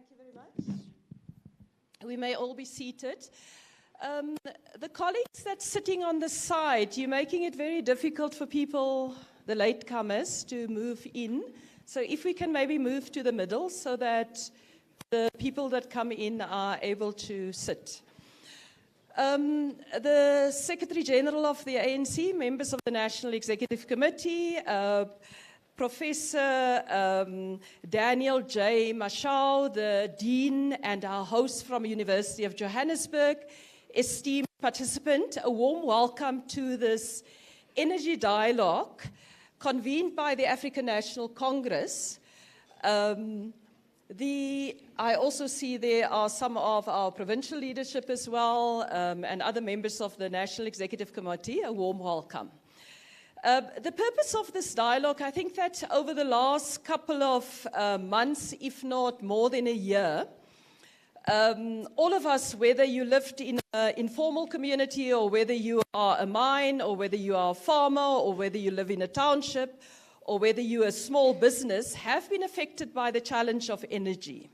Thank you very much. We may all be seated. The colleagues that's sitting on the side, you're making it very difficult for people, the latecomers, to move in. So if we can maybe move to the middle so that the people that come in are able to sit. The Secretary General of the ANC, members of the National Executive Committee, Professor Daniel J. Mashau, the Dean and our host from University of Johannesburg, esteemed participant, a warm welcome to this energy dialogue convened by the African National Congress. I also see there are some of our provincial leadership as well, and other members of the National Executive Committee, a warm welcome. The purpose of this dialogue, I think that over the last couple of months, if not more than a year, all of us, whether you lived in an informal community or whether you are a mine or whether you are a farmer or whether you live in a township or whether you are a small business, have been affected by the challenge of energy.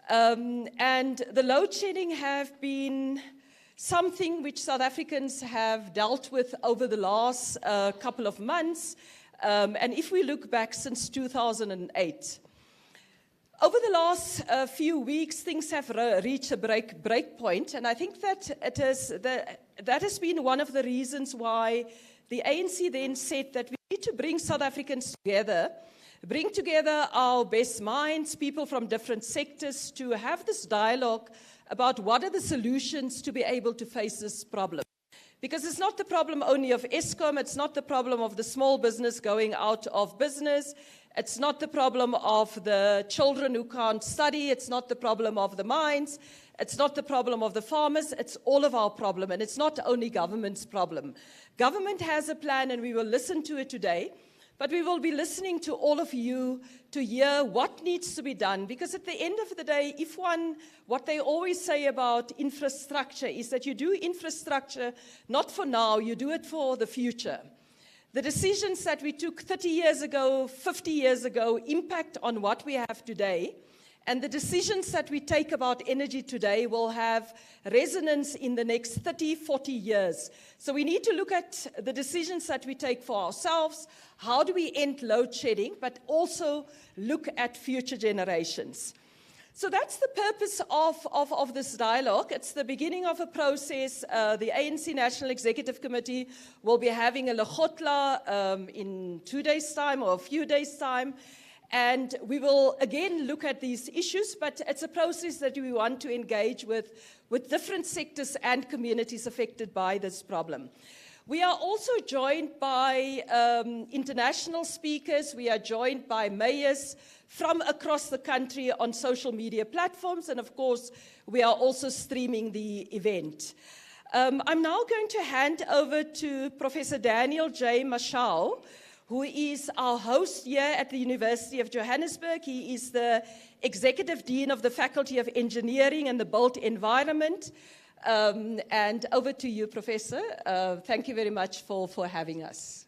And the load shedding have been something which South Africans have dealt with over the last couple of months, and if we look back since 2008. Over the last few weeks, things have reached a break point, and I think that that has been one of the reasons why the ANC then said that we need to bring South Africans together, bring together our best minds, people from different sectors, to have this dialogue about what are the solutions to be able to face this problem. Because it's not the problem only of Eskom, it's not the problem of the small business going out of business, it's not the problem of the children who can't study, it's not the problem of the mines, it's not the problem of the farmers, it's all of our problem, and it's not only government's problem. Government has a plan, and we will listen to it today. But we will be listening to all of you to hear what needs to be done. Because at the end of the day, what they always say about infrastructure is that you do infrastructure not for now, you do it for the future. The decisions that we took 30 years ago, 50 years ago, impact on what we have today. And the decisions that we take about energy today will have resonance in the next 30, 40 years. So we need to look at the decisions that we take for ourselves. How do we end load shedding, but also look at future generations? So that's the purpose of this dialogue. It's the beginning of a process. The ANC National Executive Committee will be having a lekgotla in 2 days' time or a few days' time. And we will again look at these issues, but it's a process that we want to engage with different sectors and communities affected by this problem. We are also joined by international speakers. We are joined by mayors from across the country on social media platforms. And of course, we are also streaming the event. I'm now going to hand over to Professor Daniel J. Mashau, who is our host here at the University of Johannesburg. He is the Executive Dean of the Faculty of Engineering and the Built Environment. And over to you, Professor. Thank you very much for having us.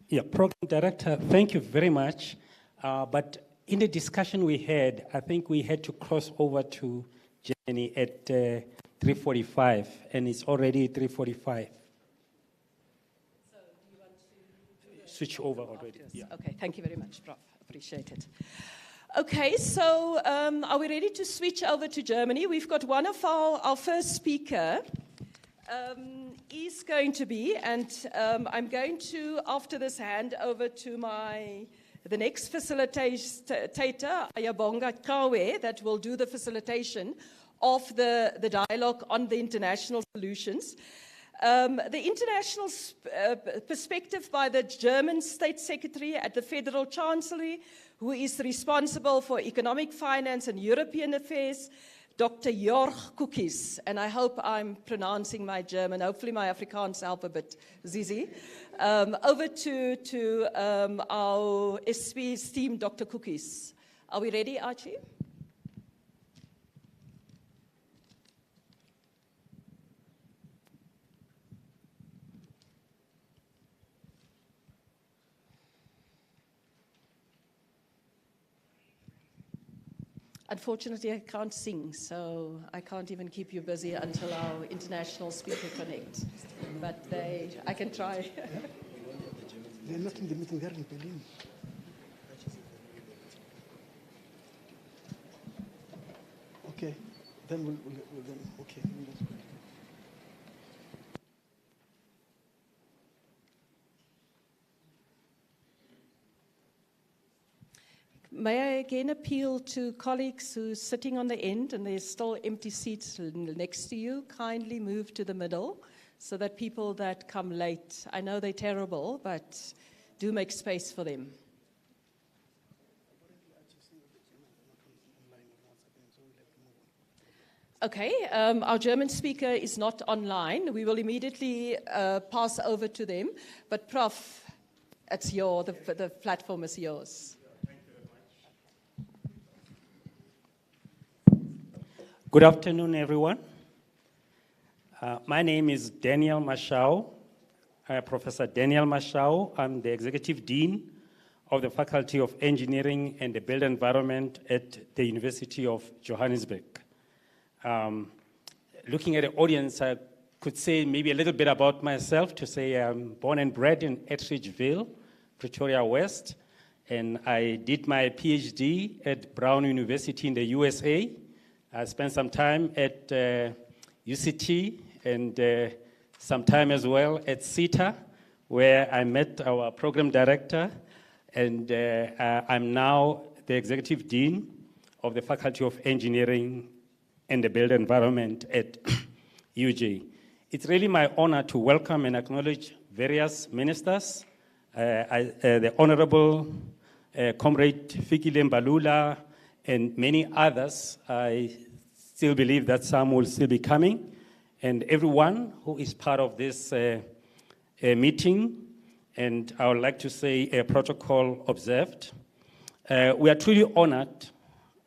Yeah, Program Director, thank you very much. But in the discussion we had, I think we had to cross over to Jenny at 3:45, and it's already 3:45. So do you want to switch over already? Yeah. Okay, thank you very much, Prof. Appreciate it. Okay, so are we ready to switch over to Germany? We've got one of our first speaker is going to be, and I'm going to, after this, hand over to the next facilitator, Ayabonga Kawe, that will do the facilitation of the dialogue on the international solutions. The international perspective by the German State Secretary at the Federal Chancellery, who is responsible for economic finance and European affairs, Dr. Jörg Koekkies. And I hope I'm pronouncing my German. Hopefully my Afrikaans help a bit, Zizi. Over to our esteemed Dr. Koekkies. Are we ready, Archie? Unfortunately, I can't sing, so I can't even keep you busy until our international speaker connect. But I can try. They're not in the meeting, they're in Berlin. Okay, then we'll okay. May I again appeal to colleagues who are sitting on the end and there's still empty seats next to you, kindly move to the middle so that people that come late, I know they're terrible, but do make space for them. Okay, our German speaker is not online. We will immediately pass over to them. But Prof, it's the platform is yours. Good afternoon, everyone. My name is Daniel Mashao, Professor Daniel Mashao. I'm the Executive Dean of the Faculty of Engineering and the Built Environment at the University of Johannesburg. Looking at the audience, I could say maybe a little bit about myself, to say I'm born and bred in Ettridgeville, Pretoria West, and I did my PhD at Brown University in the USA. I spent some time at UCT and some time as well at CETA, where I met our program director, and I'm now the Executive Dean of the Faculty of Engineering and the Built Environment at UJ. It's really my honor to welcome and acknowledge various ministers, the Honorable Comrade Fikile Mbalula, and many others. I still believe that some will still be coming, and everyone who is part of this meeting, and I would like to say a protocol observed. We are truly honored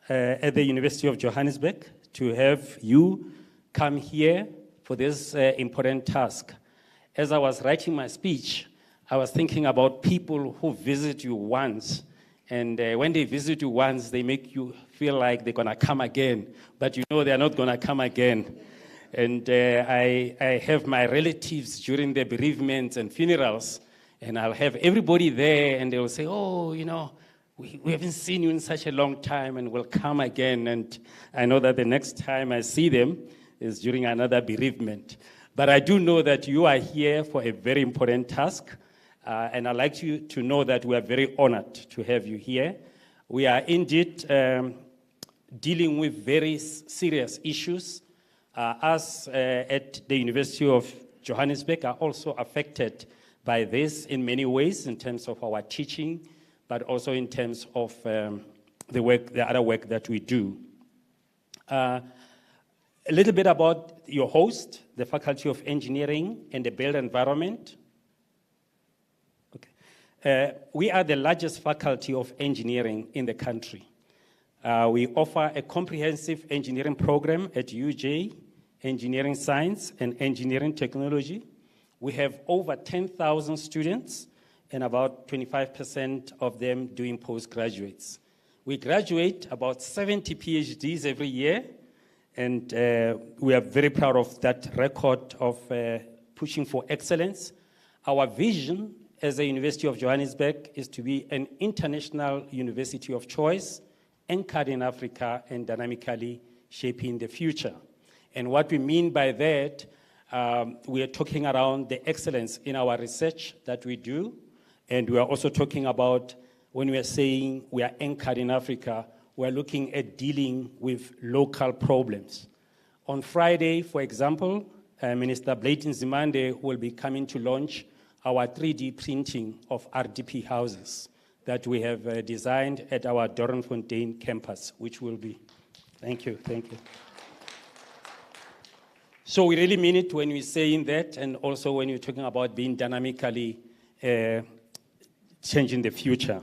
at the University of Johannesburg to have you come here for this important task. As I was writing my speech, I was thinking about people who visit you once, and when they visit you once, they make you feel like they're gonna come again, but you know they're not gonna come again. And I have my relatives during the bereavements and funerals, and I'll have everybody there, and they'll say, oh, you know, we haven't seen you in such a long time, and we'll come again. And I know that the next time I see them is during another bereavement. But I do know that you are here for a very important task, and I'd like you to know that we are very honored to have you here. We are indeed dealing with very serious issues. Us at the University of Johannesburg are also affected by this in many ways, in terms of our teaching, but also in terms of the other work that we do. A little bit about your host, the Faculty of Engineering and the Built Environment. Okay. We are the largest faculty of engineering in the country. We offer a comprehensive engineering program at UJ, Engineering Science and Engineering Technology. We have over 10,000 students, and about 25% of them doing postgraduates. We graduate about 70 PhDs every year, and we are very proud of that record of pushing for excellence. Our vision as the University of Johannesburg is to be an international university of choice, anchored in Africa and dynamically shaping the future. And what we mean by that, we are talking around the excellence in our research that we do, and we are also talking about, when we are saying we are anchored in Africa, we are looking at dealing with local problems. On Friday, for example, Minister Blade Nzimande will be coming to launch our 3D printing of RDP houses that we have designed at our Doornfontein campus, which will be, thank you. So we really mean it when we're saying that, and also when you're talking about being dynamically changing the future.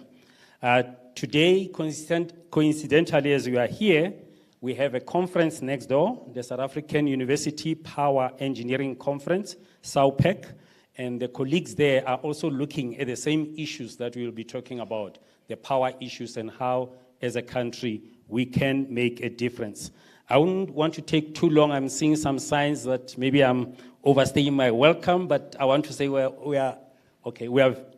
Today, coincidentally, as we are here, we have a conference next door, the South African University Power Engineering Conference, SAUPEC, and the colleagues there are also looking at the same issues that we'll be talking about, the power issues and how as a country, we can make a difference. I wouldn't want to take too long. I'm seeing some signs that maybe I'm overstaying my welcome, but I want to say we are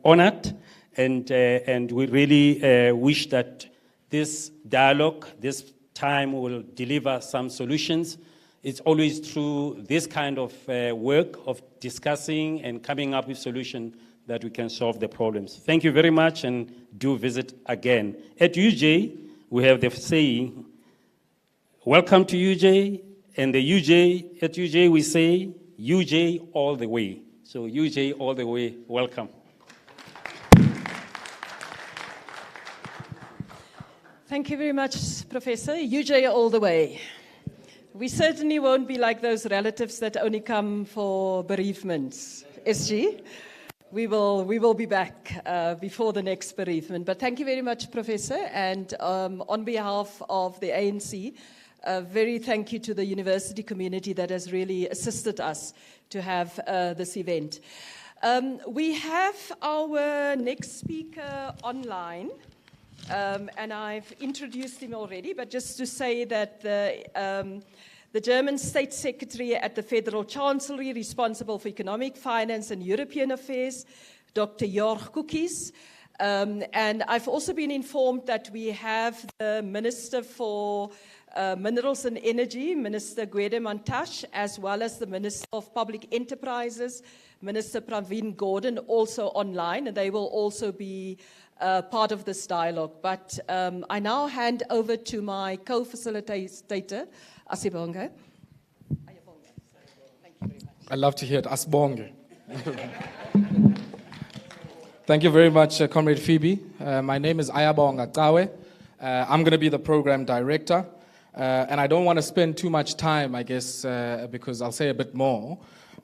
honored, and we really wish that this dialogue, this time will deliver some solutions. It's always through this kind of work of discussing and coming up with solutions that we can solve the problems. Thank you very much, and do visit again. At UJ, we have the saying, welcome to UJ, and the UJ, at UJ we say, UJ all the way. So UJ all the way, welcome. Thank you very much, Professor. UJ all the way. We certainly won't be like those relatives that only come for bereavements. SG, we will be back before the next bereavement. But thank you very much, Professor. And on behalf of the ANC, very thank you to the university community that has really assisted us to have this event. We have our next speaker online. And I've introduced him already, but just to say that the German State Secretary at the Federal Chancellery, responsible for economic, finance, and European affairs, Dr. Jorg Koekkies. And I've also been informed that we have the Minister for Minerals and Energy, Minister Gwede Mantashe, as well as the Minister of Public Enterprises, Minister Pravin Gordhan, also online, and they will also be part of this dialogue. But I now hand over to my co-facilitator, Asibonga. Thank you very much. I love to hear it, Asibonga. Thank you very much, Comrade Phoebe. My name is Ayabonga Tawe. I'm going to be the program director. And I don't want to spend too much time, I guess, because I'll say a bit more.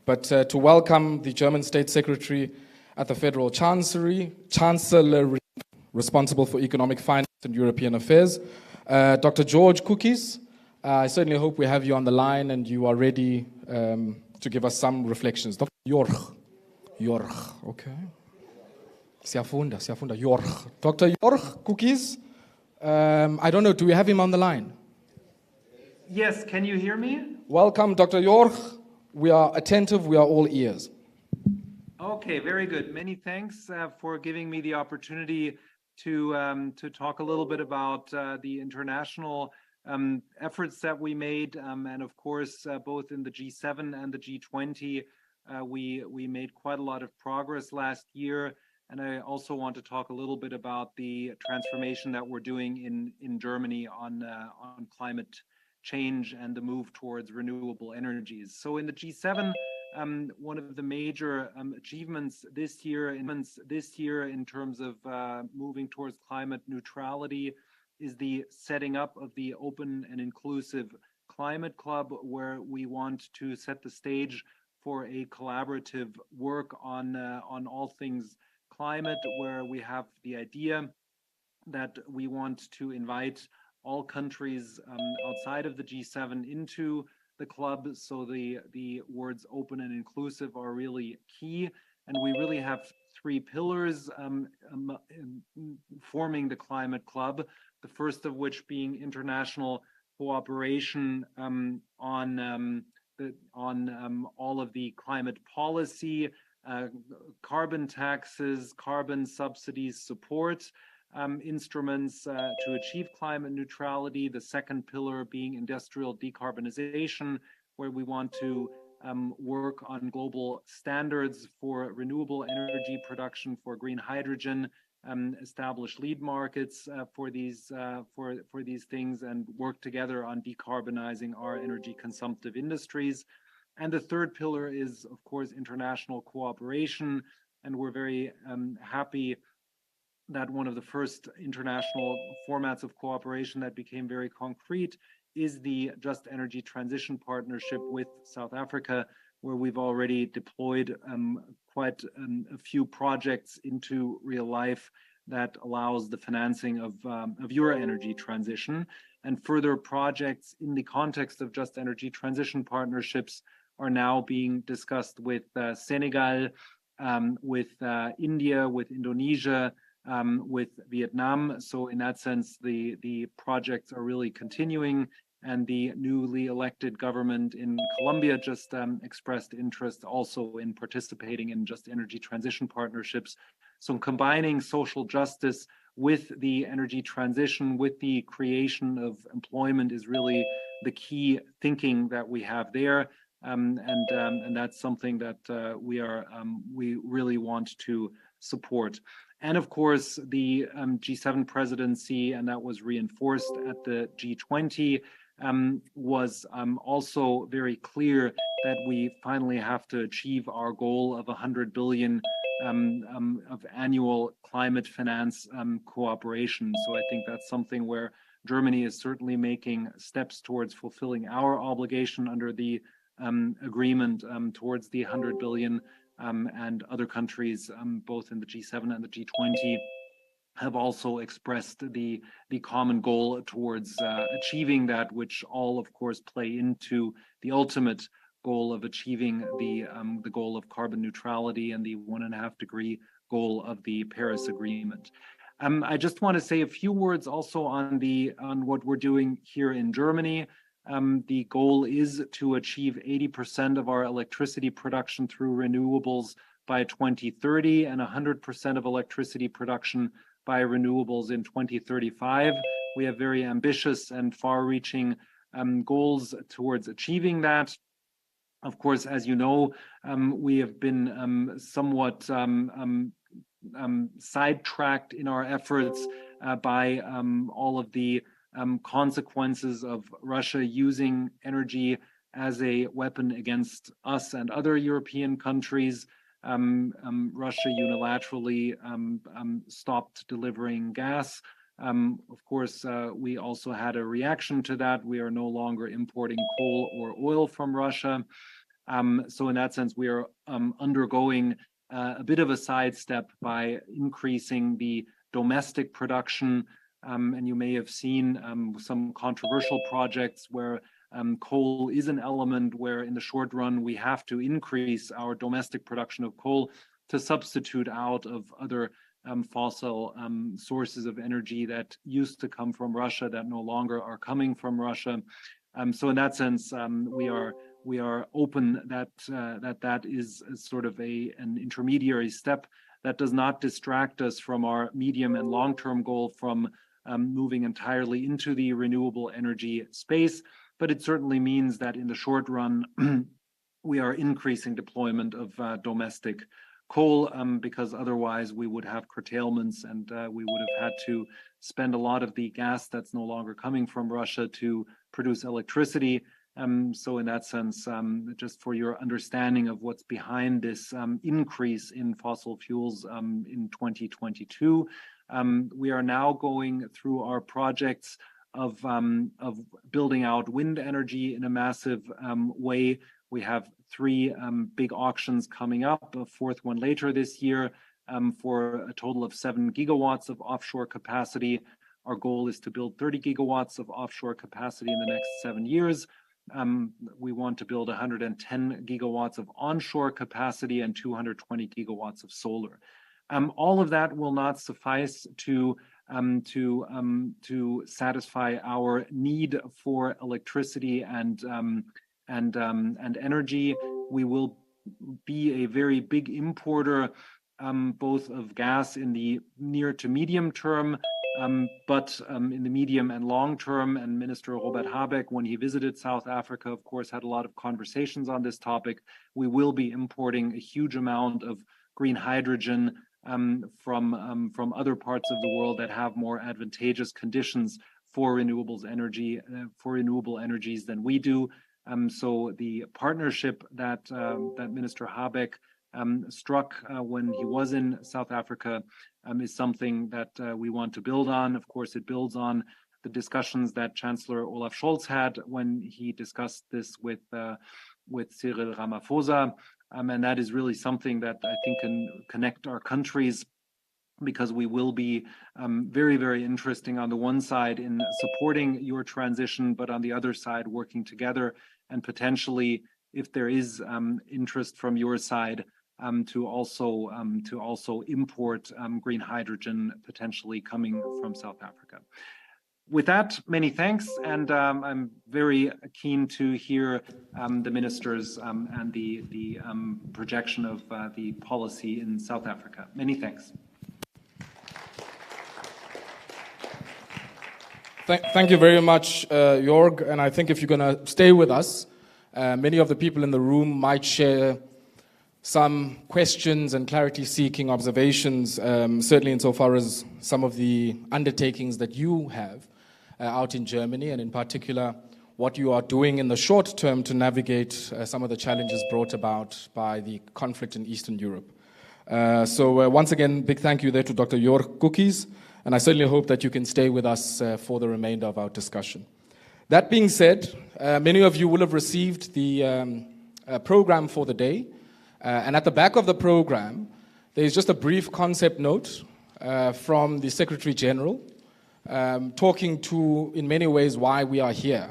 But to welcome the German State Secretary at the Federal Chancellery, responsible for economic, finance, and European affairs, Dr. Jorg Koekkies. I certainly hope we have you on the line and you are ready to give us some reflections. Dr. Jorg, okay. Siyafunda, Jorg. Dr. Jorg Koekkies, I don't know, do we have him on the line? Yes, can you hear me? Welcome, Dr. Jorg. We are attentive, we are all ears. Okay, very good. Many thanks for giving me the opportunity to talk a little bit about the international efforts that we made, and of course, both in the G7 and the G20, we made quite a lot of progress last year. And I also want to talk a little bit about the transformation that we're doing in Germany on climate change and the move towards renewable energies. So in the G7, one of the major achievements this year in terms of moving towards climate neutrality is the setting up of the Open and Inclusive Climate Club, where we want to set the stage for a collaborative work on all things climate, where we have the idea that we want to invite all countries outside of the G7 into the club. So the words open and inclusive are really key. And we really have three pillars forming the climate club. The first of which being international cooperation on all of the climate policy, carbon taxes, carbon subsidies, support instruments to achieve climate neutrality. The second pillar being industrial decarbonization, where we want to work on global standards for renewable energy production, for green hydrogen, establish lead markets for these things, and work together on decarbonizing our energy consumptive industries. And the third pillar is, of course, international cooperation, and we're very happy that one of the first international formats of cooperation that became very concrete is the Just Energy Transition Partnership with South Africa, where we've already deployed quite a few projects into real life that allows the financing of your energy transition. And further projects in the context of Just Energy Transition Partnerships are now being discussed with Senegal, with India, with Indonesia, with Vietnam. So in that sense, the projects are really continuing, and the newly elected government in Colombia just expressed interest also in participating in just energy transition partnerships. So combining social justice with the energy transition, with the creation of employment is really the key thinking that we have there. And that's something that we really want to support. And of course, the G7 presidency, and that was reinforced at the G20, was also very clear that we finally have to achieve our goal of 100 billion of annual climate finance cooperation. So I think that's something where Germany is certainly making steps towards fulfilling our obligation under the agreement towards the 100 billion, and other countries, both in the G7 and the G20, have also expressed the common goal towards achieving that, which all, of course, play into the ultimate goal of achieving the goal of carbon neutrality and the 1.5-degree goal of the Paris Agreement. I just want to say a few words also on what we're doing here in Germany. The goal is to achieve 80% of our electricity production through renewables by 2030 and 100% of electricity production by renewables in 2035. We have very ambitious and far-reaching goals towards achieving that. Of course, as you know, we have been somewhat sidetracked in our efforts by all of the consequences of Russia using energy as a weapon against us and other European countries. Russia unilaterally stopped delivering gas. Of course, we also had a reaction to that. We are no longer importing coal or oil from Russia. So in that sense, we are undergoing a bit of a sidestep by increasing the domestic production. And you may have seen some controversial projects where coal is an element where in the short run we have to increase our domestic production of coal to substitute out of other fossil sources of energy that used to come from Russia that no longer are coming from Russia. So in that sense, we are open that that is sort of an intermediary step that does not distract us from our medium and long-term goal from moving entirely into the renewable energy space. But it certainly means that in the short run, we are increasing deployment of domestic coal because otherwise we would have curtailments and we would have had to spend a lot of the gas that's no longer coming from Russia to produce electricity. So in that sense, just for your understanding of what's behind this increase in fossil fuels in 2022, we are now going through our projects of building out wind energy in a massive way. We have 3 big auctions coming up, a 4th one later this year, for a total of 7 gigawatts of offshore capacity. Our goal is to build 30 gigawatts of offshore capacity in the next 7 years. We want to build 110 gigawatts of onshore capacity and 220 gigawatts of solar. All of that will not suffice to satisfy our need for electricity and energy. We will be a very big importer, both of gas in the near to medium term, but in the medium and long term. And Minister Robert Habeck, when he visited South Africa, of course, had a lot of conversations on this topic. We will be importing a huge amount of green hydrogen from other parts of the world that have more advantageous conditions for renewable energies than we do. So the partnership that Minister Habeck struck when he was in South Africa is something that we want to build on. Of course, it builds on the discussions that Chancellor Olaf Scholz had when he discussed this with Cyril Ramaphosa. And that is really something that I think can connect our countries, because we will be very, very interesting on the one side in supporting your transition, but on the other side, working together and potentially, if there is interest from your side, to also import green hydrogen potentially coming from South Africa. With that, many thanks, and I'm very keen to hear the ministers and the projection of the policy in South Africa. Many thanks. Thank you very much, Jorg. And I think if you're going to stay with us, many of the people in the room might share some questions and clarity-seeking observations, certainly insofar as some of the undertakings that you have out in Germany, and in particular, what you are doing in the short term to navigate some of the challenges brought about by the conflict in Eastern Europe. So once again, big thank you there to Dr. Jorg Koekies, and I certainly hope that you can stay with us for the remainder of our discussion. That being said, many of you will have received the program for the day, and at the back of the program, there's just a brief concept note from the Secretary General, talking to, in many ways, why we are here.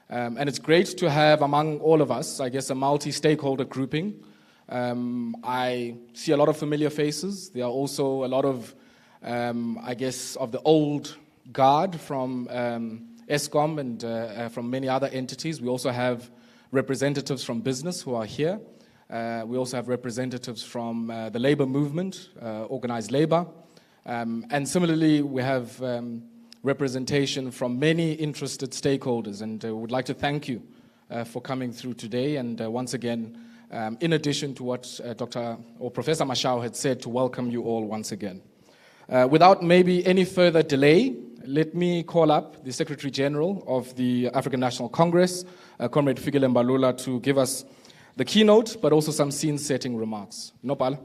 And it's great to have among all of us, I guess, a multi-stakeholder grouping. I see a lot of familiar faces. There are also a lot of, I guess, of the old guard from ESCOM and from many other entities. We also have representatives from business who are here. We also have representatives from the labor movement, organized labor. And similarly, we have representation from many interested stakeholders, and would like to thank you for coming through today. And once again, in addition to what Dr. or Professor Mashao had said, to welcome you all once again. Without maybe any further delay, let me call up the Secretary General of the African National Congress, Comrade Fikile Mbalula, to give us the keynote, but also some scene-setting remarks. Nopal.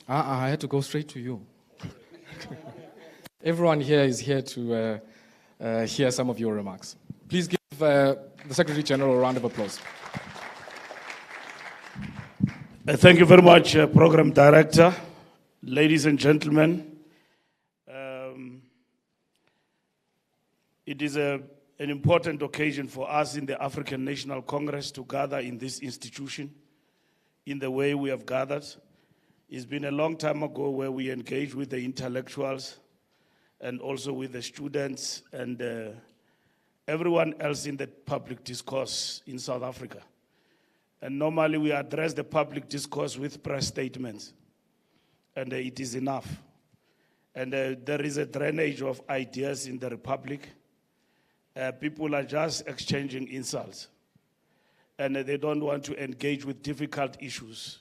I had to go straight to you. Everyone here is here to hear some of your remarks. Please give the Secretary General a round of applause. Thank you very much, Program Director. Ladies and gentlemen, it is an important occasion for us in the African National Congress to gather in this institution in the way we have gathered. It's been a long time ago where we engaged with the intellectuals and also with the students and everyone else in the public discourse in South Africa. And normally we address the public discourse with press statements, and it is enough. And there is a drainage of ideas in the Republic. People are just exchanging insults, and they don't want to engage with difficult issues.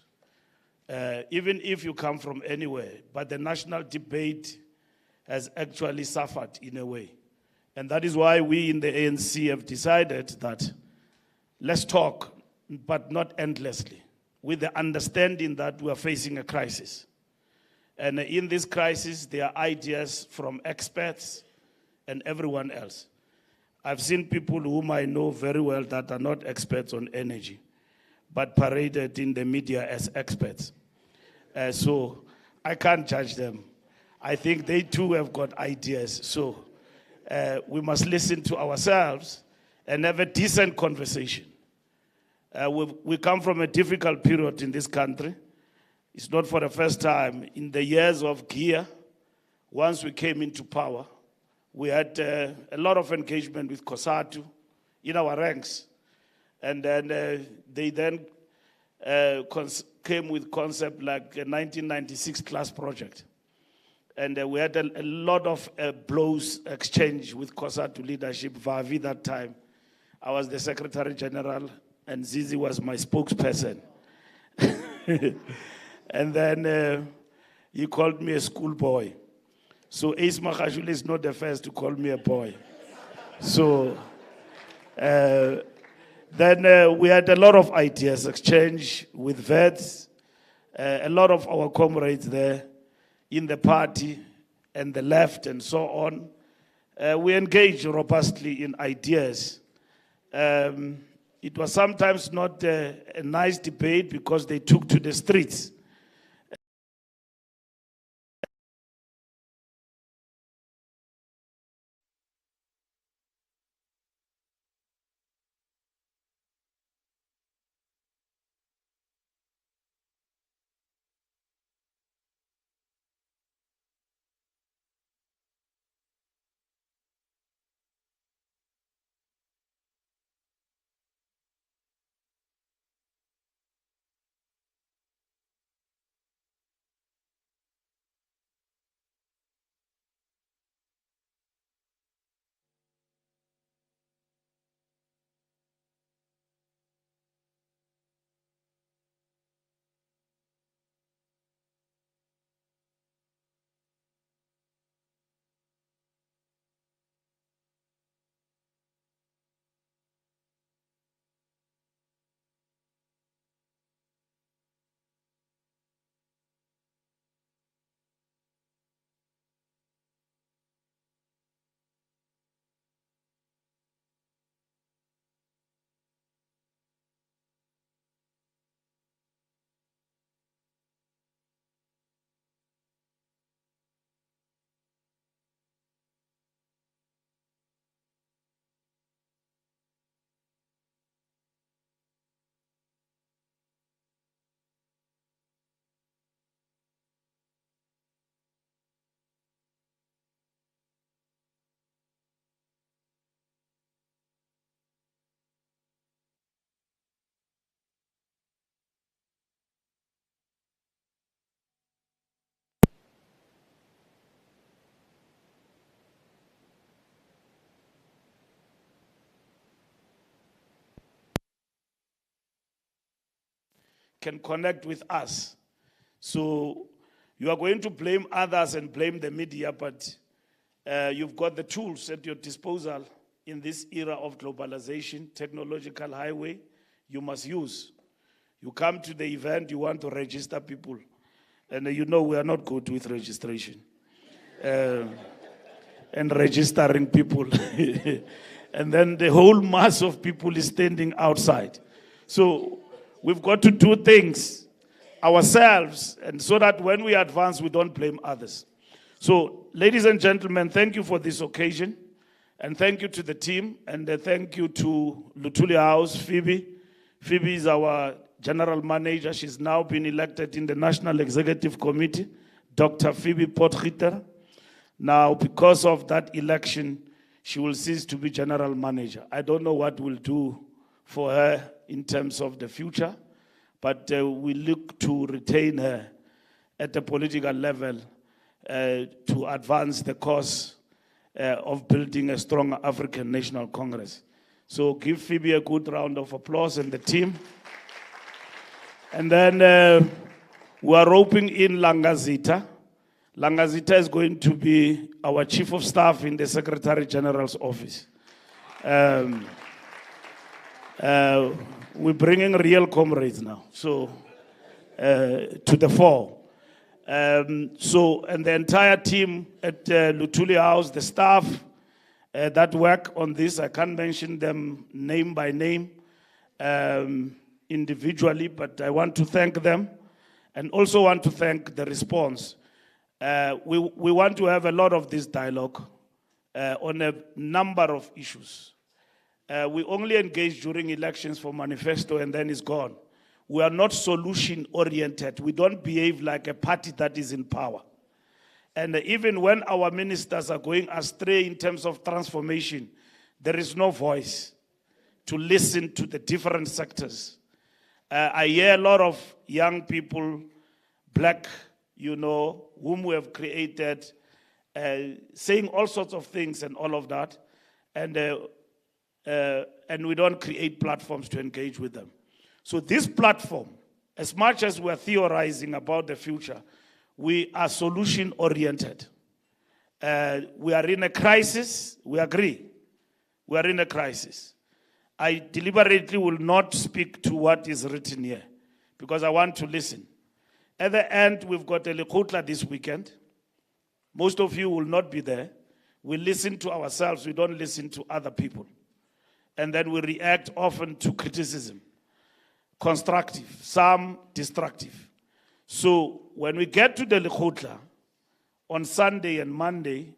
Even if you come from anywhere, but the national debate has actually suffered in a way. And that is why we in the ANC have decided that let's talk, but not endlessly, with the understanding that we are facing a crisis. And in this crisis, there are ideas from experts and everyone else. I've seen people whom I know very well that are not experts on energy, but paraded in the media as experts. So I can't judge them. I think they too have got ideas. So we must listen to ourselves and have a decent conversation. We come from a difficult period in this country. It's not for the first time. In the years of Gia, once we came into power, we had a lot of engagement with COSATU in our ranks. And then they then came with concept like a 1996 class project. And we had a lot of blows exchange with COSATU leadership. Vavi that time, I was the Secretary General, and Zizi was my spokesperson. And then he called me a schoolboy. So Ace Makashule is not the first to call me a boy. So then we had a lot of ideas exchange with vets, a lot of our comrades there in the party and the left and so on. We engaged robustly in ideas. It was sometimes not a nice debate because they took to the streets. can connect with us. So you are going to blame others and blame the media, but you've got the tools at your disposal in this era of globalization, technological highway, you must use. You come to the event, you want to register people, and you know we are not good with registration and registering people. And then the whole mass of people is standing outside. So we've got to do things ourselves, and so that when we advance, we don't blame others. So, ladies and gentlemen, thank you for this occasion, and thank you to the team, and thank you to Luthuli House, Phoebe. Phoebe is our general manager. She's now been elected in the National Executive Committee, Dr. Phoebe Potgieter. Now, because of that election, she will cease to be general manager. I don't know what we'll do for her in terms of the future, but we look to retain her at the political level to advance the cause of building a strong African National Congress. So give Phoebe a good round of applause and the team. And then we are roping in Langazita. Langazita is going to be our Chief of Staff in the Secretary General's office. We're bringing real comrades now, so to the fore. And the entire team at Luthuli House, the staff that work on this, I can't mention them name by name individually, but I want to thank them, and also want to thank the response. We want to have a lot of this dialogue on a number of issues. We only engage during elections for manifesto and then it's gone. We are not solution-oriented. We don't behave like a party that is in power. And even when our ministers are going astray in terms of transformation, there is no voice to listen to the different sectors. I hear a lot of young people, black, whom we have created, saying all sorts of things and all of that. And we don't create platforms to engage with them. So this platform, as much as we're theorizing about the future, we are solution-oriented. We are in a crisis. We agree. We are in a crisis. I deliberately will not speak to what is written here because I want to listen. At the end, we've got a Lekgotla this weekend. Most of you will not be there. We listen to ourselves. We don't listen to other people. And then we react often to criticism. Constructive, some destructive. So when we get to the Lekgotla on Sunday and Monday,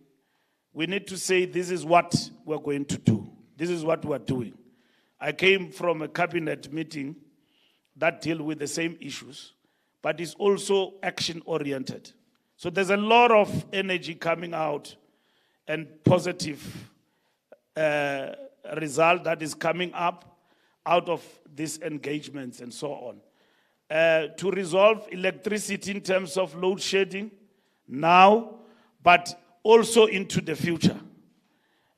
we need to say this is what we're going to do. This is what we're doing. I came from a cabinet meeting that deal with the same issues, but is also action-oriented. So there's a lot of energy coming out and positive result that is coming up out of these engagements and so on. To resolve electricity in terms of load shedding now, but also into the future.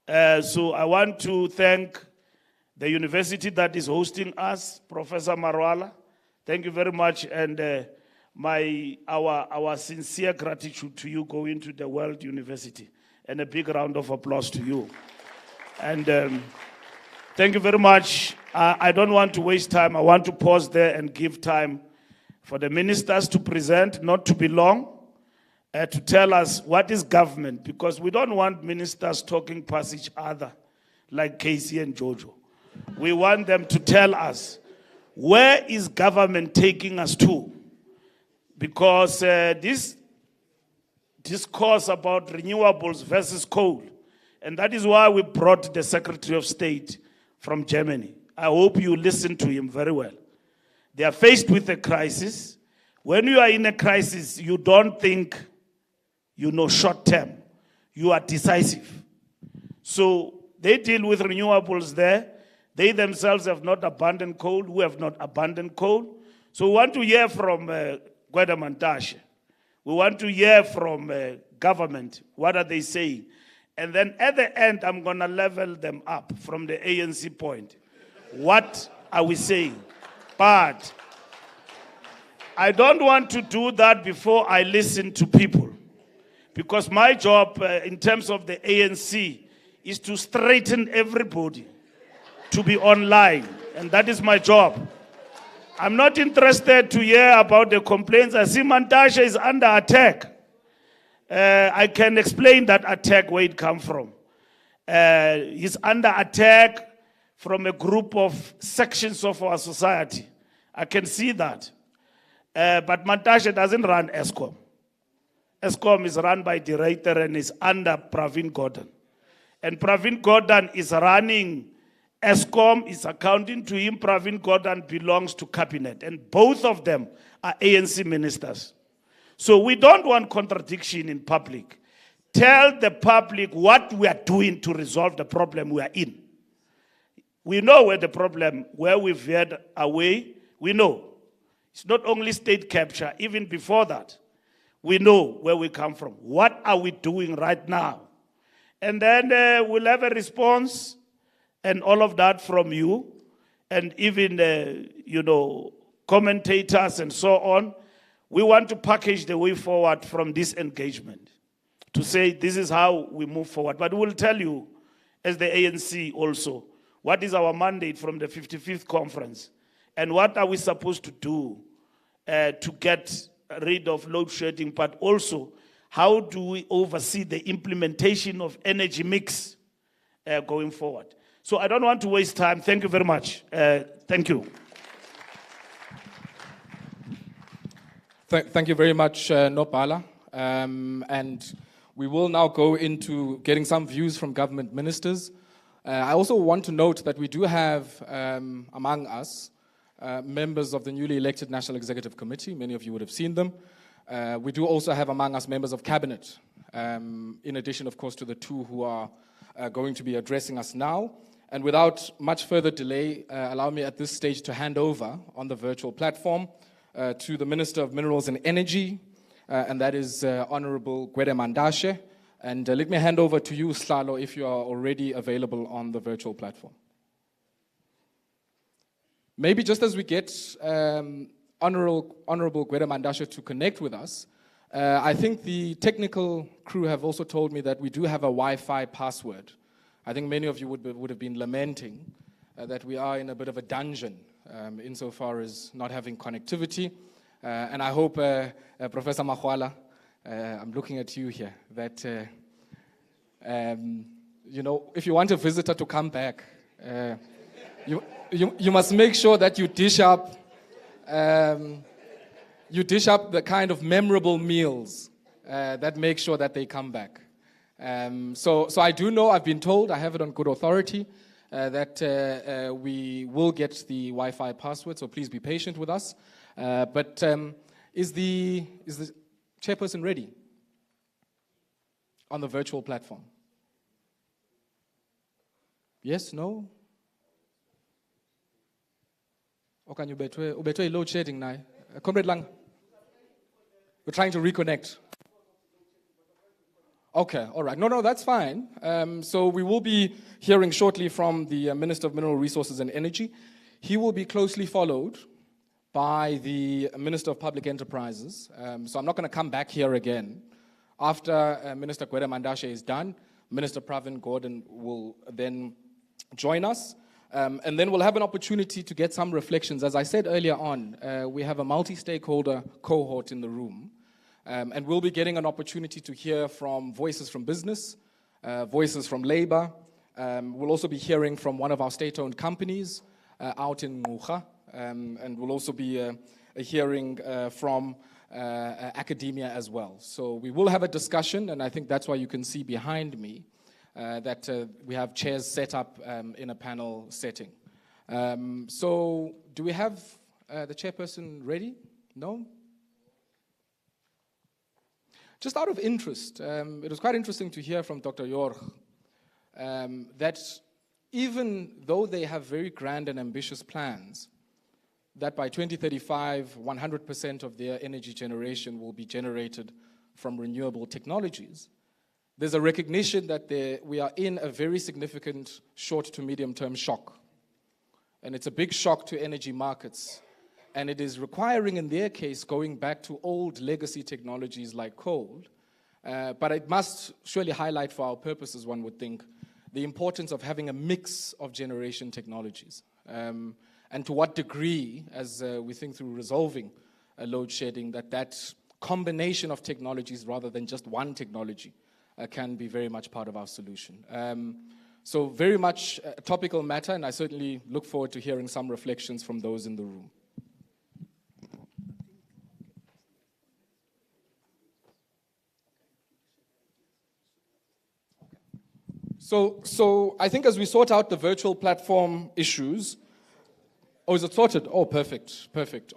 So I want to thank the university that is hosting us, Professor Marwala. Thank you very much, and our sincere gratitude to you going to the World University, and a big round of applause to you. And thank you very much. I don't want to waste time. I want to pause there and give time for the ministers to present, not to be long, to tell us what is government, because we don't want ministers talking past each other like Casey and Jojo. We want them to tell us, where is government taking us to? Because this discourse about renewables versus coal, and that is why we brought the Secretary of State from Germany. I hope you listen to him very well. They are faced with a crisis. When you are in a crisis, you don't think, short term. You are decisive. So they deal with renewables there. They themselves have not abandoned coal. We have not abandoned coal. So we want to hear from Gweda Mantashe. We want to hear from government. What are they saying? And then at the end, I'm going to level them up from the ANC point. What are we saying? But I don't want to do that before I listen to people. Because my job in terms of the ANC is to straighten everybody to be online. And that is my job. I'm not interested to hear about the complaints. I see Mantashe is under attack. I can explain that attack, where it comes from. He's under attack from a group of sections of our society. I can see that. But Mantashe doesn't run ESCOM. ESCOM is run by Director and is under Pravin Gordhan. And Pravin Gordhan is running ESCOM, is accounting to him. Pravin Gordhan belongs to cabinet. And both of them are ANC ministers. So we don't want contradiction in public. Tell the public what we are doing to resolve the problem we are in. We know where the problem, where we've veered away, we know. It's not only state capture, even before that. We know where we come from. What are we doing right now? And then we'll have a response and all of that from you, and even, commentators and so on. We want to package the way forward from this engagement to say this is how we move forward. But we'll tell you, as the ANC also, what is our mandate from the 55th conference, and what are we supposed to do to get rid of load shedding, but also how do we oversee the implementation of energy mix going forward. So I don't want to waste time. Thank you very much. Thank you. Thank you very much, Nopala. And we will now go into getting some views from government ministers. I also want to note that we do have among us members of the newly elected National Executive Committee. Many of you would have seen them. We do also have among us members of cabinet, in addition, of course, to the two who are going to be addressing us now. And without much further delay, allow me at this stage to hand over on the virtual platform to the Minister of Minerals and Energy, and that is Honorable Gwede Mandashe. And let me hand over to you, Slalo, if you are already available on the virtual platform. Maybe just as we get Honorable Gwede Mandashe to connect with us, I think the technical crew have also told me that we do have a Wi-Fi password. I think many of you would have been lamenting that we are in a bit of a dungeon insofar as not having connectivity. And I hope, Professor Magwala, I'm looking at you here, that, if you want a visitor to come back, you must make sure that you dish up the kind of memorable meals that make sure that they come back. So I do know, I've been told, I have it on good authority, that we will get the Wi-Fi password, so please be patient with us. But is the chairperson ready on the virtual platform? Yes, no? Okanye ubethwe load shedding now. Comrade Lang, we're trying to reconnect. Okay, all right. No, that's fine. So we will be hearing shortly from the Minister of Mineral Resources and Energy. He will be closely followed by the Minister of Public Enterprises. So I'm not going to come back here again. After Minister Gwede Mandashe is done, Minister Pravin Gordhan will then join us. And then we'll have an opportunity to get some reflections. As I said earlier on, we have a multi-stakeholder cohort in the room. And we'll be getting an opportunity to hear from voices from business, voices from labor. We'll also be hearing from one of our state-owned companies out in Ngquga. And we'll also be hearing from academia as well. So we will have a discussion, and I think that's why you can see behind me that we have chairs set up in a panel setting. So do we have the chairperson ready? No? Just out of interest, it was quite interesting to hear from Dr. Jorg that even though they have very grand and ambitious plans, that by 2035, 100% of their energy generation will be generated from renewable technologies, there's a recognition that we are in a very significant short to medium term shock. And it's a big shock to energy markets. And it is requiring, in their case, going back to old legacy technologies like coal. But it must surely highlight for our purposes, one would think, the importance of having a mix of generation technologies. And to what degree, as we think through resolving load shedding, that combination of technologies rather than just one technology can be very much part of our solution. So very much a topical matter, and I certainly look forward to hearing some reflections from those in the room. So I think as we sort out the virtual platform issues, oh, is it sorted? Oh, perfect.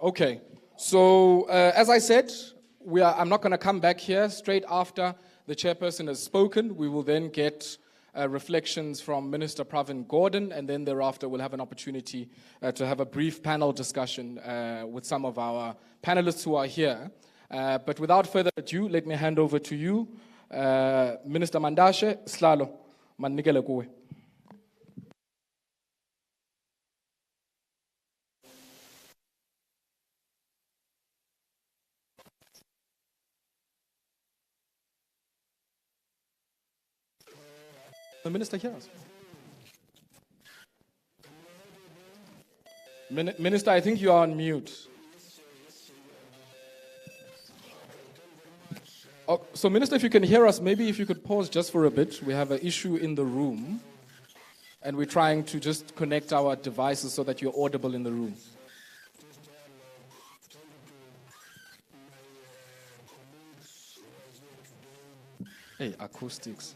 Okay. So as I said, I'm not going to come back here straight after the chairperson has spoken. We will then get reflections from Minister Pravin Gordhan, and then thereafter we'll have an opportunity to have a brief panel discussion with some of our panelists who are here. But without further ado, let me hand over to you, Minister Mandashe Slalo. Manikele kuwe. The minister hears. Minister, I think you are on mute. Oh, so, Minister, if you can hear us, maybe if you could pause just for a bit. We have an issue in the room, and we're trying to just connect our devices so that you're audible in the room. Hey, acoustics.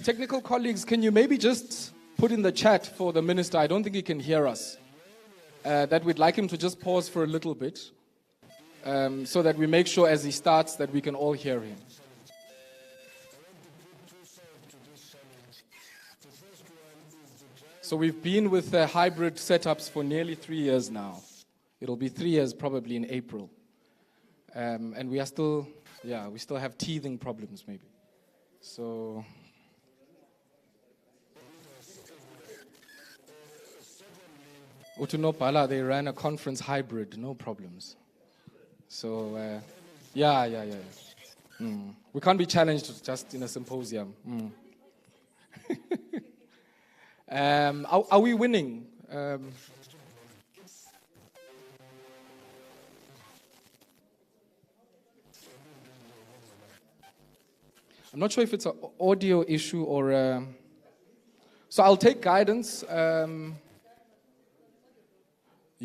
Technical colleagues, can you maybe just put in the chat for the minister, I don't think he can hear us, that we'd like him to just pause for a little bit so that we make sure as he starts that we can all hear him. So we've been with hybrid setups for nearly 3 years now. It'll be 3 years probably in April. And we are still, we still have teething problems maybe. So... Utunopala, they ran a conference hybrid, no problems. So, we can't be challenged just in a symposium. Are we winning? I'm not sure if it's an audio issue or... So I'll take guidance.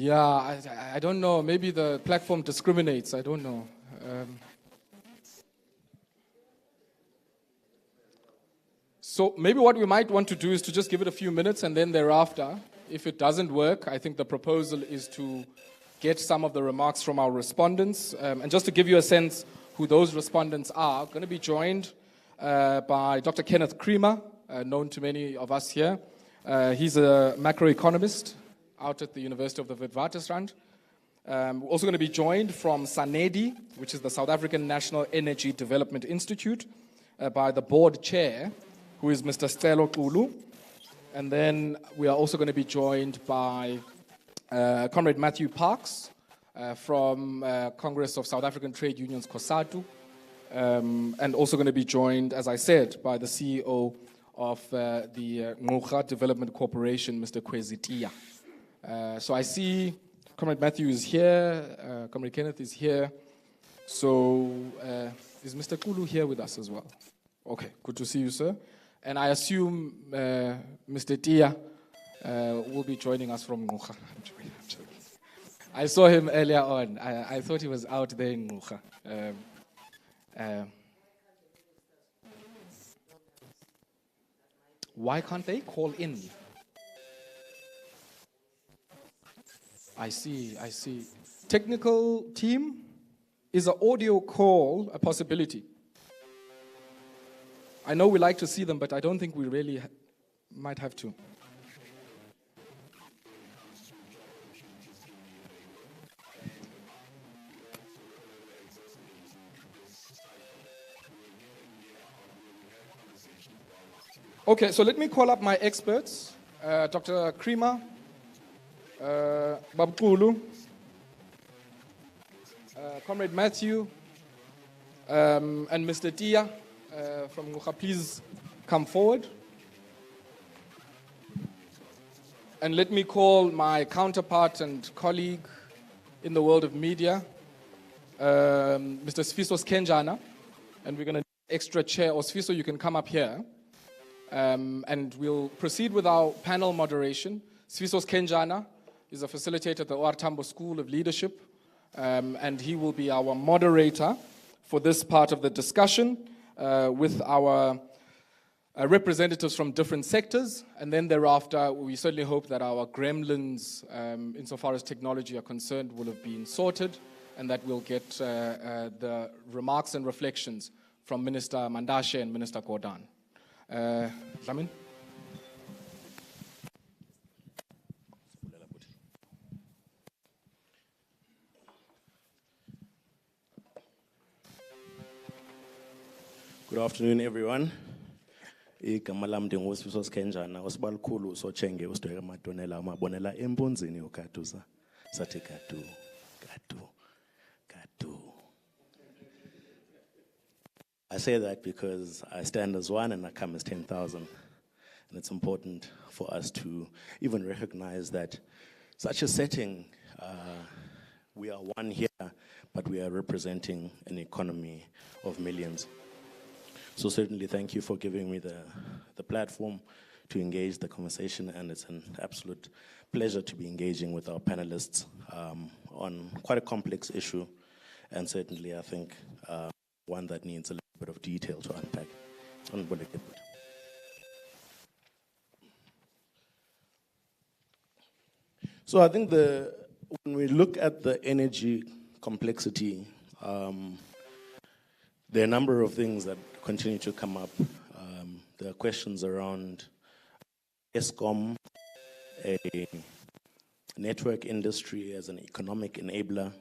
I don't know. Maybe the platform discriminates. I don't know. So maybe what we might want to do is to just give it a few minutes, and then thereafter, if it doesn't work, I think the proposal is to get some of the remarks from our respondents. And just to give you a sense who those respondents are, going to be joined by Dr. Kenneth Creamer, known to many of us here. He's a macroeconomist out at the University of the Witwatersrand. We're also going to be joined from SANEDI, which is the South African National Energy Development Institute, by the board chair, who is Mr. Stelo Kulu. And then we are also going to be joined by Comrade Matthew Parks from Congress of South African Trade Unions, COSATU, and also going to be joined, as I said, by the CEO of the Ngqura Development Corporation, Mr. Kwezitia. So I see Comrade Matthew is here, Comrade Kenneth is here. So is Mr. Kulu here with us as well? Okay, good to see you, sir. And I assume Mr. Tia will be joining us from Ngqura. I'm joking. I saw him earlier on. I thought he was out there in Ngqura. Why can't they call in? I see. Technical team, is an audio call a possibility? I know we like to see them, but I don't think we really might have to. Okay, so let me call up my experts. Dr. Krima, Babkulu, Comrade Matthew, and Mr. Tia from Nguga, please come forward. And let me call my counterpart and colleague in the world of media, Mr. Sfiso Skenjana, and we're going to need an extra chair. Or Sfiso, you can come up here. And we'll proceed with our panel moderation. Sfiso Skenjana is a facilitator at the OR Tambo School of Leadership, and he will be our moderator for this part of the discussion with our representatives from different sectors. And then thereafter, we certainly hope that our gremlins, insofar as technology are concerned, will have been sorted, and that we'll get the remarks and reflections from Minister Mandashe and Minister Gordhan. Lamin? Good afternoon, everyone. Igama lam ndinguSifiso Skenjana, osibalukhulu sochenge usidweka madonela amabonela embonzini ukatuza sathi katu. I say that because I stand as one and I come as 10,000. And it's important for us to even recognize that such a setting, we are one here, but we are representing an economy of millions. So certainly thank you for giving me the platform to engage the conversation, and it's an absolute pleasure to be engaging with our panelists on quite a complex issue, and certainly I think one that needs a little bit of detail to unpack. So I think when we look at the energy complexity, there are a number of things that continue to come up. There are questions around Eskom, a network industry as an economic enabler,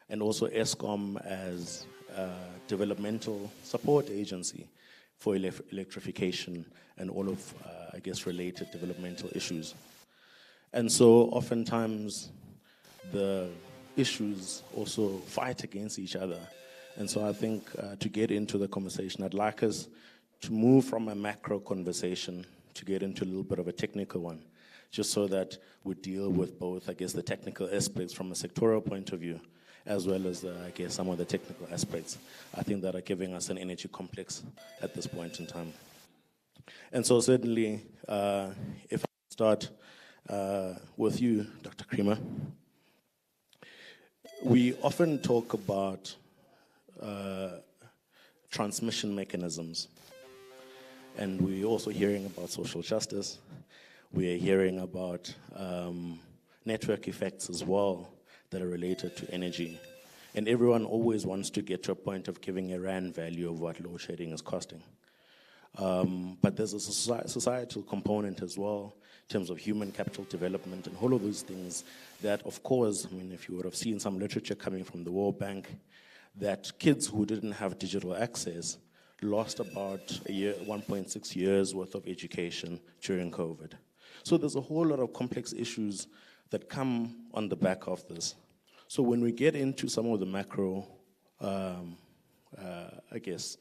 and also Eskom as a developmental support agency for electrification and all of, I guess, related developmental issues. And so oftentimes the issues also fight against each other. And so I think to get into the conversation, I'd like us to move from a macro conversation to get into a little bit of a technical one, just so that we deal with both, I guess, the technical aspects from a sectoral point of view, as well as, I guess, some of the technical aspects, I think, that are giving us an energy complex at this point in time. And so certainly, if I start with you, Dr. Krima, we often talk about transmission mechanisms, and we're also hearing about social justice. We're hearing about network effects as well that are related to energy. And everyone always wants to get to a point of giving a rand value of what load shedding is costing. But there's a societal component as well in terms of human capital development and all of those things that, of course, I mean, if you would have seen some literature coming from the World Bank, that kids who didn't have digital access lost about 1.6 years worth of education during COVID. So there's a whole lot of complex issues that come on the back of this. So when we get into some of the macro, I guess,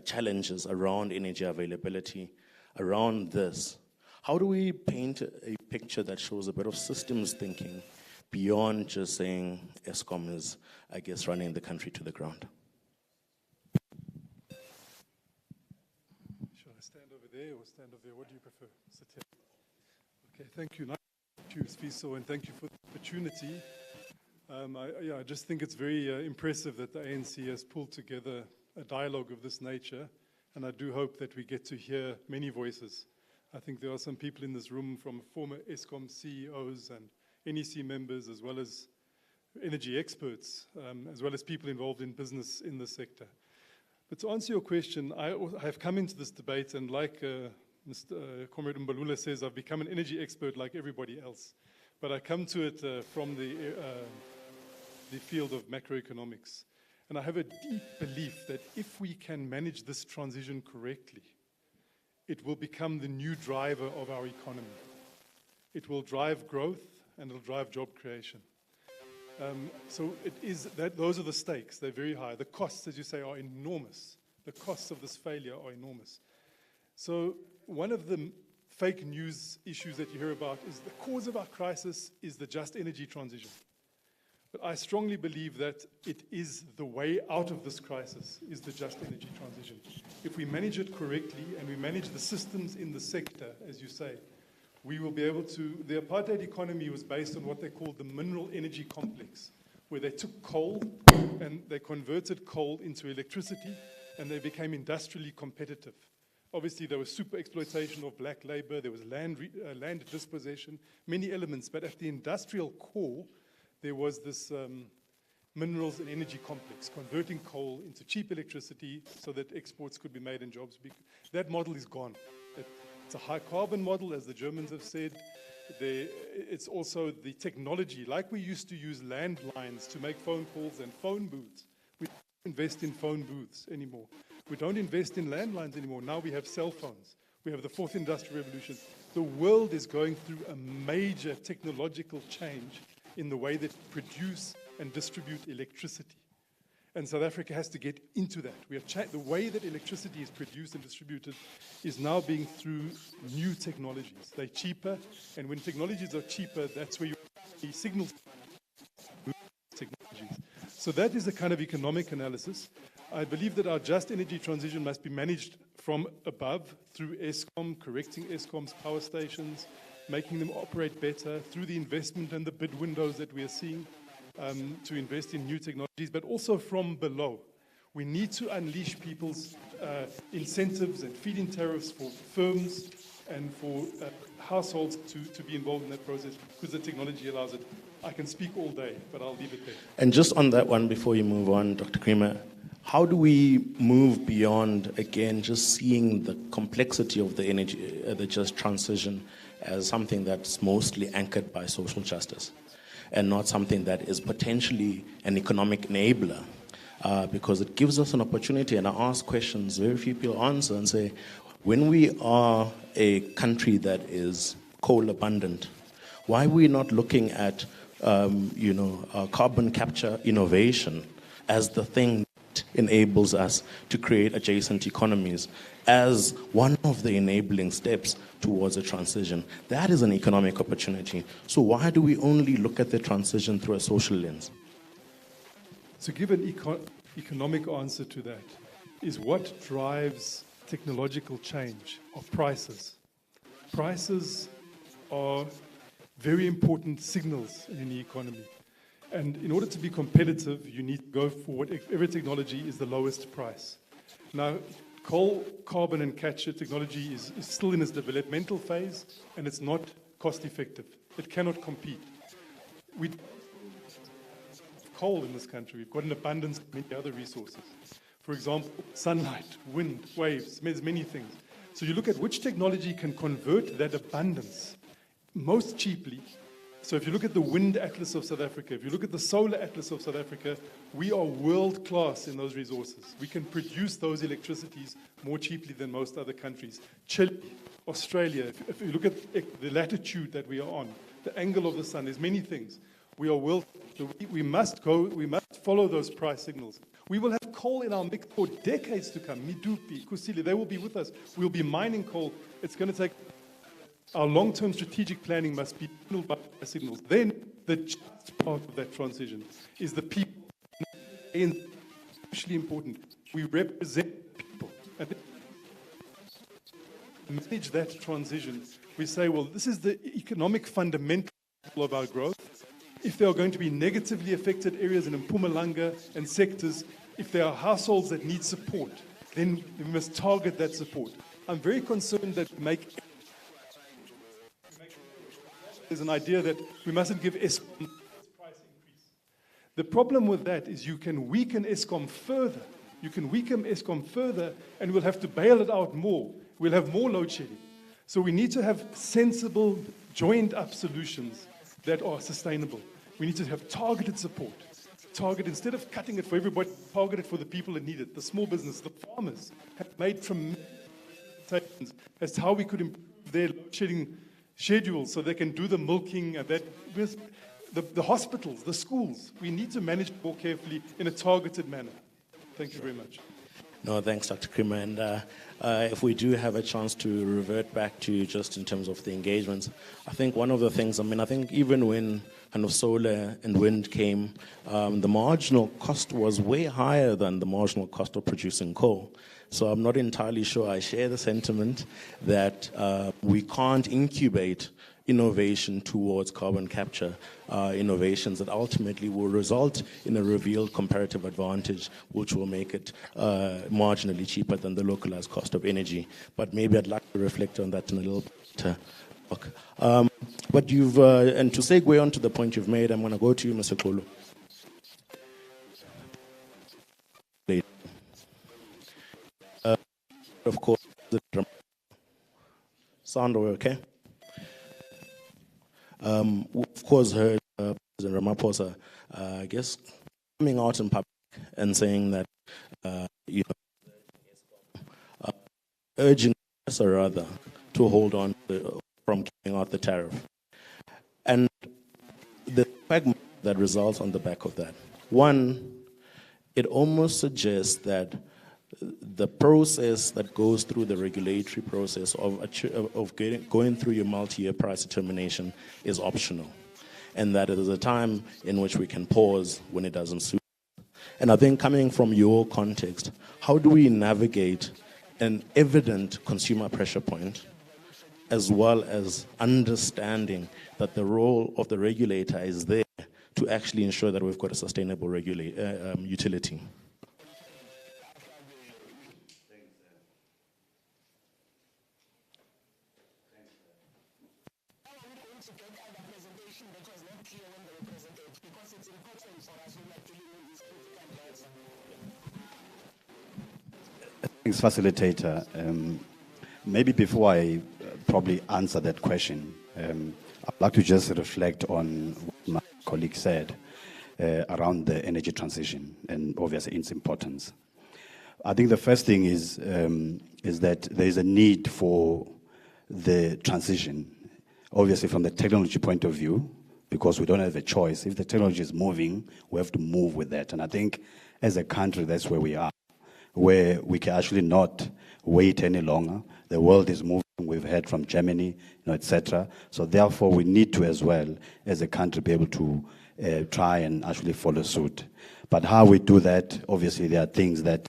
challenges around energy availability, around this, how do we paint a picture that shows a bit of systems thinking beyond just saying Eskom is, I guess, running the country to the ground? Should I stand over there or stand over there? What do you prefer? Sit here. Okay, thank you. Nice to meet you, Sfiso, and thank you for the opportunity. I just think it's very impressive that the ANC has pulled together a dialogue of this nature, and I do hope that we get to hear many voices. I think there are some people in this room from former Eskom CEOs and NEC members, as well as energy experts, as well as people involved in business in the sector. But to answer your question, I have come into this debate, and like Mr. Comrade Mbalula says, I've become an energy expert like everybody else. But I come to it from the field of macroeconomics. And I have a deep belief that if we can manage this transition correctly, it will become the new driver of our economy. It will drive growth and it'll drive job creation. So it is that those are the stakes. They're very high. The costs, as you say, are enormous. The costs of this failure are enormous. So one of the fake news issues that you hear about is the cause of our crisis is the just energy transition. But I strongly believe that it is the way out of this crisis is the just energy transition. If we manage it correctly and we manage the systems in the sector, as you say, we will be able to, the apartheid economy was based on what they called the mineral energy complex, where they took coal and they converted coal into electricity and they became industrially competitive. Obviously, there was super exploitation of black labor, there was land dispossession, many elements, but at the industrial core, there was this minerals and energy complex, converting coal into cheap electricity so that exports could be made and jobs. That model is gone. It's a high carbon model, as the Germans have said. It's also the technology, like we used to use landlines to make phone calls and phone booths. We don't invest in phone booths anymore. We don't invest in landlines anymore. Now we have cell phones. We have the fourth industrial revolution. The world is going through a major technological change in the way that produce and distribute electricity. And South Africa has to get into that. We have the way that electricity is produced and distributed is now being through new technologies. They're cheaper, and when technologies are cheaper, that's where you see signals technologies. So that is the kind of economic analysis. I believe that our just energy transition must be managed from above through Eskom, correcting Eskom's power stations, making them operate better, through the investment and the bid windows that we are seeing. To invest in new technologies, but also from below. We need to unleash people's incentives and feed-in tariffs for firms and for households to be involved in that process because the technology allows it. I can speak all day, but I'll leave it there. And just on that one, before you move on, Dr. Creamer, how do we move beyond, again, just seeing the complexity of the energy, the just transition as something that's mostly anchored by social justice? And not something that is potentially an economic enabler, because it gives us an opportunity, and I ask questions very few people answer and say, when we are a country that is coal abundant, why are we not looking at carbon capture innovation as the thing that enables us to create adjacent economies as one of the enabling steps towards a transition? That is an economic opportunity. So why do we only look at the transition through a social lens? To give an economic answer to that is what drives technological change of prices. Prices are very important signals in the economy. And in order to be competitive, you need to go for whatever technology is the lowest price. Now, coal, carbon, and capture technology is still in its developmental phase, and it's not cost-effective. It cannot compete. We coal in this country. We've got an abundance of many other resources. For example, sunlight, wind, waves, there's many things. So you look at which technology can convert that abundance most cheaply. So if you look at the wind atlas of South Africa, if you look at the solar atlas of South Africa, we are world-class in those resources. We can produce those electricities more cheaply than most other countries. Chile, Australia, if you look at the latitude that we are on, the angle of the sun, there's many things. We are we must follow those price signals. We will have coal in our mix for decades to come. Medupi, Kusile, they will be with us. We'll be mining coal. It's going to take. Our long-term strategic planning must be signaled by signals. Then the just part of that transition is the people. And especially important, we represent people. And manage that transition. We say, well, this is the economic fundamental of our growth. If there are going to be negatively affected areas in Mpumalanga and sectors, if there are households that need support, then we must target that support. I'm very concerned that there's an idea that we mustn't give Eskom price increase. The problem with that is you can weaken Eskom further. You can weaken Eskom further, and we'll have to bail it out more. We'll have more load shedding. So we need to have sensible, joined-up solutions that are sustainable. We need to have targeted support. Instead of cutting it for everybody, target it for the people that need it. The small business, the farmers have made tremendous consultations as to how we could improve their shedding schedules so they can do the milking and that. With the hospitals, the schools, we need to manage more carefully in a targeted manner. Thank you very much. No, thanks, Dr. Kremer. And if we do have a chance to revert back to just in terms of the engagements, I think one of the things, I think even when kind of solar and wind came, the marginal cost was way higher than the marginal cost of producing coal. So I'm not entirely sure I share the sentiment that we can't incubate innovation towards carbon capture, innovations that ultimately will result in a revealed comparative advantage, which will make it marginally cheaper than the localized cost of energy. But maybe I'd like to reflect on that in a little bit. But you've, and to segue on to the point you've made, I'm going to go to you, Mr. Kulu. Of course, the sound okay? Of course, heard President Ramaphosa, I guess, coming out in public and saying that, urging us, or rather, to hold on from giving out the tariff. And the fact that results on the back of that. One, it almost suggests that the process that goes through the regulatory process of going through your multi-year price determination is optional, and that it is a time in which we can pause when it doesn't suit. And I think coming from your context, how do we navigate an evident consumer pressure point, as well as understanding that the role of the regulator is there to actually ensure that we've got a sustainable utility? Thanks, facilitator. Maybe before I probably answer that question, I'd like to just reflect on what my colleague said around the energy transition and obviously its importance. I think the first thing is that there is a need for the transition, obviously from the technology point of view, because we don't have a choice. If the technology is moving, we have to move with that. And I think as a country, that's where we are, where we can actually not wait any longer. The world is moving. We've heard from Germany, etc. So therefore, we need to, as well, as a country, be able to try and actually follow suit. But how we do that, obviously, there are things that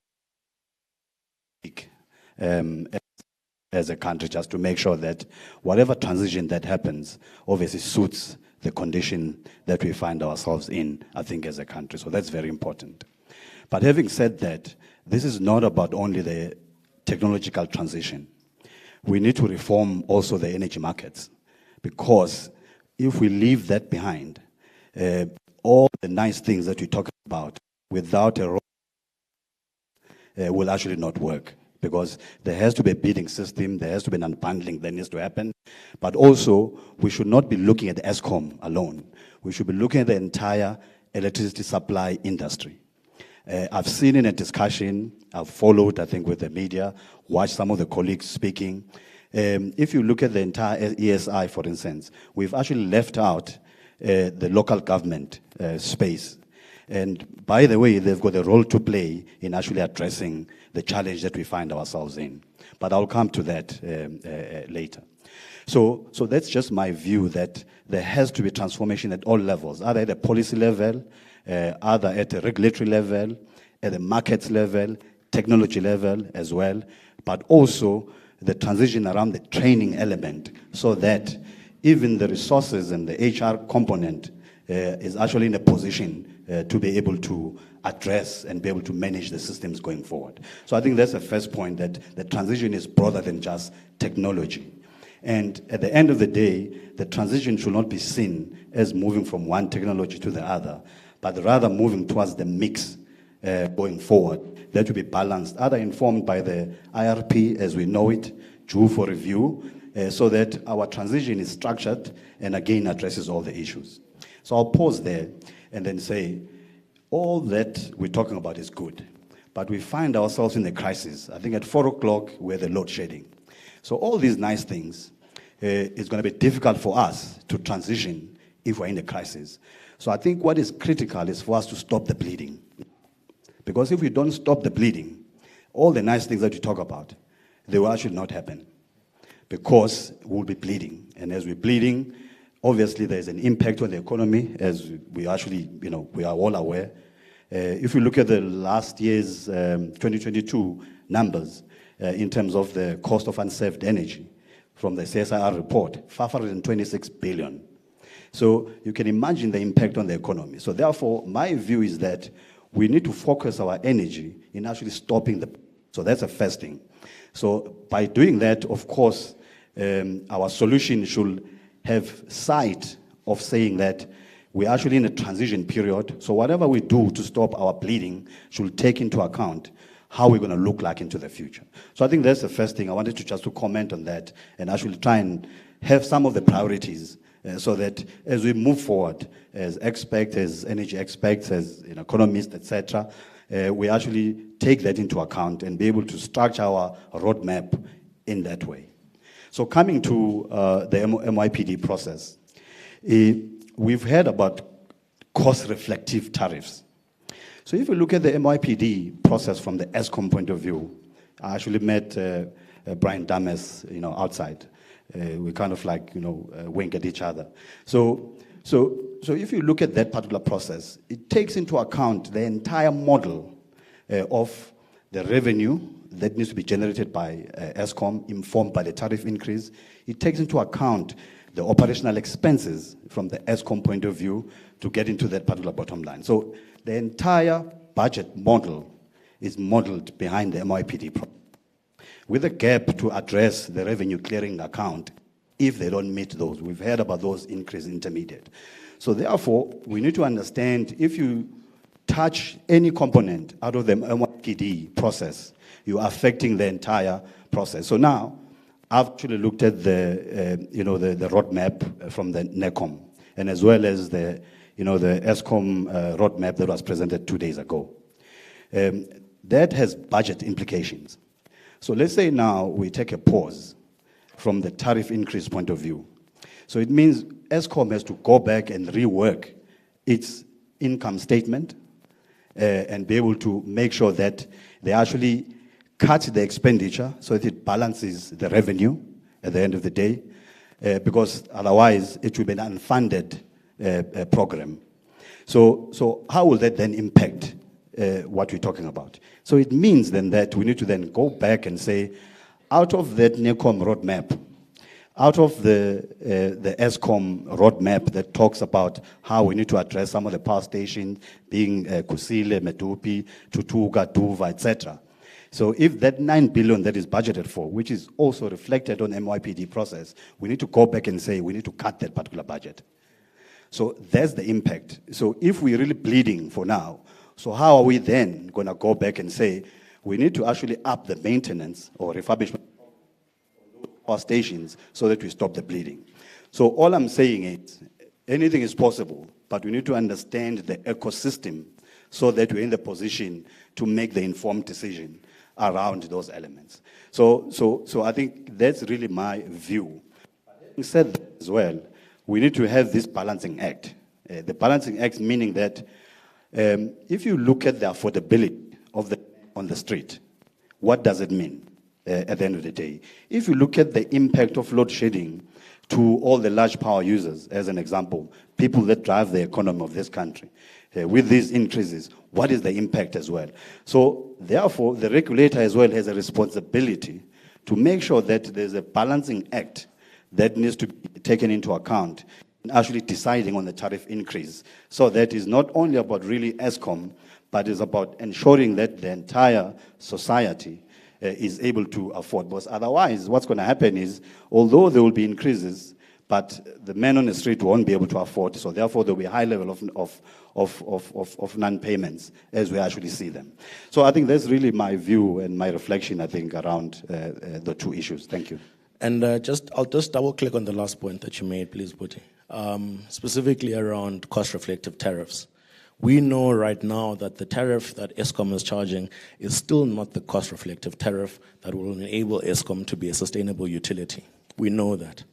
as a country, just to make sure that whatever transition that happens, obviously suits the condition that we find ourselves in, I think, as a country. So that's very important. But having said that, this is not about only the technological transition. We need to reform also the energy markets, because if we leave that behind, all the nice things that we talk about without a road will actually not work, because there has to be a bidding system, there has to be an unbundling that needs to happen. But also, we should not be looking at ESCOM alone. We should be looking at the entire electricity supply industry. I've seen in a discussion, I've followed, I think, with the media, watched some of the colleagues speaking. If you look at the entire ESI, for instance, we've actually left out the local government space. And by the way, they've got a role to play in actually addressing the challenge that we find ourselves in. But I'll come to that later. So that's just my view, that there has to be transformation at all levels, either at a policy level, either at a regulatory level, at the markets level, technology level as well, but also the transition around the training element, so that even the resources and the HR component is actually in a position to be able to address and be able to manage the systems going forward. So I think that's the first point, that the transition is broader than just technology. And at the end of the day, the transition should not be seen as moving from one technology to the other, but rather moving towards the mix going forward. That will be balanced, either informed by the IRP as we know it, due for review, so that our transition is structured and again addresses all the issues. So I'll pause there and then say, all that we're talking about is good, but we find ourselves in a crisis. I think at 4 o'clock, we're the load shedding. So all these nice things is going to be difficult for us to transition if we're in a crisis. So I think what is critical is for us to stop the bleeding. Because if we don't stop the bleeding, all the nice things that you talk about, they will actually not happen. Because we'll be bleeding. And as we're bleeding, obviously there's an impact on the economy, as we actually, we are all aware. If you look at the last year's 2022 numbers, in terms of the cost of unserved energy from the CSIR report, 526 billion. So you can imagine the impact on the economy. So therefore, my view is that we need to focus our energy in actually stopping the. So that's the first thing. So by doing that, of course, our solution should have sight of saying that we're actually in a transition period. So whatever we do to stop our bleeding should take into account how we're going to look like into the future. So I think that's the first thing. I wanted to just to comment on that and actually try and have some of the priorities so that as we move forward, as experts, as energy experts, as economists, etc., we actually take that into account and be able to structure our roadmap in that way. So coming to the MYPD process, we've heard about cost-reflective tariffs. So if you look at the MYPD process from the ESCOM point of view, I actually met Brian Dames, outside. We kind of wink at each other. So if you look at that particular process, it takes into account the entire model of the revenue that needs to be generated by ESCOM, informed by the tariff increase. It takes into account the operational expenses from the ESCOM point of view to get into that particular bottom line. So the entire budget model is modeled behind the MYPD program, with a gap to address the revenue clearing account if they don't meet those. We've heard about those increased intermediate. So therefore, we need to understand if you touch any component out of the MYPD process, you are affecting the entire process. So now, I've actually looked at the roadmap from the NECOM, and as well as the ESCOM roadmap that was presented 2 days ago. That has budget implications. So let's say now we take a pause from the tariff increase point of view. So it means ESCOM has to go back and rework its income statement and be able to make sure that they actually cut the expenditure so that it balances the revenue at the end of the day, because otherwise it will be an unfunded program. So how will that then impact what we're talking about? So it means then that we need to then go back and say, out of that NECOM roadmap, out of the ESCOM roadmap that talks about how we need to address some of the power stations, being Kusile, Medupi, Tutuga, Duva, etc. So if that 9 billion that is budgeted for, which is also reflected on MYPD process, we need to go back and say we need to cut that particular budget. So that's the impact. So if we're really bleeding for now, so how are we then going to go back and say we need to actually up the maintenance or refurbishment of power stations so that we stop the bleeding? So all I'm saying is anything is possible, but we need to understand the ecosystem so that we're in the position to make the informed decision around those elements. So I think that's really my view. Having said that as well, we need to have this balancing act. The balancing act meaning that if you look at the affordability of on the street, what does it mean at the end of the day? If you look at the impact of load shedding to all the large power users, as an example, people that drive the economy of this country, with these increases, what is the impact as well? So therefore, the regulator as well has a responsibility to make sure that there's a balancing act that needs to be taken into account in actually deciding on the tariff increase. So that is not only about really ESCOM, but is about ensuring that the entire society is able to afford. Because otherwise, what's going to happen is, although there will be increases, but the man on the street won't be able to afford. So therefore, there will be a high level of non-payments as we actually see them. So I think that's really my view and my reflection, I think, around the two issues. Thank you. And I'll just double click on the last point that you made, please, Buti. Specifically around cost-reflective tariffs. We know right now that the tariff that Eskom is charging is still not the cost-reflective tariff that will enable Eskom to be a sustainable utility. We know that.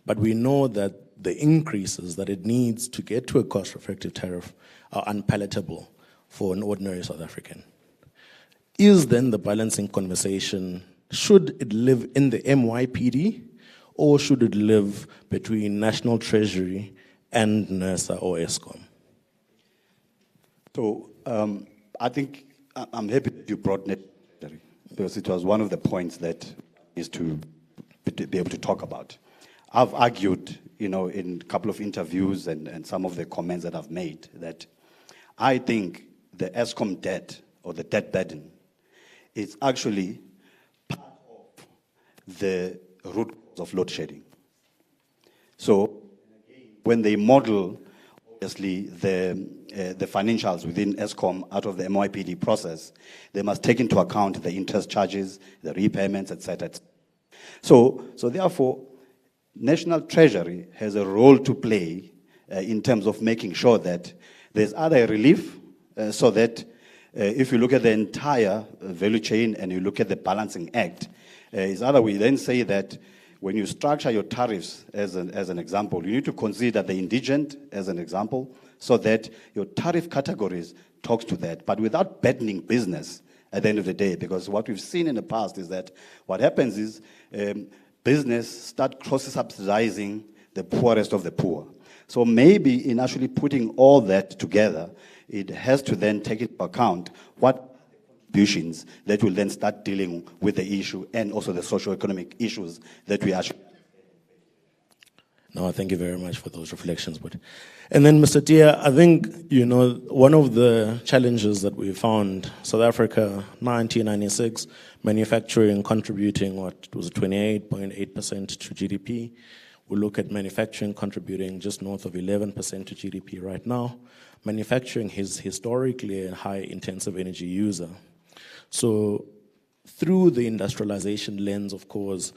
But we know that the increases that it needs to get to a cost-reflective tariff are unpalatable for an ordinary South African. Is then the balancing conversation, should it live in the MYPD or should it live between National Treasury and NERSA or Eskom? So I think I'm happy that you brought net, because it was one of the points that is to be able to talk about. I've argued, in a couple of interviews and some of the comments that I've made, that I think the Eskom debt or the debt burden is actually part of the root cause of load shedding. So when they model, obviously, the financials within Eskom out of the MYPD process, they must take into account the interest charges, the repayments, etc. So therefore, National Treasury has a role to play in terms of making sure that there's either relief, so that if you look at the entire value chain and you look at the balancing act, is either we then say that when you structure your tariffs as an example, you need to consider the indigent as an example, so that your tariff categories talks to that, but without burdening business at the end of the day. Because what we've seen in the past is that what happens is business start cross-subsidizing the poorest of the poor. So maybe in actually putting all that together, it has to then take into account what contributions that will then start dealing with the issue and also the socio-economic issues that we actually. No, thank you very much for those reflections. And then, Mr. Tia, I think, one of the challenges that we found, South Africa, 1996, manufacturing contributing, 28.8% to GDP. We look at manufacturing contributing just north of 11% to GDP right now. Manufacturing is historically a high-intensive energy user. So through the industrialization lens, of course,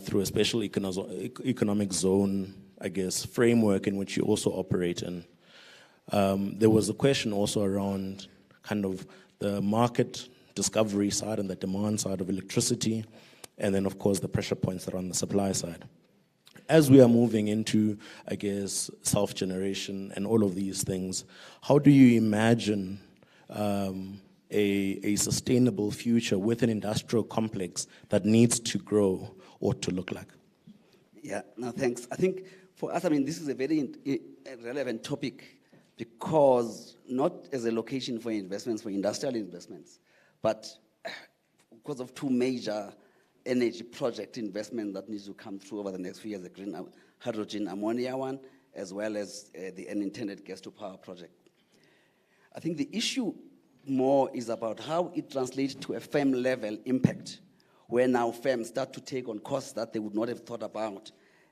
through a special economic zone, I guess, framework in which you also operate in, there was a question also around kind of the market discovery side and the demand side of electricity, and then, of course, the pressure points that are on the supply side. As we are moving into, I guess, self-generation and all of these things, how do you imagine a sustainable future with an industrial complex that needs to grow or to look like? Yeah, no, thanks. I think for us, this is a very relevant topic, because not as a location for investments, for industrial investments, but because of two major energy project investment that needs to come through over the next few years, the green hydrogen ammonia one, as well as the unintended gas to power project. I think the issue more is about how it translates to a firm level impact, where now firms start to take on costs that they would not have thought about.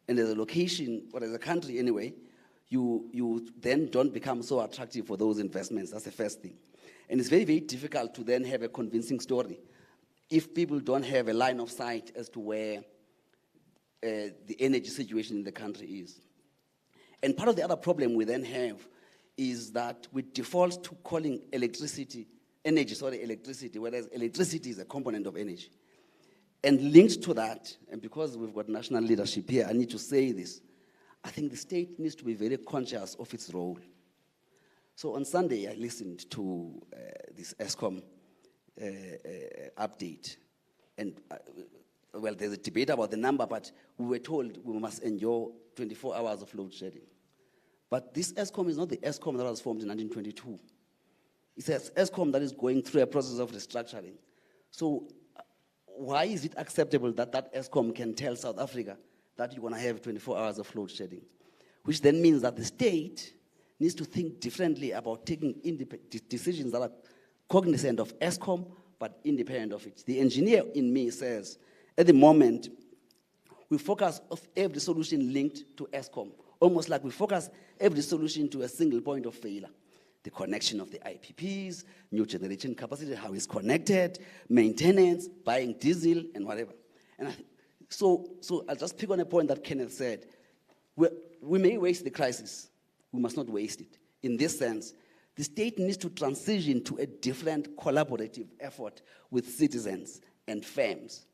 And as a location, or as a country anyway, you then don't become so attractive for those investments. That's the first thing. And it's very, very difficult to then have a convincing story if people don't have a line of sight as to where the energy situation in the country is. And part of the other problem we then have is that we default to calling electricity, whereas electricity is a component of energy. And linked to that, and because we've got national leadership here, I need to say this. I think the state needs to be very conscious of its role. So on Sunday, I listened to this Eskom update. And, well, there's a debate about the number, but we were told we must endure 24 hours of load shedding. But this Eskom is not the Eskom that was formed in 1922. It's an Eskom that is going through a process of restructuring. So why is it acceptable that that Eskom can tell South Africa that you're going to have 24 hours of load shedding? Which then means that the state needs to think differently about taking decisions that are cognizant of Eskom, but independent of it. The engineer in me says, at the moment, we focus of every solution linked to Eskom, almost like we focus every solution to a single point of failure. The connection of the IPPs, new generation capacity, how it's connected, maintenance, buying diesel, and whatever. And so I'll just pick on a point that Kenneth said. We may waste the crisis. We must not waste it. In this sense, The state needs to transition to a different collaborative effort with citizens and firms,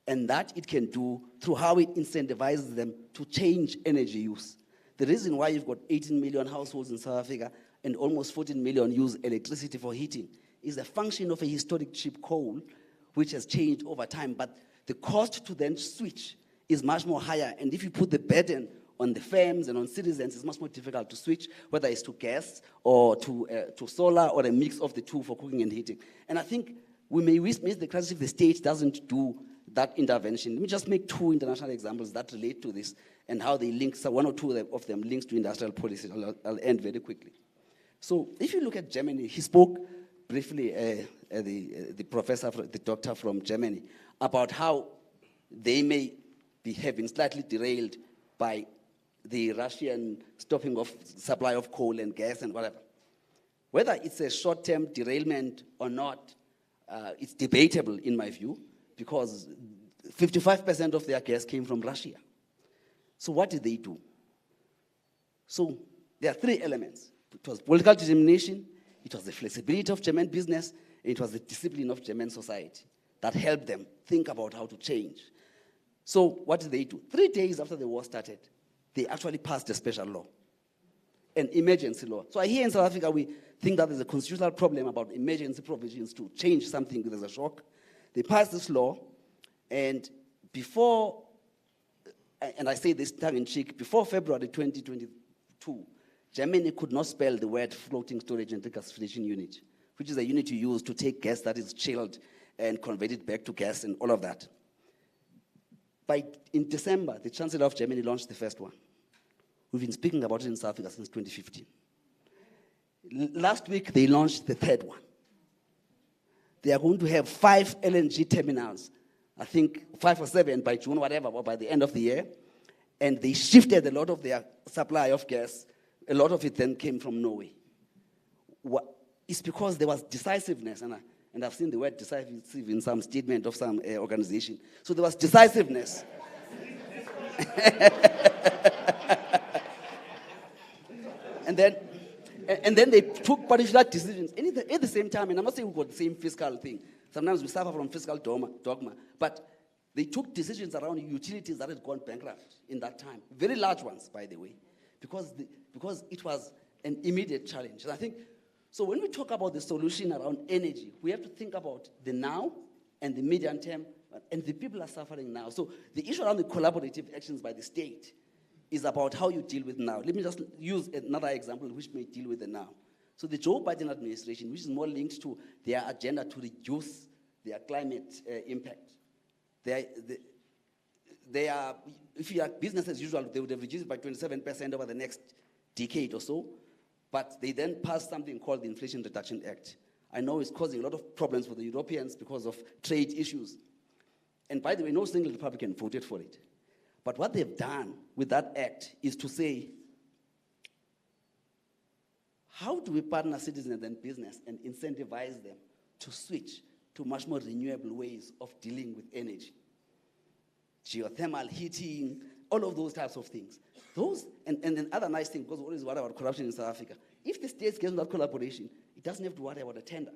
and that it can do through how it incentivizes them to change energy use. The reason why you've got 18 million households in South Africa and almost 14 million use electricity for heating is a function of a historic cheap coal, which has changed over time, but the cost to then switch is much more higher, and if you put the burden on the firms and on citizens, it's much more difficult to switch, whether it's to gas or to solar or a mix of the two for cooking and heating. And I think we may miss the crisis if the state doesn't do that intervention. Let me just make two international examples that relate to this and how they link, so one or two of them links to industrial policy. I'll end very quickly. So if you look at Germany, he spoke briefly, the professor, the doctor from Germany, about how they may have been slightly derailed by the Russian stopping of supply of coal and gas and whatever. Whether it's a short-term derailment or not, it's debatable in my view, because 55% of their gas came from Russia. So what did they do? So there are three elements. It was political determination, it was the flexibility of German business, and it was the discipline of German society that helped them think about how to change. So what did they do? 3 days after the war started, they actually passed a special law, an emergency law. So here in South Africa, we think that there's a constitutional problem about emergency provisions to change something when there's a shock. They passed this law, and before, and I say this tongue-in-cheek, before February 2022, Germany could not spell the word floating storage and regasification unit, which is a unit you use to take gas that is chilled and convert it back to gas and all of that. In December, the Chancellor of Germany launched the first one. We've been speaking about it in South Africa since 2015. Last week, they launched the third one. They are going to have 5 LNG terminals, I think 5 or 7 by June, whatever, or by the end of the year. And they shifted a lot of their supply of gas. A lot of it then came from Norway. It's because there was decisiveness, and I've seen the word decisive in some statement of some organization. So there was decisiveness. and then they took particular decisions. And at the same time, and I'm not saying we've got the same fiscal thing. Sometimes we suffer from fiscal dogma. But they took decisions around utilities that had gone bankrupt in that time. Very large ones, by the way, because it was an immediate challenge. And I think, so when we talk about the solution around energy, we have to think about the now and the medium term, and the people are suffering now. So the issue around the collaborative actions by the state is about how you deal with now. Let me just use another example which may deal with the now. So the Joe Biden administration, which is more linked to their agenda to reduce their climate impact. They are, if you are business as usual, they would have reduced it by 27% over the next decade or so. But they then passed something called the Inflation Reduction Act. I know it's causing a lot of problems for the Europeans because of trade issues. And by the way, no single Republican voted for it. But what they've done with that act is to say, how do we partner citizens and business and incentivize them to switch to much more renewable ways of dealing with energy? Geothermal heating, all of those types of things. And then other nice thing, because we always worry about corruption in South Africa. If the states get that collaboration, it doesn't have to worry about a tender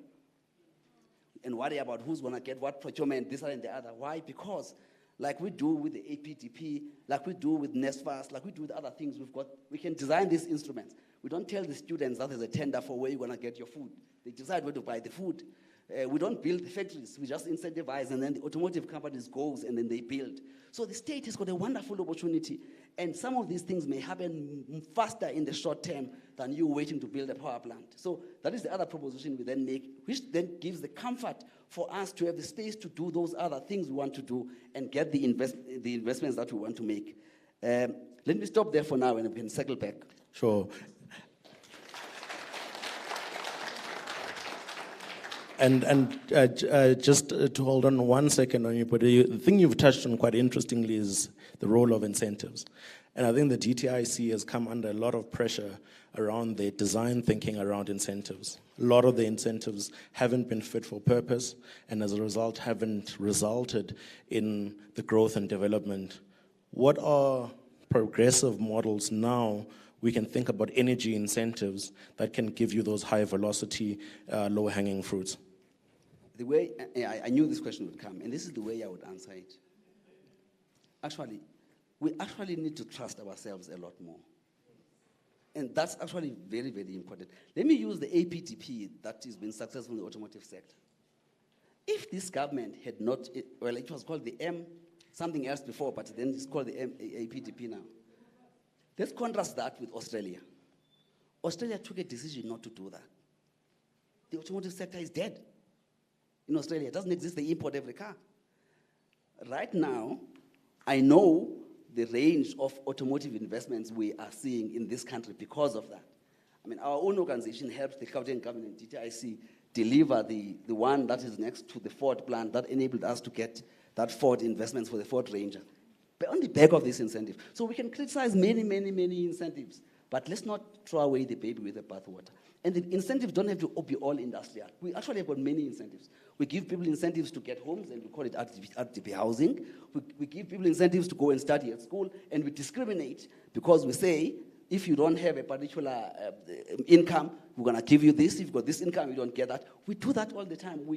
and worry about who's going to get what procurement, this and the other. Why? Because like we do with the APDP, like we do with NESFAS, like we do with other things we can design these instruments. We don't tell the students that there's a tender for where you're going to get your food. They decide where to buy the food. We don't build the factories. We just incentivize, and then the automotive companies goes, and then they build. So the state has got a wonderful opportunity, and some of these things may happen faster in the short term than you waiting to build a power plant. So that is the other proposition we then make, which then gives the comfort for us to have the space to do those other things we want to do and get the investments that we want to make. Let me stop there for now, and we can circle back. Sure. And just to hold on 1 second on you, but the thing you've touched on quite interestingly is the role of incentives. And I think the DTIC has come under a lot of pressure around the design thinking around incentives. A lot of the incentives haven't been fit for purpose, and as a result haven't resulted in the growth and development. What are progressive models now, we can think about energy incentives that can give you those high velocity, low hanging fruits? The way, I knew this question would come, and this is the way I would answer it. Actually, we actually need to trust ourselves a lot more. And that's actually very, very important. Let me use the APTP that has been successful in the automotive sector. If this government had not, well, it was called the M something else before, but then it's called the APTP now. Let's contrast that with Australia. Australia took a decision not to do that. The automotive sector is dead. In Australia, it doesn't exist. They import every car. Right now, I know the range of automotive investments we are seeing in this country because of that. I mean, our own organization helped the Gauteng government, DTIC, deliver the one that is next to the Ford plant that enabled us to get that Ford investments for the Ford Ranger. But on the back of this incentive. So we can criticize many, many, many incentives, but let's not throw away the baby with the bathwater. And the incentives don't have to be all industrial. We actually have got many incentives. We give people incentives to get homes, and we call it RDP housing. We give people incentives to go and study at school, and we discriminate because we say, if you don't have a particular income, we're going to give you this. If you've got this income, you don't get that. We do that all the time.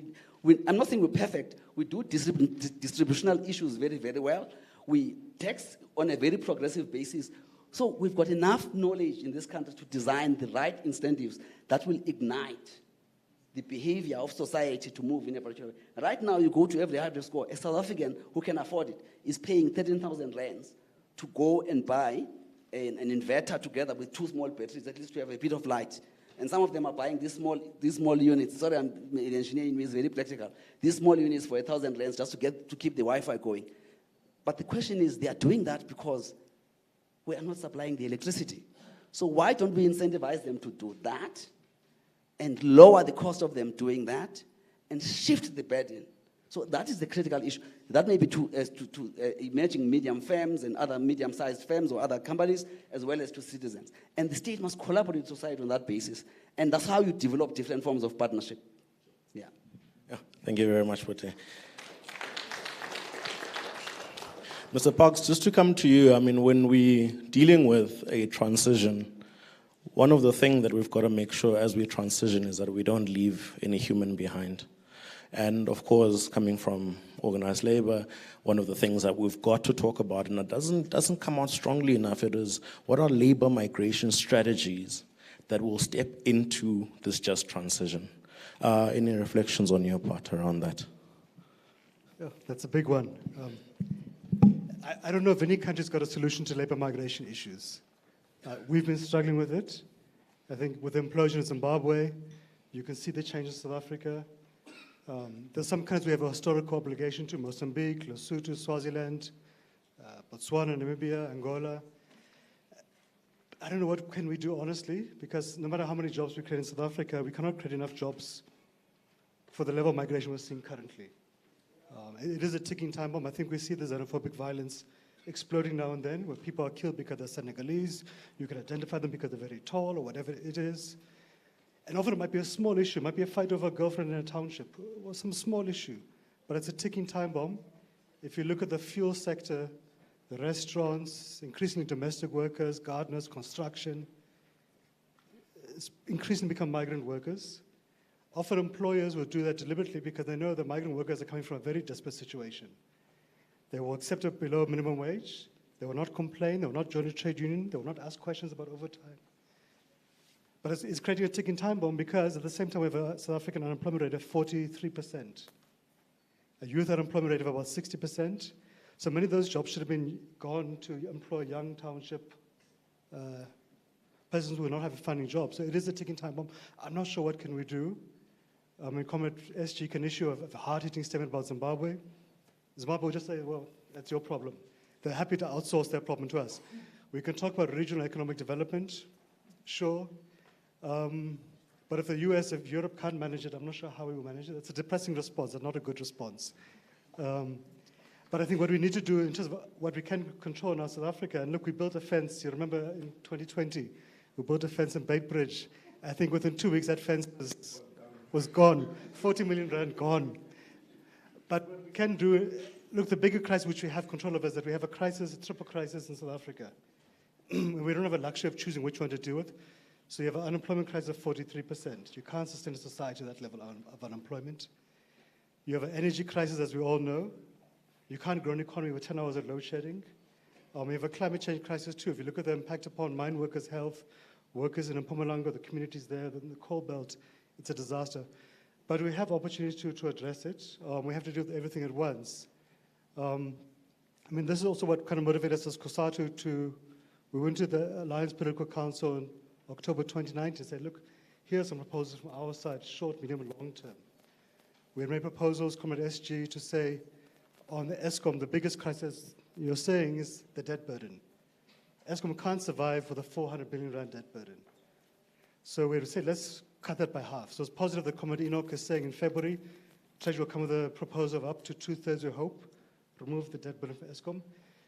I'm not saying we're perfect. We do distributional issues very, very well. We tax on a very progressive basis. So we've got enough knowledge in this country to design the right incentives that will ignite the behavior of society to move in a particular way. Right now, you go to every hardware store, a South African who can afford it is paying 13,000 rands to go and buy an inverter together with two small batteries, at least to have a bit of light. And some of them are buying these small units. Sorry, I'm an engineer, it's very practical. These small units for 1,000 rands just to keep the Wi-Fi going. But the question is, they are doing that because we are not supplying the electricity. So why don't we incentivize them to do that and lower the cost of them doing that and shift the burden? So that is the critical issue. That may be to emerging medium firms and other medium-sized firms or other companies, as well as to citizens. And the state must collaborate with society on that basis. And that's how you develop different forms of partnership. Yeah. Thank you very much, Pote. Mr. Parks, just to come to you, I mean, when we're dealing with a transition, one of the things that we've got to make sure as we transition is that we don't leave any human behind. And of course, coming from organized labor, one of the things that we've got to talk about, and it doesn't come out strongly enough, it is what are labor migration strategies that will step into this just transition? Any reflections on your part around that? Yeah, that's a big one. I don't know if any country's got a solution to labor migration issues. We've been struggling with it. I think with the implosion in Zimbabwe, you can see the change in South Africa. There's some countries we have a historical obligation to: Mozambique, Lesotho, Swaziland, Botswana, Namibia, Angola. I don't know what can we do, honestly, because no matter how many jobs we create in South Africa, we cannot create enough jobs for the level of migration we're seeing currently. It is a ticking time bomb. I think we see the xenophobic violence exploding now and then, where people are killed because they're Senegalese. You can identify them because they're very tall or whatever it is. And often it might be a small issue. It might be a fight over a girlfriend in a township or some small issue. But it's a ticking time bomb. If you look at the fuel sector, the restaurants, increasingly domestic workers, gardeners, construction, it's increasingly become migrant workers. Often employers will do that deliberately because they know the migrant workers are coming from a very desperate situation. They will accept a below minimum wage. They will not complain. They will not join a trade union. They will not ask questions about overtime. But it's creating a ticking time bomb because at the same time we have a South African unemployment rate of 43%, a youth unemployment rate of about 60%. So many of those jobs should have been gone to employ young township persons who will not have finding jobs. So it is a ticking time bomb. I'm not sure what can we do. I mean, Comrade SG can issue a hard-hitting statement about Zimbabwe. Zimbabwe will just say, well, that's your problem. They're happy to outsource their problem to us. We can talk about regional economic development, sure. But if the US, if Europe can't manage it, I'm not sure how we will manage it. It's a depressing response and not a good response. But I think what we need to do in terms of what we can control in South Africa, and look, we built a fence, you remember in 2020, we built a fence in Beitbridge. I think within 2 weeks that fence was gone, 40 million rand gone. But what we can do Look, the bigger crisis which we have control of is that we have a crisis, a triple crisis in South Africa. We don't have a luxury of choosing which one to deal with. So you have an unemployment crisis of 43%. You can't sustain a society at that level of unemployment. You have an energy crisis, as we all know. You can't grow an economy with 10 hours of load shedding. We have a climate change crisis too. If you look at the impact upon mine workers' health, workers in Mpumalanga, the communities there, the coal belt, it's a disaster. But we have opportunities to address it. We have to do everything at once. This is also what kind of motivated us as COSATU we went to the Alliance Political Council in October 2019 to say, look, here are some proposals from our side, short, medium, and long term. We had made proposals, Comrade SG, to say, on the ESCOM, the biggest crisis you're saying is the debt burden. ESCOM can't survive with a 400 billion rand debt burden. So we had to say, let's cut that by half. So it's positive that Comrade Enoch is saying in February, Treasury will come with a proposal of up to 2/3, we hope, remove the debt burden for ESCOM.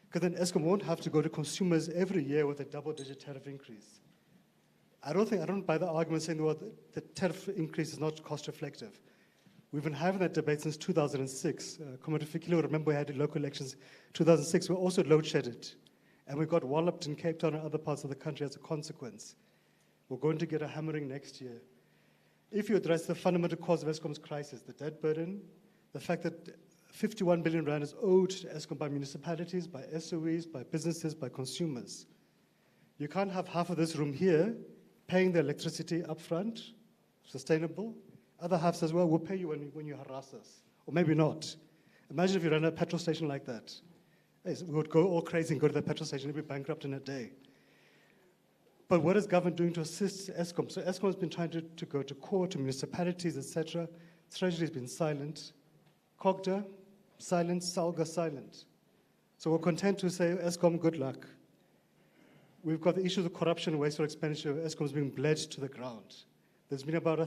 Because then ESCOM won't have to go to consumers every year with a double-digit tariff increase. I don't buy the argument saying, well, the tariff increase is not cost-reflective. We've been having that debate since 2006. Comrade Fikile, remember we had local elections 2006. We also load-shedded. And we got walloped in Cape Town and other parts of the country as a consequence. We're going to get a hammering next year. If you address the fundamental cause of ESCOM's crisis, the debt burden, the fact that 51 billion rand is owed to ESCOM by municipalities, by SOEs, by businesses, by consumers. You can't have half of this room here paying the electricity upfront, sustainable. Other half says, well, we'll pay you when you harass us. Or maybe not. Imagine if you ran a petrol station like that. We would go all crazy and go to the petrol station and be bankrupt in a day. But what is government doing to assist ESCOM? So ESCOM has been trying to go to court, to municipalities, etc. Treasury has been silent. COGTA, silent. SALGA, silent. So we're content to say, ESCOM, good luck. We've got the issues of corruption and wasteful expenditure. ESCOM is being bled to the ground. There's been about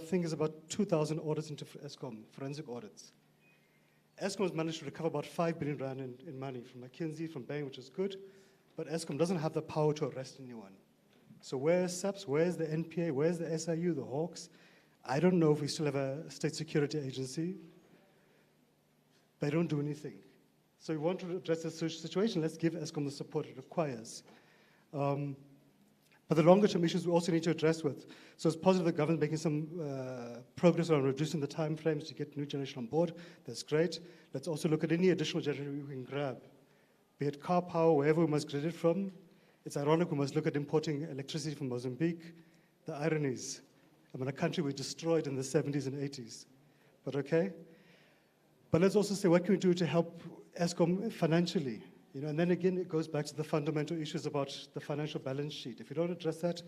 2,000 audits into ESCOM, forensic audits. ESCOM has managed to recover about 5 billion rand in money from McKinsey, from Bain, which is good, but ESCOM doesn't have the power to arrest anyone. So where's SAPS, where's the NPA, where's the SIU, the Hawks? I don't know if we still have a state security agency. They don't do anything. So we want to address this situation, let's give ESCOM the support it requires. But the longer term issues we also need to address with. So it's positive the government making some progress on reducing the time frames to get new generation on board. That's great. Let's also look at any additional generation we can grab. Be it car power, wherever we must get it from. It's ironic we must look at importing electricity from Mozambique. The ironies. A country we destroyed in the 70s and 80s. But okay. But let's also say, what can we do to help ESCOM financially? And then again, it goes back to the fundamental issues about the financial balance sheet. If you don't address that,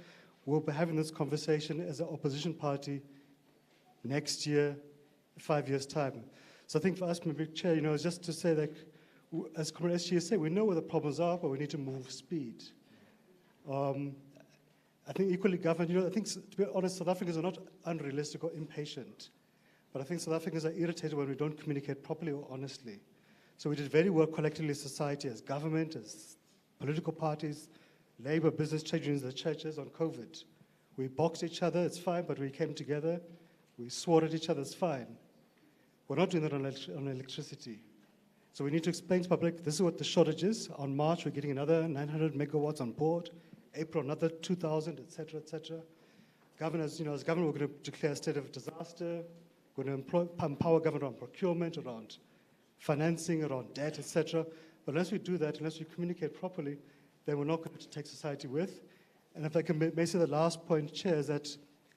we'll be having this conversation as an opposition party next year, 5 years' time. So I think for us, maybe, Chair, is just to say that, as Comrade SG said, we know where the problems are, but we need to move speed. I think equally government, I think, to be honest, South Africans are not unrealistic or impatient. But I think South Africans are irritated when we don't communicate properly or honestly. So we did very well collectively as society, as government, as political parties, labor, business, trade unions, the churches on COVID. We boxed each other, it's fine, but we came together. We swore at each other, it's fine. We're not doing that on electricity. So we need to explain to the public, this is what the shortage is. On March, we're getting another 900 megawatts on board. April, another 2,000, et cetera, et cetera. Governors, as government, we're going to declare a state of disaster. We're going to empower government around procurement, around financing, around debt, etc. But unless we do that, unless we communicate properly, then we're not going to take society with. And if I can maybe say the last point, Chair, is that,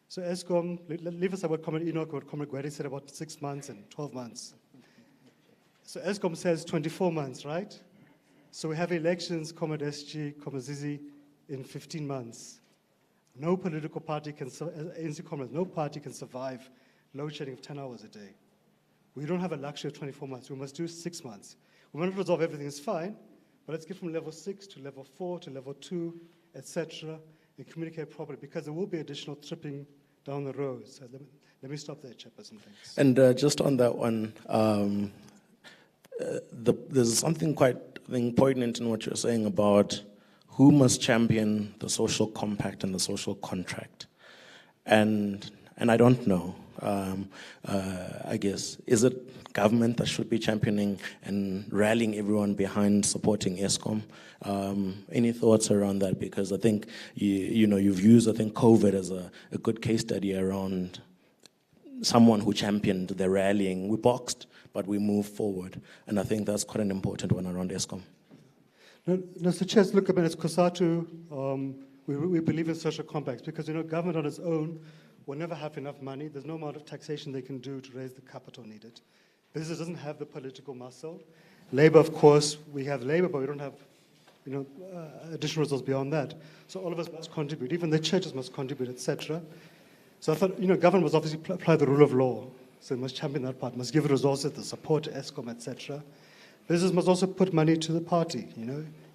so ESCOM, leave aside what Comrade Enoch, what Comrade Gwede said about 6 months and 12 months. So ESCOM says 24 months, right? So we have elections, Comrade SG, Comrade Zizi, in 15 months. No political party can, ANC Comrades, no party can survive load shedding of 10 hours a day. We don't have a luxury of 24 months. We must do 6 months. We want to resolve everything, is fine, but let's get from level 6 to level 4 to level 2, etc., and communicate properly, because there will be additional tripping down the road. So let me stop there, Chairperson. Thanks. And just on that one, there's something quite poignant in what you're saying about who must champion the social compact and the social contract. And And I don't know, I guess, is it government that should be championing and rallying everyone behind supporting ESCOM? Any thoughts around that? Because I think, you've used, I think, COVID as a good case study around someone who championed the rallying. We boxed, but we moved forward. And I think that's quite an important one around ESCOM. No, so Chair, look, as COSATU, we believe in social compacts because, government on its own will never have enough money. There's no amount of taxation they can do to raise the capital needed. Business doesn't have the political muscle. Labor, of course, we have labor, but we don't have, additional resources beyond that. So all of us must contribute. Even the churches must contribute, etc. So I thought, government must obviously apply the rule of law. So it must champion that part, must give resources, the support to ESCOM, etc. Business must also put money to the party,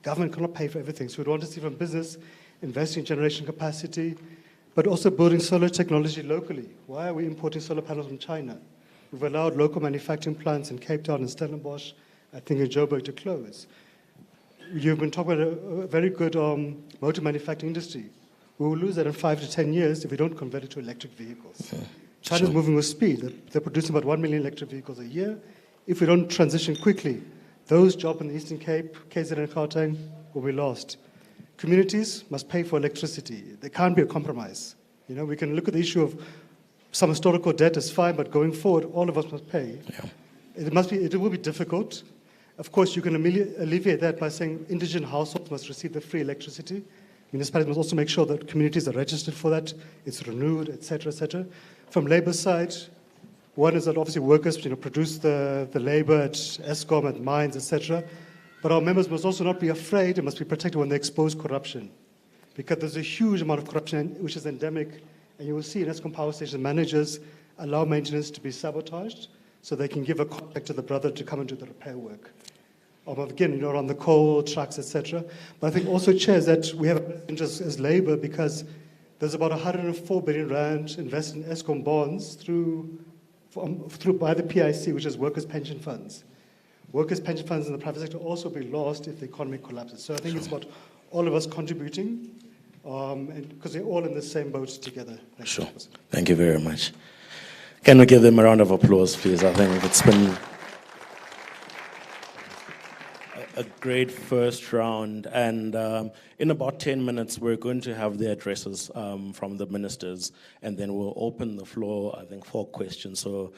Government cannot pay for everything. So we'd want to see from business investing in generation capacity, but also building solar technology locally. Why are we importing solar panels from China? We've allowed local manufacturing plants in Cape Town and Stellenbosch, I think in Joburg, to close. You've been talking about a very good motor manufacturing industry. We will lose that in 5 to 10 years if we don't convert it to electric vehicles. Yeah. China's moving with speed. They're producing about 1 million electric vehicles a year. If we don't transition quickly, those jobs in the Eastern Cape, KZN and Gauteng, will be lost. Communities must pay for electricity. There can't be a compromise. We can look at the issue of some historical debt is fine, but going forward, all of us must pay. Yeah. It will be difficult. Of course, you can alleviate that by saying indigent households must receive the free electricity. Municipalities must also make sure that communities are registered for that, it's renewed, etc., etc. From labor side, one is that obviously workers, produce the labor at ESCOM, at mines, etc. But our members must also not be afraid and must be protected when they expose corruption. Because there's a huge amount of corruption which is endemic, and you will see in ESCOM power station managers allow maintenance to be sabotaged so they can give a contract to the brother to come and do the repair work. Again, around the coal, trucks, etc. But I think also, Chair, is that we have an interest as Labour because there's about 104 billion rand invested in ESCOM bonds through by the PIC, which is workers' pension funds. Workers' pension funds in the private sector also be lost if the economy collapses. So I think it's about all of us contributing, and because they're all in the same boat together. Sure. Thank you very much. Can we give them a round of applause, please? I think it's been a great first round, and in about 10 minutes we're going to have the addresses from the ministers, and then we'll open the floor, I think, for questions. So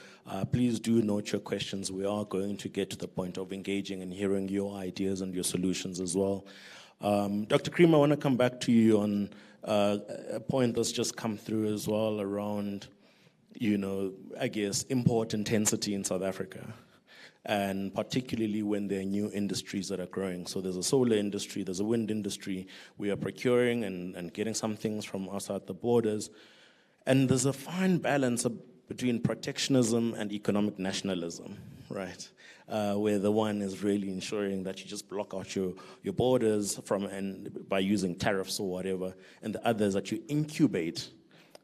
please do note your questions. We are going to get to the point of engaging and hearing your ideas and your solutions as well. Dr. Cream, I want to come back to you on a point that's just come through as well around, I guess, import intensity in South Africa. And particularly when there are new industries that are growing. So there's a solar industry, there's a wind industry. We are procuring and getting some things from outside the borders. And there's a fine balance between protectionism and economic nationalism, right? Where the one is really ensuring that you just block out your borders by using tariffs or whatever, and the other is that you incubate,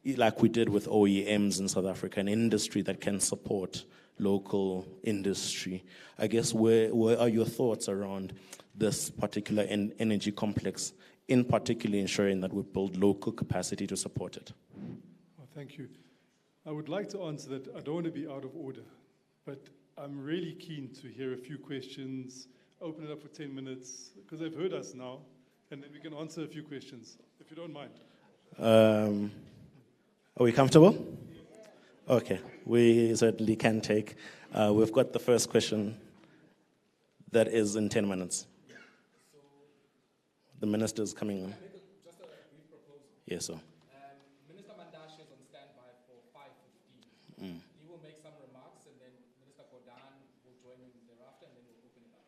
like we did with OEMs in South Africa, an industry that can support local industry. I guess where are your thoughts around this particular energy complex, in particular ensuring that we build local capacity to support it? Oh, thank you. I would like to answer that. I don't want to be out of order, but I'm really keen to hear a few questions, open it up for 10 minutes, because they've heard us now, and then we can answer a few questions, if you don't mind. Are we comfortable? Okay, we certainly can take. We've got the first question that is in 10 minutes. The minister is coming on. Just a brief proposal. Yes, sir. Minister Mandashi is on standby for 5:15. He will make some remarks, and then Minister Kodan will join him thereafter, and then we'll open it up.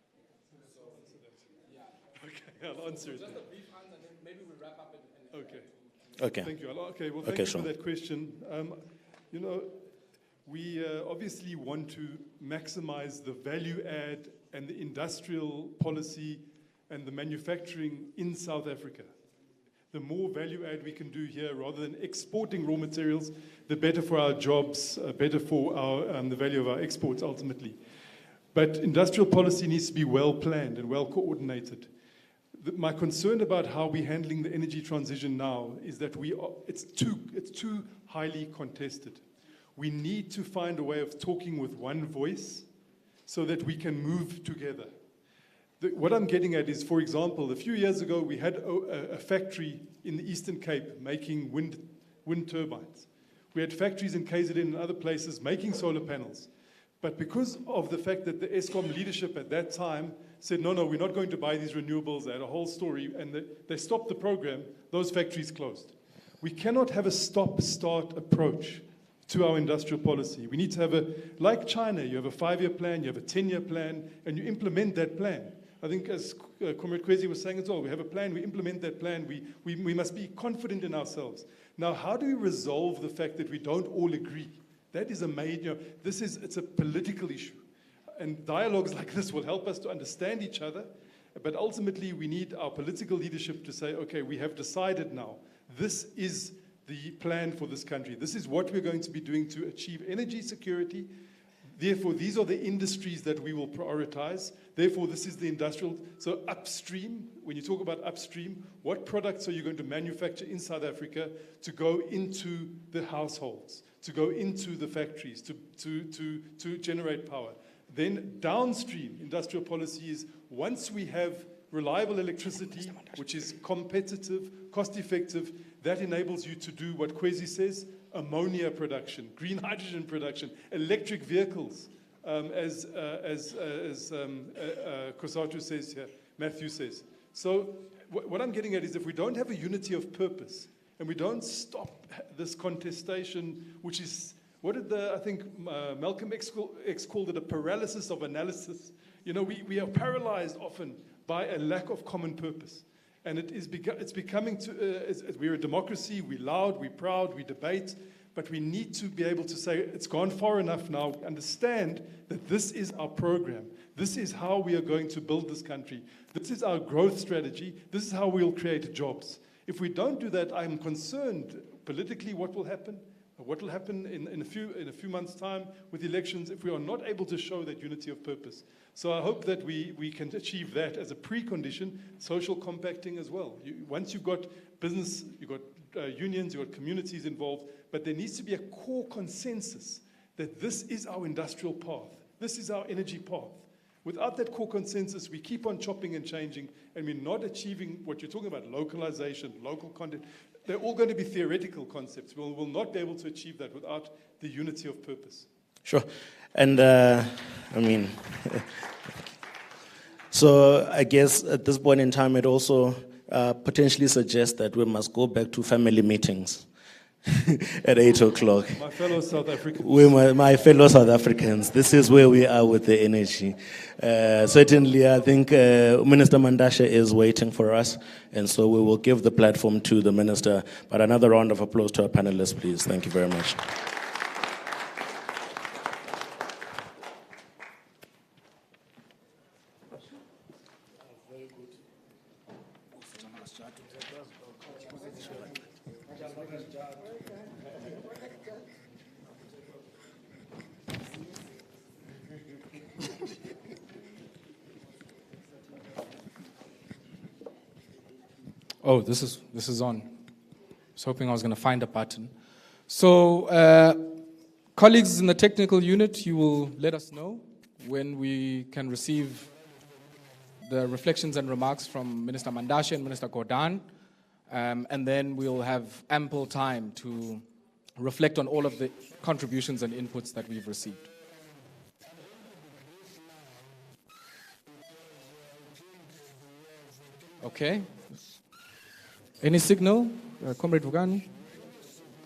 Okay, I'll answer it. Just a brief answer, and then maybe we'll wrap up. Okay. Thank you. Okay, well, thank you for that question. We obviously want to maximize the value add and the industrial policy and the manufacturing in South Africa. The more value add we can do here, rather than exporting raw materials, the better for our jobs, better for the value of our exports ultimately. But industrial policy needs to be well planned and well coordinated. My concern about how we're handling the energy transition now is that it's too highly contested. We need to find a way of talking with one voice so that we can move together. What I'm getting at is, for example, a few years ago we had a factory in the Eastern Cape making wind turbines. We had factories in KZN and other places making solar panels. But because of the fact that the Eskom leadership at that time said, no, we're not going to buy these renewables, they had a whole story, and they stopped the program, those factories closed. We cannot have a stop-start approach to our industrial policy. We need to have like China, you have a 5-year plan, you have a 10-year plan, and you implement that plan. I think as Comrade Kwesi was saying as well, we have a plan, we implement that plan, we must be confident in ourselves. Now, how do we resolve the fact that we don't all agree? That is a major, it's a political issue. And dialogues like this will help us to understand each other, but ultimately we need our political leadership to say, okay, we have decided now, this is the plan for this country. This is what we're going to be doing to achieve energy security. Therefore, these are the industries that we will prioritize. Therefore, this is the industrial. So upstream, when you talk about upstream, what products are you going to manufacture in South Africa to go into the households, to go into the factories, to generate power? Then downstream industrial policy is once we have reliable electricity, which is competitive, cost-effective, that enables you to do what Kwesi says, ammonia production, green hydrogen production, electric vehicles, as Kosatu says here, Matthew says. So what I'm getting at is if we don't have a unity of purpose and we don't stop this contestation, which is, what did I think Malcolm X called it, a paralysis of analysis. You know, we are paralyzed often by a lack of common purpose. And it's becoming, we're a democracy, we're loud, we're proud, we debate, but we need to be able to say, it's gone far enough now, understand that this is our program. This is how we are going to build this country. This is our growth strategy. This is how we'll create jobs. If we don't do that, I'm concerned politically what will happen. What will happen in a few months' time with elections if we are not able to show that unity of purpose. So I hope that we can achieve that as a precondition, social compacting as well. Once you've got business, you've got unions, you've got communities involved, but there needs to be a core consensus that this is our industrial path, this is our energy path. Without that core consensus, we keep on chopping and changing, and we're not achieving what you're talking about, localization, local content. They're all going to be theoretical concepts. We'll not be able to achieve that without the unity of purpose. Sure. And, so I guess at this point in time, it also potentially suggests that we must go back to family meetings at 8 o'clock. My fellow South Africans. My fellow South Africans, this is where we are with the energy. Certainly, I think Minister Mandasha is waiting for us, and so we will give the platform to the Minister. But another round of applause to our panelists, please. Thank you very much. Oh, this is on. I was hoping I was going to find a button. So, colleagues in the technical unit, you will let us know when we can receive the reflections and remarks from Minister Mandasha and Minister Gordhan, and then we'll have ample time to reflect on all of the contributions and inputs that we've received. Okay. Any signal? Comrade Vugani?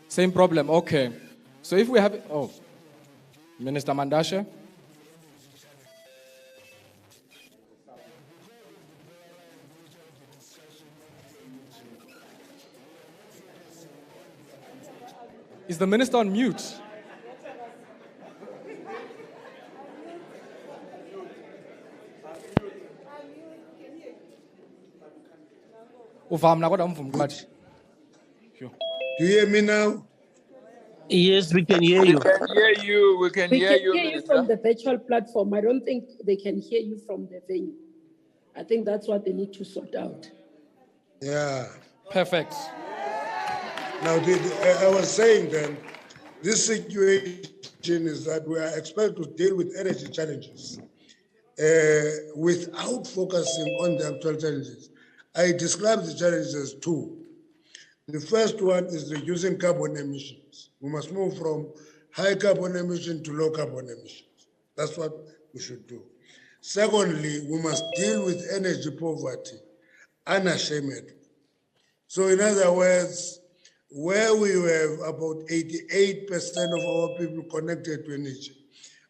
Same problem, okay. So if we have, Minister Mandasha? Is the minister on mute? Do you hear me now? Yes, we can hear you. We can hear you. We can hear you from the virtual platform. I don't think they can hear you from the venue. I think that's what they need to sort out. Yeah. Perfect. Now, I was saying then, this situation is that we are expected to deal with energy challenges without focusing on the actual challenges. I describe the challenges as two. The first one is reducing carbon emissions. We must move from high carbon emission to low carbon emissions. That's what we should do. Secondly, we must deal with energy poverty unashamedly. So in other words, where we have about 88% of our people connected to energy,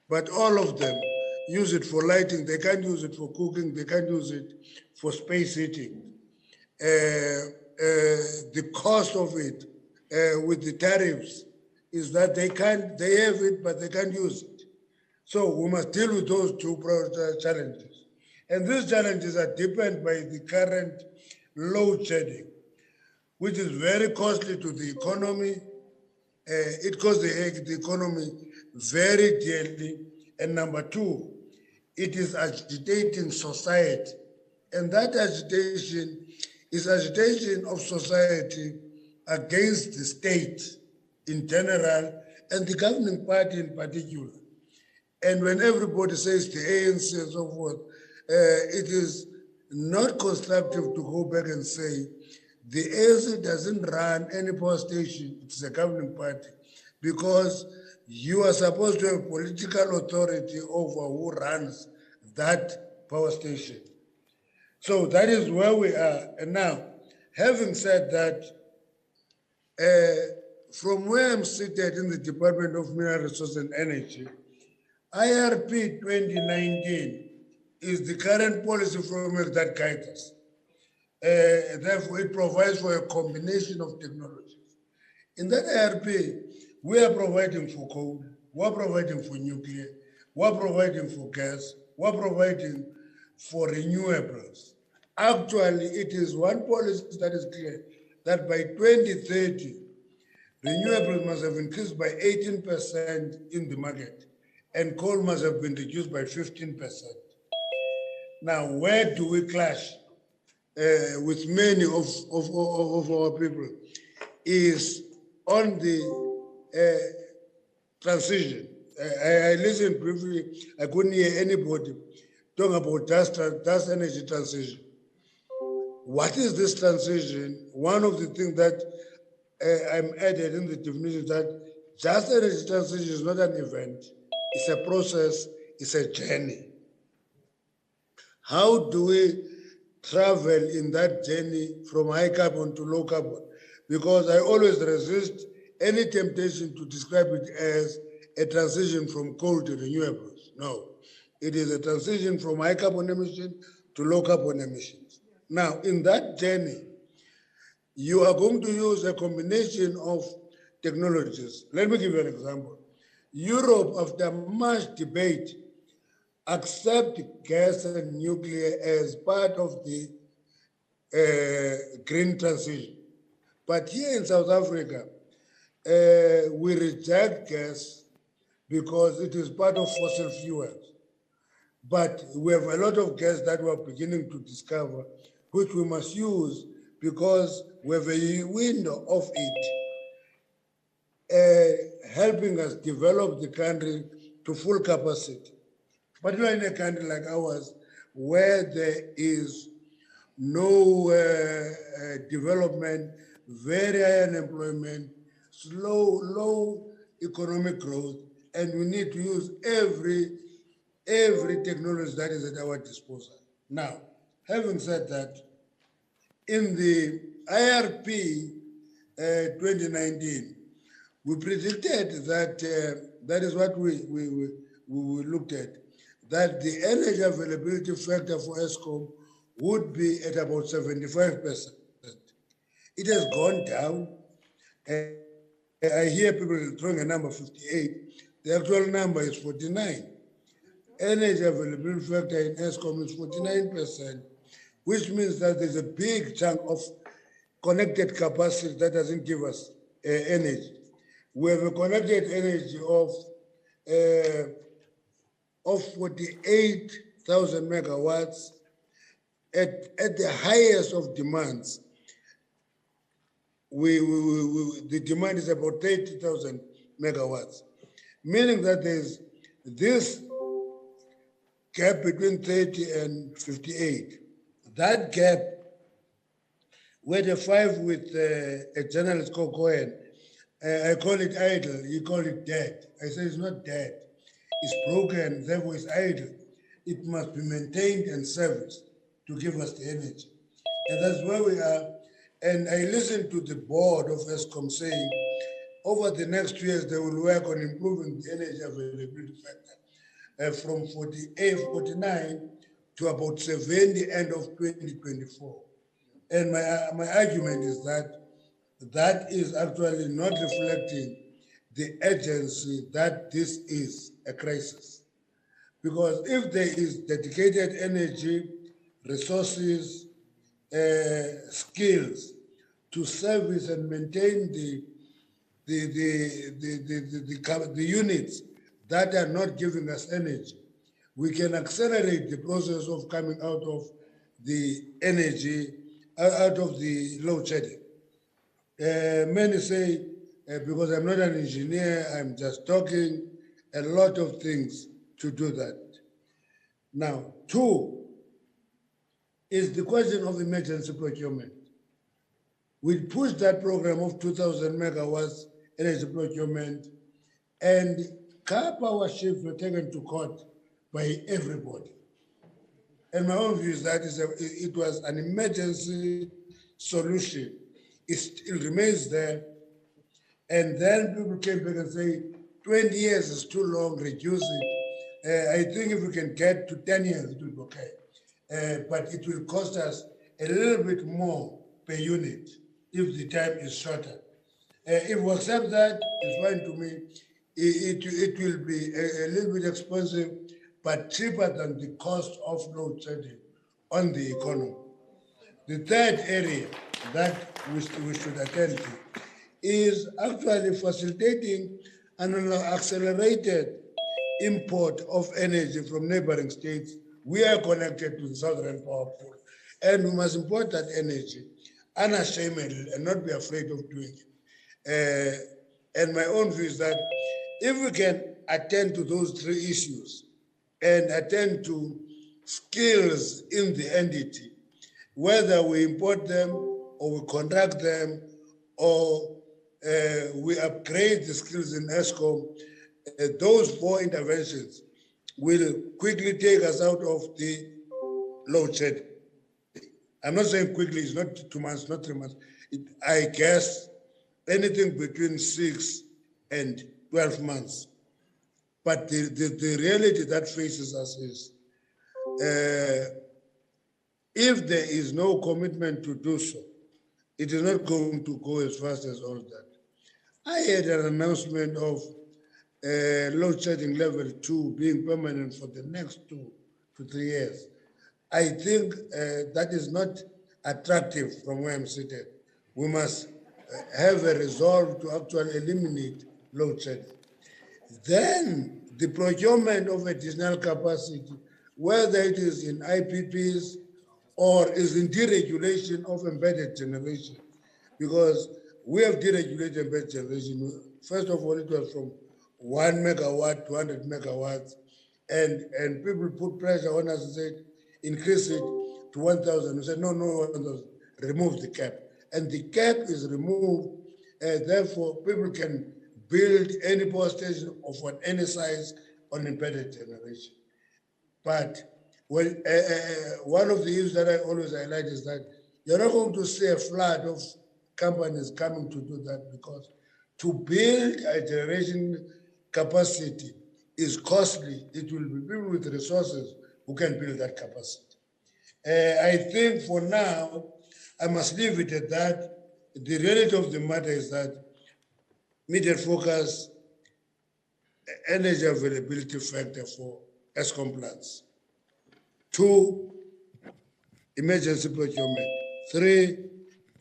but all of them use it for lighting, they can't use it for cooking, they can't use it for space heating. The cost of it with the tariffs is that they have it, but they can't use it. So we must deal with those two challenges. And these challenges are deepened by the current load shedding, which is very costly to the economy. It costs the economy very dearly. And number two, it is agitating society. And that agitation is agitation of society against the state in general and the governing party in particular. And when everybody says the ANC and so forth, it is not constructive to go back and say the ANC doesn't run any power station, it's a governing party, because you are supposed to have political authority over who runs that power station. So that is where we are. And now, having said that, from where I'm seated in the Department of Mineral Resources and Energy, IRP 2019 is the current policy framework that guides us. Therefore, it provides for a combination of technologies. In that IRP, we are providing for coal, we're providing for nuclear, we're providing for gas, we're providing for renewables. Actually, it is one policy that is clear that by 2030, renewables must have increased by 18% in the market, and coal must have been reduced by 15%. Now, where do we clash with many of our people is on the transition. I listened briefly, I couldn't hear anybody talking about just energy transition. What is this transition? One of the things that I'm added in the definition is that just energy transition is not an event, it's a process, it's a journey. How do we travel in that journey from high carbon to low carbon? Because I always resist any temptation to describe it as a transition from coal to renewables. No, it is a transition from high carbon emission to low carbon emissions. Now, in that journey, you are going to use a combination of technologies. Let me give you an example. Europe, after much debate, accept gas and nuclear as part of the green transition. But here in South Africa, we reject gas because it is part of fossil fuels. But we have a lot of gas that we're beginning to discover, which we must use because we have a window of it, helping us develop the country to full capacity. Particularly in a country like ours, where there is no development, very high unemployment, low economic growth, and we need to use every technology that is at our disposal. Now, having said that, in the IRP 2019, we predicted that, that is what we looked at, that the energy availability factor for ESCOM would be at about 75%. It has gone down. I hear people throwing a number 58. The actual number is 49. Energy availability factor in ESCOM is 49%, which means that there's a big chunk of connected capacity that doesn't give us energy. We have a connected energy of 48,000 megawatts, at the highest of demands, the demand is about 30,000 megawatts, meaning that there's this gap between 30 and 58. That gap, where the 5 with a journalist called Cohen, I call it idle, you call it dead. I say it's not dead, it's broken, therefore it's idle. It must be maintained and serviced to give us the energy. And that's where we are. And I listened to the board of ESCOM saying, over the next 2 years, they will work on improving the energy availability factor from 49 to about 70 end of 2024. And my argument is that that is actually not reflecting the urgency that this is a crisis. Because if there is dedicated energy, resources, skills to service and maintain the units that are not giving us energy, we can accelerate the process of coming out of the energy, out of the load shedding. Many say, because I'm not an engineer, I'm just talking, a lot of things to do that. Now, 2 is the question of emergency procurement. We pushed that program of 2,000 megawatts energy procurement, and car power shifts were taken to court by everybody. And my own view is that it was an emergency solution. It still remains there. And then people came back and say, 20 years is too long, reduce it. I think if we can get to 10 years, it will be okay. But it will cost us a little bit more per unit if the time is shorter. If we accept that, it's fine to me. It will be a little bit expensive, but cheaper than the cost of load shedding on the economy. The third area that we should attend to is actually facilitating an accelerated import of energy from neighboring states. We are connected to the Southern Power Pool, and we must import that energy unashamedly and not be afraid of doing it. And my own view is that if we can attend to those 3 issues and attend to skills in the entity, whether we import them or we contract them or we upgrade the skills in ESCOM, those 4 interventions will quickly take us out of the load shedding. I'm not saying quickly, it's not 2 months, not 3 months. I guess anything between 6 and 12 months. But the reality that faces us is if there is no commitment to do so, it is not going to go as fast as all that. I had an announcement of load shedding level 2 being permanent for the next 2 to 3 years. I think that is not attractive from where I'm seated. We must have a resolve to actually eliminate load shedding. Then the procurement of additional capacity, whether it is in IPPs or is in deregulation of embedded generation, because we have deregulated embedded generation. First of all, it was from 1 megawatt to 100 megawatts, and people put pressure on us and said, increase it to 1,000. We said, no, 1,000, remove the cap. And the cap is removed, therefore people can build any power station of any size on embedded generation. But one of the issues that I always highlight is that you're not going to see a flood of companies coming to do that, because to build a generation capacity is costly. It will be people with resources who can build that capacity. I think for now, I must leave it at that. The reality of the matter is that immediate focus, energy availability factor for ESCOM plants. 2, emergency procurement. 3,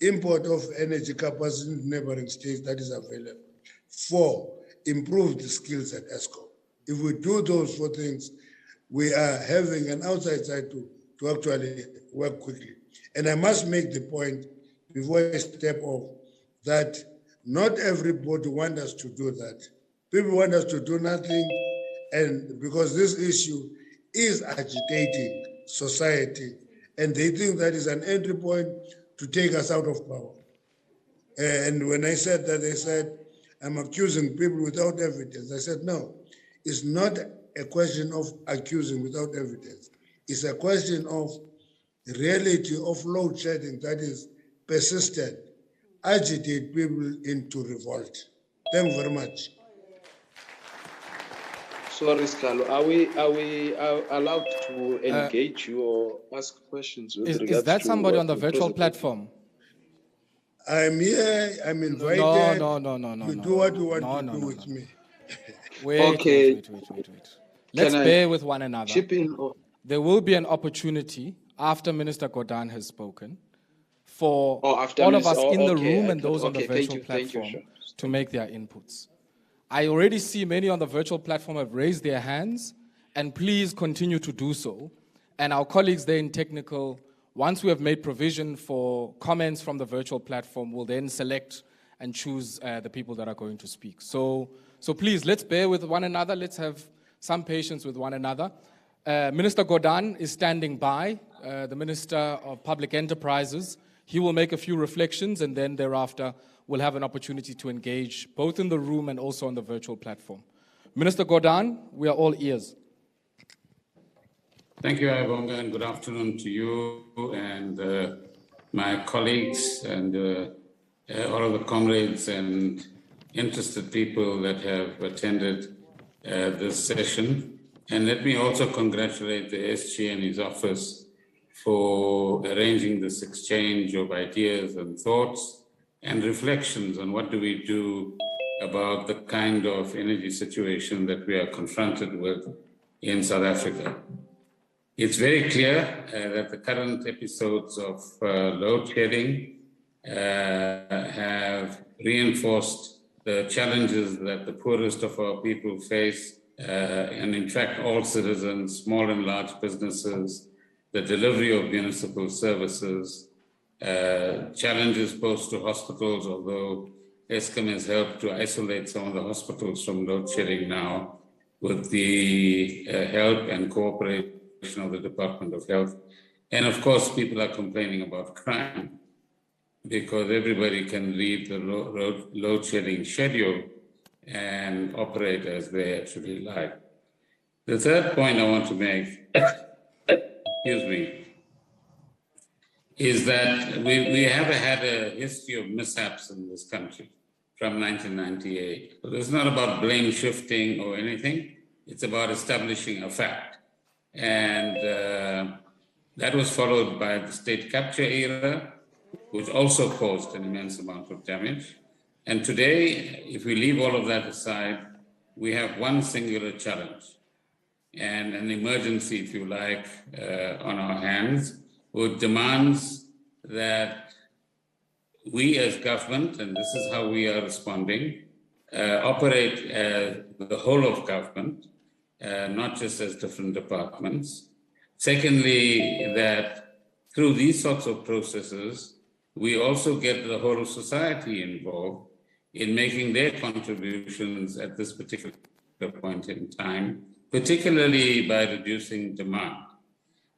import of energy capacity in neighboring states that is available. 4, improve the skills at ESCOM. If we do those 4 things, we are having an outside side to to actually work quickly. And I must make the point before I step off that not everybody wants us to do that. People want us to do nothing, and because this issue is agitating society, and they think that is an entry point to take us out of power. And when I said that, they said, I'm accusing people without evidence. I said, no, it's not a question of accusing without evidence. It's a question of the reality of load shedding that is persistent, agitate people into revolt. Thank you very much. Sorry, Scalo, are we allowed to engage you or ask questions with regards to... Is that somebody on the virtual platform? I'm here, I'm invited. No. You do what you want to do with me. Wait. Let's bear with one another. Chip in or... There will be an opportunity after Minister Gordhan has spoken for all of us in the room and those on the virtual platform to make their inputs. I already see many on the virtual platform have raised their hands, and please continue to do so. And our colleagues there in technical, once we have made provision for comments from the virtual platform, will then select and choose the people that are going to speak. So please, let's bear with one another. Let's have some patience with one another. Minister Gordhan is standing by, the Minister of Public Enterprises. He will make a few reflections, and then thereafter we'll have an opportunity to engage both in the room and also on the virtual platform. Minister Gordhan, we are all ears. Thank you, Ayabonga, and good afternoon to you and my colleagues and all of the comrades and interested people that have attended this session. And let me also congratulate the SG and his office for arranging this exchange of ideas and thoughts and reflections on what do we do about the kind of energy situation that we are confronted with in South Africa. It's very clear that the current episodes of load shedding have reinforced the challenges that the poorest of our people face, and in fact all citizens, small and large businesses, the delivery of municipal services, challenges posed to hospitals, although Eskom has helped to isolate some of the hospitals from load shedding now with the help and cooperation of the Department of Health. And of course, people are complaining about crime because everybody can read the load shedding schedule and operate as they actually like. The third point I want to make, is that we have had a history of mishaps in this country from 1998. So it's not about blame shifting or anything. It's about establishing a fact. And that was followed by the state capture era, which also caused an immense amount of damage. And today, if we leave all of that aside, we have one singular challenge and an emergency, if you like, on our hands, which demands that we as government, and this is how we are responding, operate as the whole of government, not just as different departments. Secondly, that through these sorts of processes, we also get the whole of society involved in making their contributions at this particular point in time, particularly by reducing demand.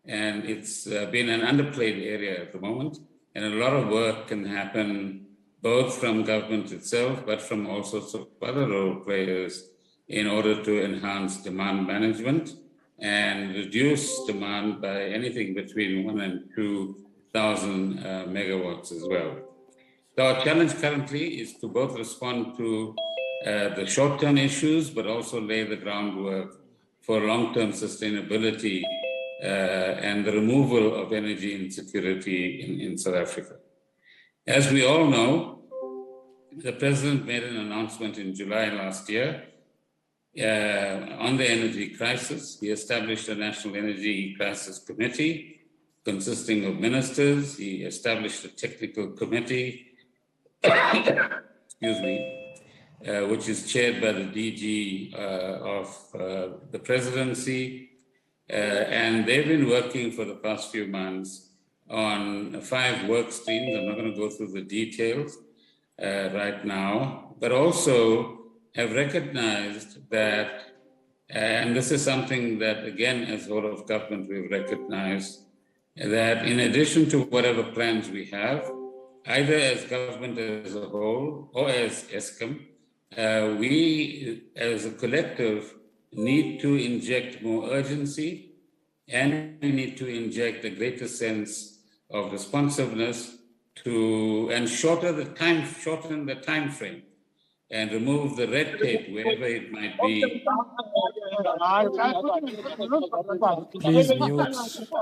And it's been an underplayed area at the moment, and a lot of work can happen both from government itself, but from all sorts of other role players in order to enhance demand management and reduce demand by anything between 1,000 and 2,000 megawatts as well. So our challenge currently is to both respond to the short-term issues, but also lay the groundwork for long-term sustainability and the removal of energy insecurity in South Africa. As we all know, the President made an announcement in July last year on the energy crisis. He established a National Energy Crisis Committee consisting of ministers. He established a technical committee, which is chaired by the DG of the presidency. And they've been working for the past few months on 5 work streams. I'm not going to go through the details right now, but also have recognized that, and this is something that, again, as whole of government, we've recognized that in addition to whatever plans we have, either as government as a whole or as Eskom, we as a collective need to inject more urgency, and we need to inject a greater sense of responsiveness to, and shorten the time frame and remove the red tape wherever it might be.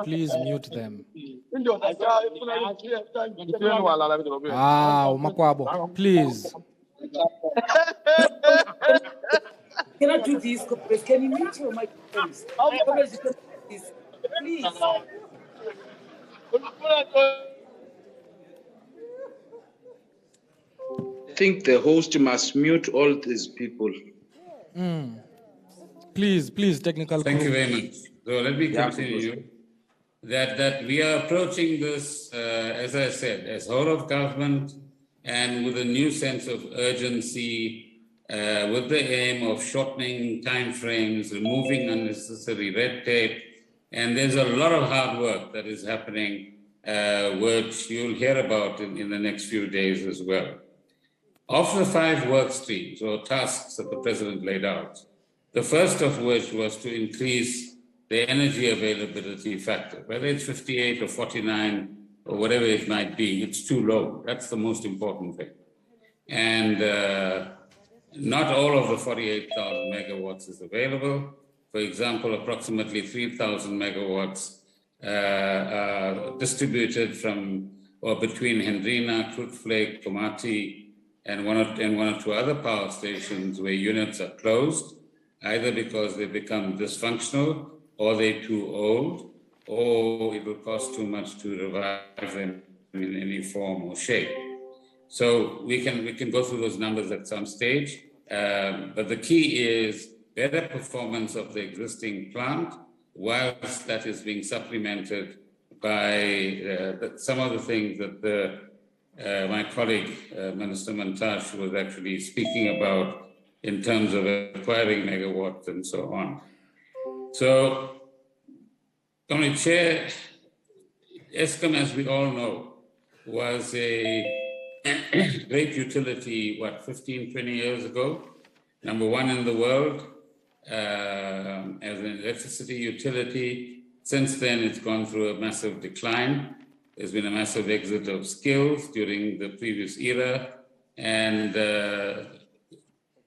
Please mute them. Umakwabo, please. Can I do this? Can you mute your microphones? Please. I think the host must mute all these people. Please, technical. Thank you very much. So let me continue. That we are approaching this, as I said, as whole of government and with a new sense of urgency, with the aim of shortening timeframes, removing unnecessary red tape. And there's a lot of hard work that is happening, which you'll hear about in the next few days as well. Of the 5 work streams or tasks that the President laid out, the first of which was to increase the energy availability factor, whether it's 58 or 49 or whatever it might be, it's too low. That's the most important thing. And not all of the 48,000 megawatts is available. For example, approximately 3,000 megawatts distributed from or between Hendrina, Kloetvlek, Komati, and one or two other power stations where units are closed, either because they become dysfunctional or they're too old, or it will cost too much to revive them in any form or shape. So we can go through those numbers at some stage, but the key is better performance of the existing plant, whilst that is being supplemented by some of the things that my colleague, Minister Mantash, was actually speaking about in terms of acquiring megawatts and so on. So, Comrade Chair, Eskom, as we all know, was a great utility, 15, 20 years ago? #1 in the world as an electricity utility. Since then, it's gone through a massive decline. There's been a massive exit of skills during the previous era, and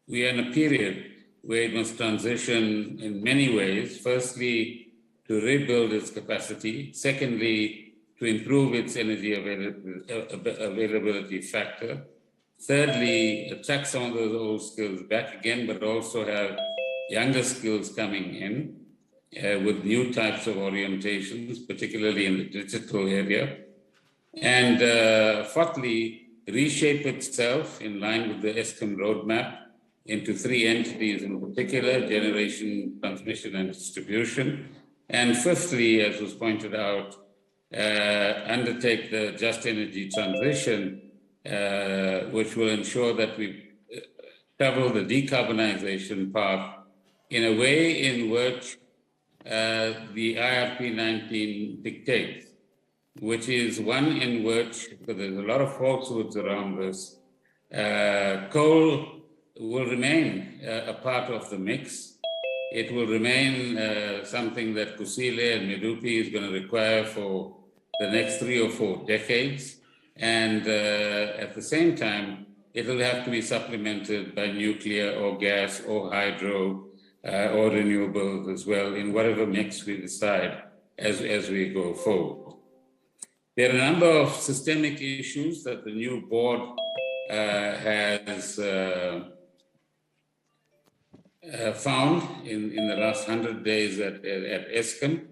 we are in a period where it must transition in many ways. Firstly, to rebuild its capacity. Secondly, to improve its energy availability factor. Thirdly, attract some of those old skills back again, but also have younger skills coming in with new types of orientations, particularly in the digital area. And fourthly, reshape itself in line with the Eskom roadmap into 3 entities in particular: generation, transmission, and distribution. And fifthly, as was pointed out, undertake the just energy transition, which will ensure that we travel the decarbonization path in a way in which the IRP 19 dictates, which is one in which, because there's a lot of falsehoods around this, coal will remain a part of the mix. It will remain something that Kusile and Medupi is going to require for the next 3 or 4 decades. And at the same time, it will have to be supplemented by nuclear or gas or hydro or renewables as well in whatever mix we decide as we go forward. There are a number of systemic issues that the new board has found in the last 100 days at Eskom.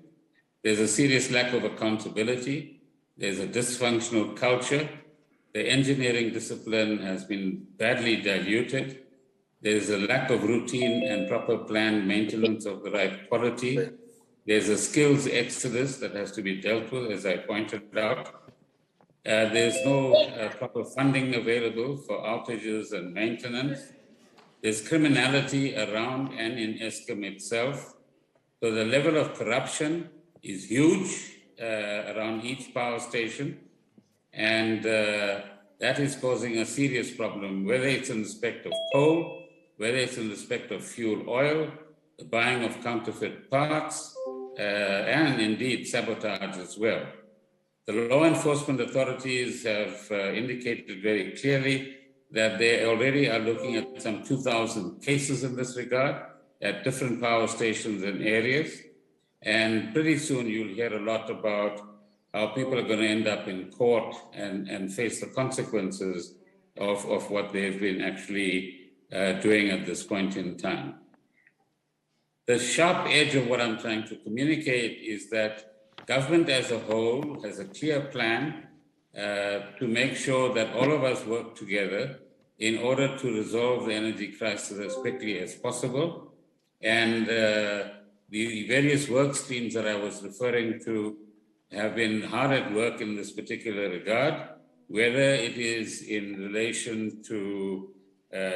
There's a serious lack of accountability. There's a dysfunctional culture. The engineering discipline has been badly diluted. There's a lack of routine and proper planned maintenance of the right quality. There's a skills exodus that has to be dealt with, as I pointed out. There's no proper funding available for outages and maintenance. There's criminality around and in Eskom itself. So the level of corruption is huge around each power station. And that is causing a serious problem, whether it's in respect of coal, whether it's in respect of fuel oil, the buying of counterfeit parts, and indeed sabotage as well. The law enforcement authorities have indicated very clearly that they already are looking at some 2,000 cases in this regard at different power stations and areas. And pretty soon you'll hear a lot about how people are going to end up in court and face the consequences of what they've been actually doing at this point in time. The sharp edge of what I'm trying to communicate is that government as a whole has a clear plan to make sure that all of us work together in order to resolve the energy crisis as quickly as possible. And the various work streams that I was referring to have been hard at work in this particular regard, whether it is in relation to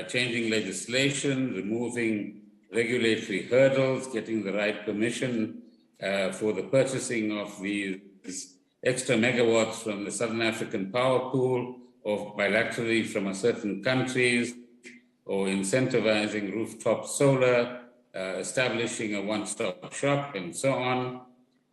changing legislation, removing regulatory hurdles, getting the right permission for the purchasing of these extra megawatts from the Southern African Power Pool or bilaterally from certain countries, or incentivizing rooftop solar, establishing a one-stop shop, and so on.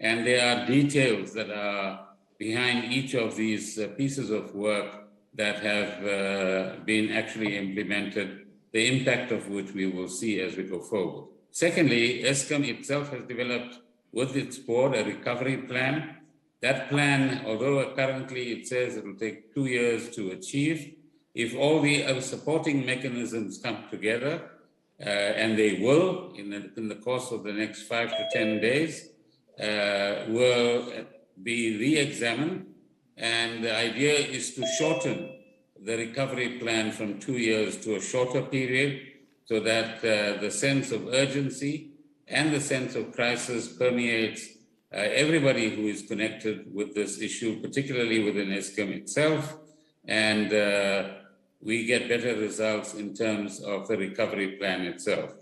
And there are details that are behind each of these pieces of work that have been actually implemented, the impact of which we will see as we go forward. Secondly, Eskom itself has developed with its board a recovery plan. That plan, although currently it says it will take 2 years to achieve, if all the supporting mechanisms come together, and they will in the course of the next 5 to 10 days, will be re-examined. And the idea is to shorten the recovery plan from 2 years to a shorter period, so that the sense of urgency and the sense of crisis permeates everybody who is connected with this issue, particularly within Eskom itself, and we get better results in terms of the recovery plan itself.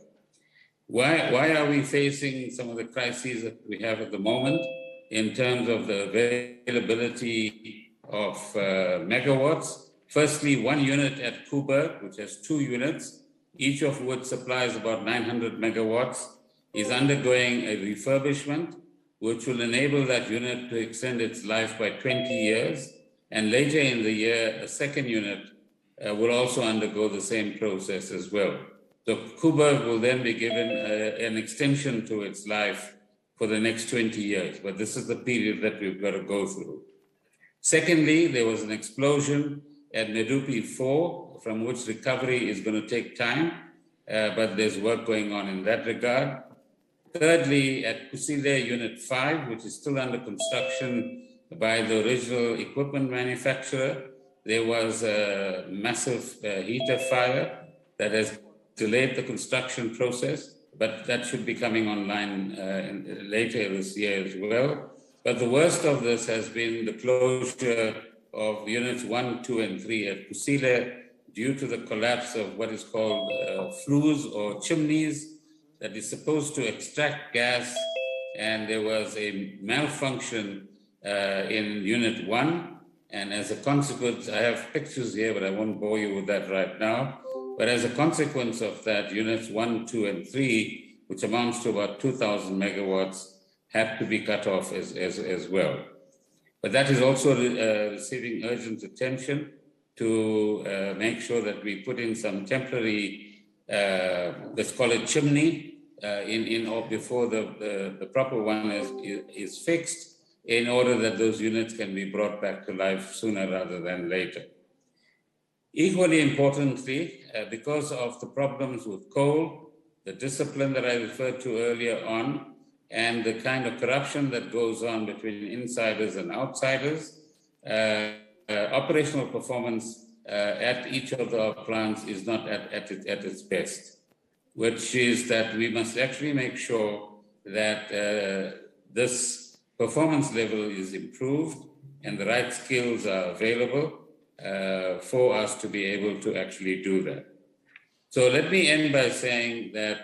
Why are we facing some of the crises that we have at the moment in terms of the availability of megawatts? Firstly, one unit at Koeberg, which has 2 units, each of which supplies about 900 megawatts, is undergoing a refurbishment, which will enable that unit to extend its life by 20 years. And later in the year, a second unit will also undergo the same process as well. So Koeberg will then be given an extension to its life for the next 20 years. But this is the period that we've got to go through. Secondly, there was an explosion at Medupi 4, from which recovery is going to take time, but there's work going on in that regard. Thirdly, at Fikile Unit 5, which is still under construction by the original equipment manufacturer, there was a massive heater fire that has delayed the construction process, but that should be coming online later this year as well. But the worst of this has been the closure of units 1, 2, and 3 at Fikile due to the collapse of what is called flues or chimneys that is supposed to extract gas, and there was a malfunction in unit 1, and as a consequence, I have pictures here, but I won't bore you with that right now, but as a consequence of that, units 1, 2, and 3, which amounts to about 2,000 megawatts, had to be cut off as well. But that is also receiving urgent attention to make sure that we put in some temporary let's call it chimney, or before the proper one is fixed, in order that those units can be brought back to life sooner rather than later. Equally importantly, because of the problems with coal, the discipline that I referred to earlier on, and the kind of corruption that goes on between insiders and outsiders, operational performance at each of our plants is not at its best, which is that we must actually make sure that this performance level is improved and the right skills are available for us to be able to actually do that. So let me end by saying that,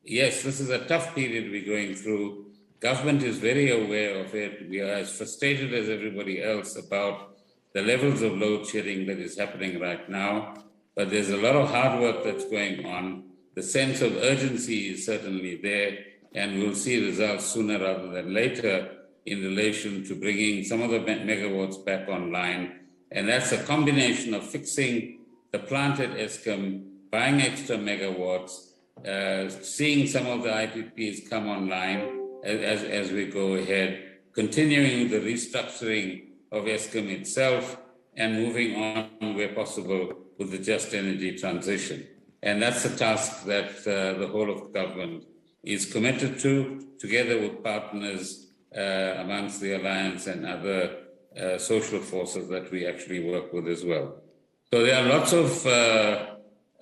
yes, this is a tough period we're going through. Government is very aware of it. We are as frustrated as everybody else about the levels of load shedding that is happening right now. But there's a lot of hard work that's going on. The sense of urgency is certainly there, and we'll see results sooner rather than later in relation to bringing some of the megawatts back online. And that's a combination of fixing the plant at Eskom, buying extra megawatts, seeing some of the IPPs come online as we go ahead, continuing the restructuring of Eskom itself, and moving on where possible with the just energy transition. And that's the task that the whole of government is committed to, together with partners amongst the Alliance and other social forces that we actually work with as well. So there are lots of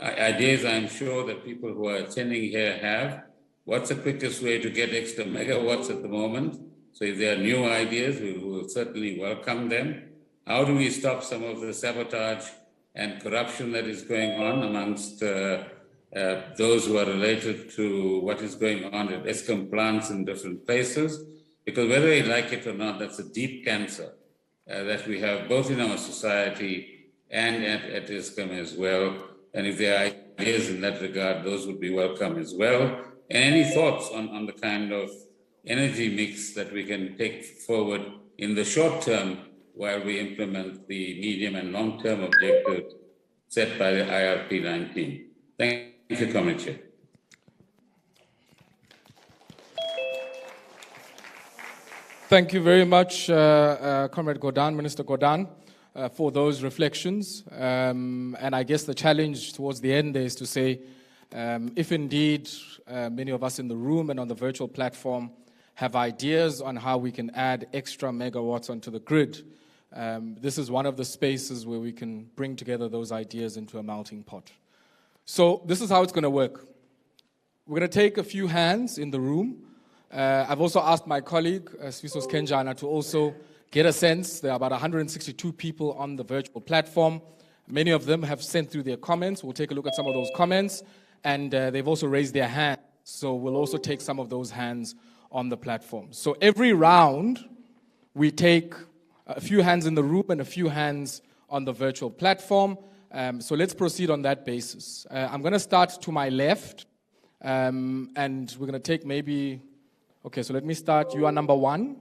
ideas I'm sure that people who are attending here have. What's the quickest way to get extra megawatts at the moment? So if there are new ideas, we will certainly welcome them. How do we stop some of the sabotage and corruption that is going on amongst those who are related to what is going on at Eskom plants in different places? Because whether they like it or not, that's a deep cancer that we have both in our society and at Eskom as well. And if there are ideas in that regard, those would be welcome as well. And any thoughts on the kind of energy mix that we can take forward in the short term while we implement the medium and long-term objectives set by the IRP 19. Thank you, Comrade Chair. Thank you very much, Comrade Gordhan, Minister Gordhan, for those reflections. And I guess the challenge towards the end is to say, if indeed many of us in the room and on the virtual platform have ideas on how we can add extra megawatts onto the grid, this is one of the spaces where we can bring together those ideas into a melting pot. So this is how it's going to work. We're going to take a few hands in the room. I've also asked my colleague, Sfiso Kenjana, to also get a sense. There are about 162 people on the virtual platform. Many of them have sent through their comments. We'll take a look at some of those comments. And they've also raised their hand. So we'll also take some of those hands on the platform. So every round, we take a few hands in the room and a few hands on the virtual platform. So let's proceed on that basis. I'm going to start to my left. And we're going to take maybe... Okay, so let me start. You are number one.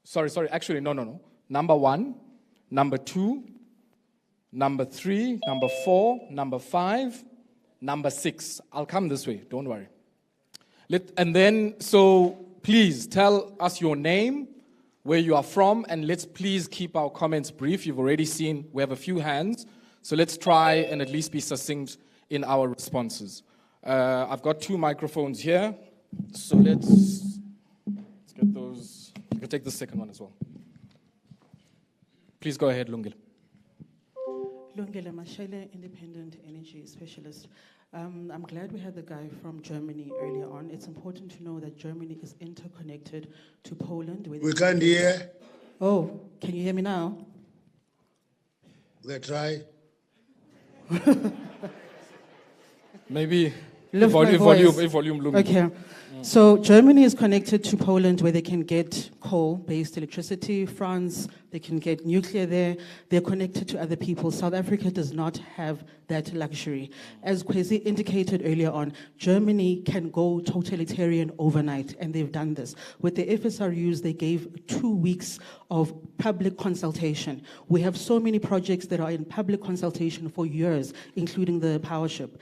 Sorry. Actually, no. Number one, number two, number three, number four, number five, number six. I'll come this way. Don't worry. And then, so please tell us your name, where you are from, and let's please keep our comments brief. You've already seen we have a few hands. So let's try and at least be succinct in our responses. I've got 2 microphones here. So let's get those. You can take the second one as well. Please go ahead, Lungile. Lungile Mashele, independent energy specialist. I'm glad we had the guy from Germany earlier on. It's important to know that Germany is interconnected to Poland. We can't hear. Oh, can you hear me now? They try. Maybe volume. Okay. So Germany is connected to Poland where they can get coal-based electricity. France, they can get nuclear there. They're connected to other people. South Africa does not have that luxury. As Kwesi indicated earlier on, Germany can go totalitarian overnight, and they've done this. With the FSRUs, they gave 2 weeks of public consultation. We have so many projects that are in public consultation for years, including the power ship.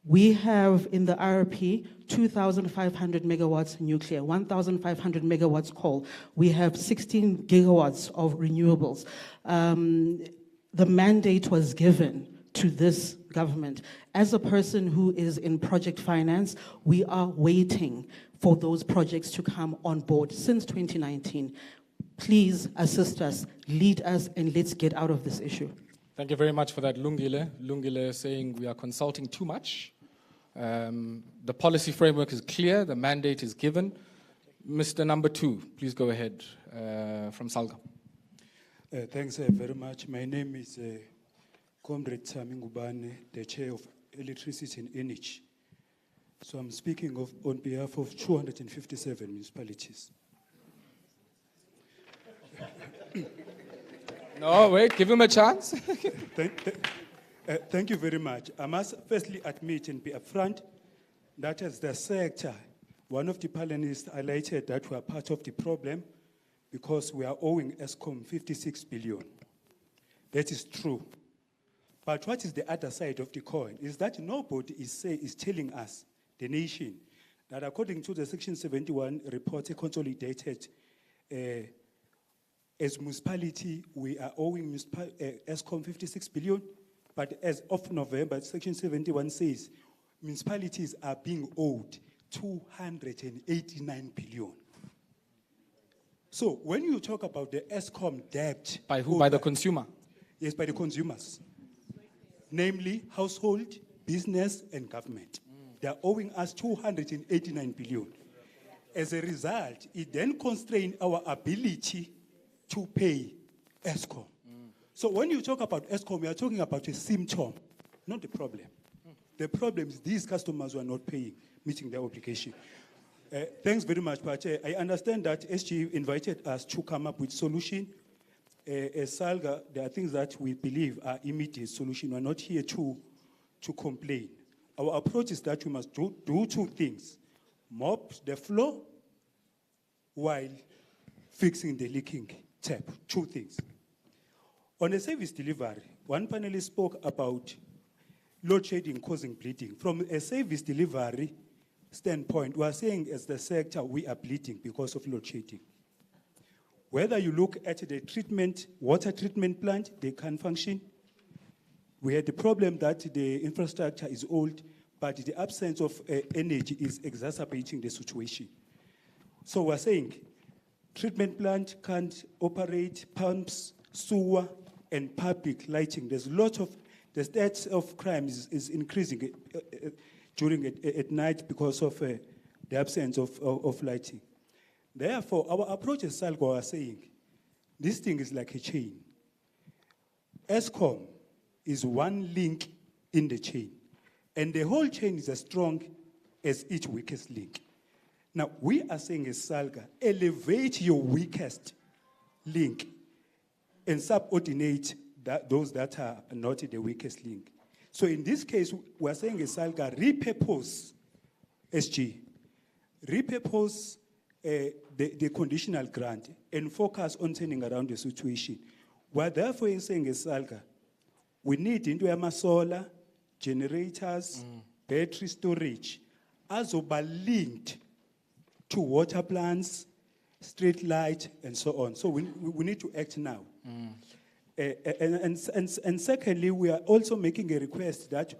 We have in the IRP 2,500 megawatts nuclear, 1,500 megawatts coal. We have 16 gigawatts of renewables. The mandate was given to this government. As a person who is in project finance, we are waiting for those projects to come on board since 2019. Please assist us, lead us, and let's get out of this issue. Thank you very much for that, Lungile. Lungile saying we are consulting too much. The policy framework is clear, the mandate is given. Mr. Number 2, please go ahead from Salga. Thanks very much. My name is Comrade Sami Ngubane, the Chair of Electricity and Energy. So I'm speaking on behalf of 257 municipalities. No, wait, give him a chance. Thank you very much. I must firstly admit and be upfront that as the sector, one of the panelists highlighted that we are part of the problem because we are owing ESCOM 56 billion. That is true. But what is the other side of the coin is that nobody is telling us, the nation, that according to the Section 71 report, consolidated, as municipality, we are owing ESCOM 56 billion, but as of November, Section 71 says municipalities are being owed 289 billion. So when you talk about the ESCOM debt... By who? By the consumer? Yes, by the consumers. Namely, household, business, and government. They are owing us 289 billion. As a result, it then constrains our ability to pay ESCOM. So when you talk about ESCOM, we are talking about a symptom, not the problem. The problem is these customers who are not paying, meeting their obligation. Thanks very much, Pache. I understand that SG invited us to come up with solution. As Salga, there are things that we believe are immediate solution. We're not here to complain. Our approach is that we must do two things. Mop the floor while fixing the leaking tap. Two things. On a service delivery, one panelist spoke about load shedding causing bleeding. From a service delivery standpoint, we are saying as the sector, we are bleeding because of load shedding. Whether you look at the water treatment plant, they can't function. We had the problem that the infrastructure is old, but the absence of energy is exacerbating the situation. So we're saying treatment plant can't operate, pumps, sewer, and public lighting. There's a lot of, the stats of crime is increasing at night because of the absence of lighting. Therefore, our approach as Salgo are saying, this thing is like a chain. ESCOM is one link in the chain, and the whole chain is as strong as its weakest link. Now, we are saying as Salga, elevate your weakest link and subordinate those that are not the weakest link. So in this case, we're saying as Salga, repurpose SG, repurpose the conditional grant and focus on turning around the situation. We're therefore saying as Salga, we need into solar, generators, battery storage, as linked to water plants, street light, and so on. So we need to act now. And secondly, we are also making a request that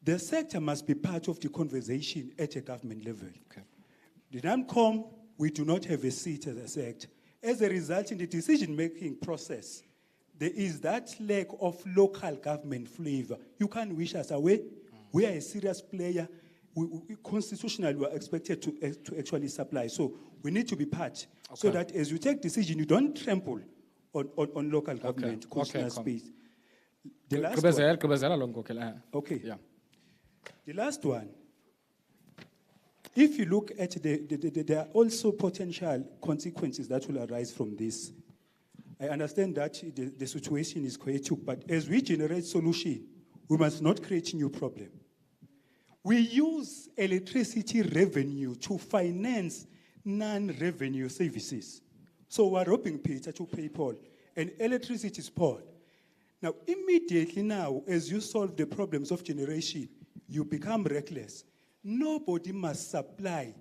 the sector must be part of the conversation at a government level. Okay. The NAMCOM, we do not have a seat as a sector. As a result, in the decision-making process, there is that lack of local government flavor. You can't wish us away. We are a serious player. Constitutionally, we are expected to actually supply. So we need to be part, so that as you take decision, you don't trample on local government, constitutional space. The last one. Okay. Yeah. The last one. If you look at there are also potential consequences that will arise from this. I understand that the situation is chaotic, but as we generate solution, we must not create new problem. We use electricity revenue to finance non-revenue services. So we're robbing Peter to pay Paul, and electricity is Paul. Now, immediately now, as you solve the problems of generation, you become reckless. Nobody must supply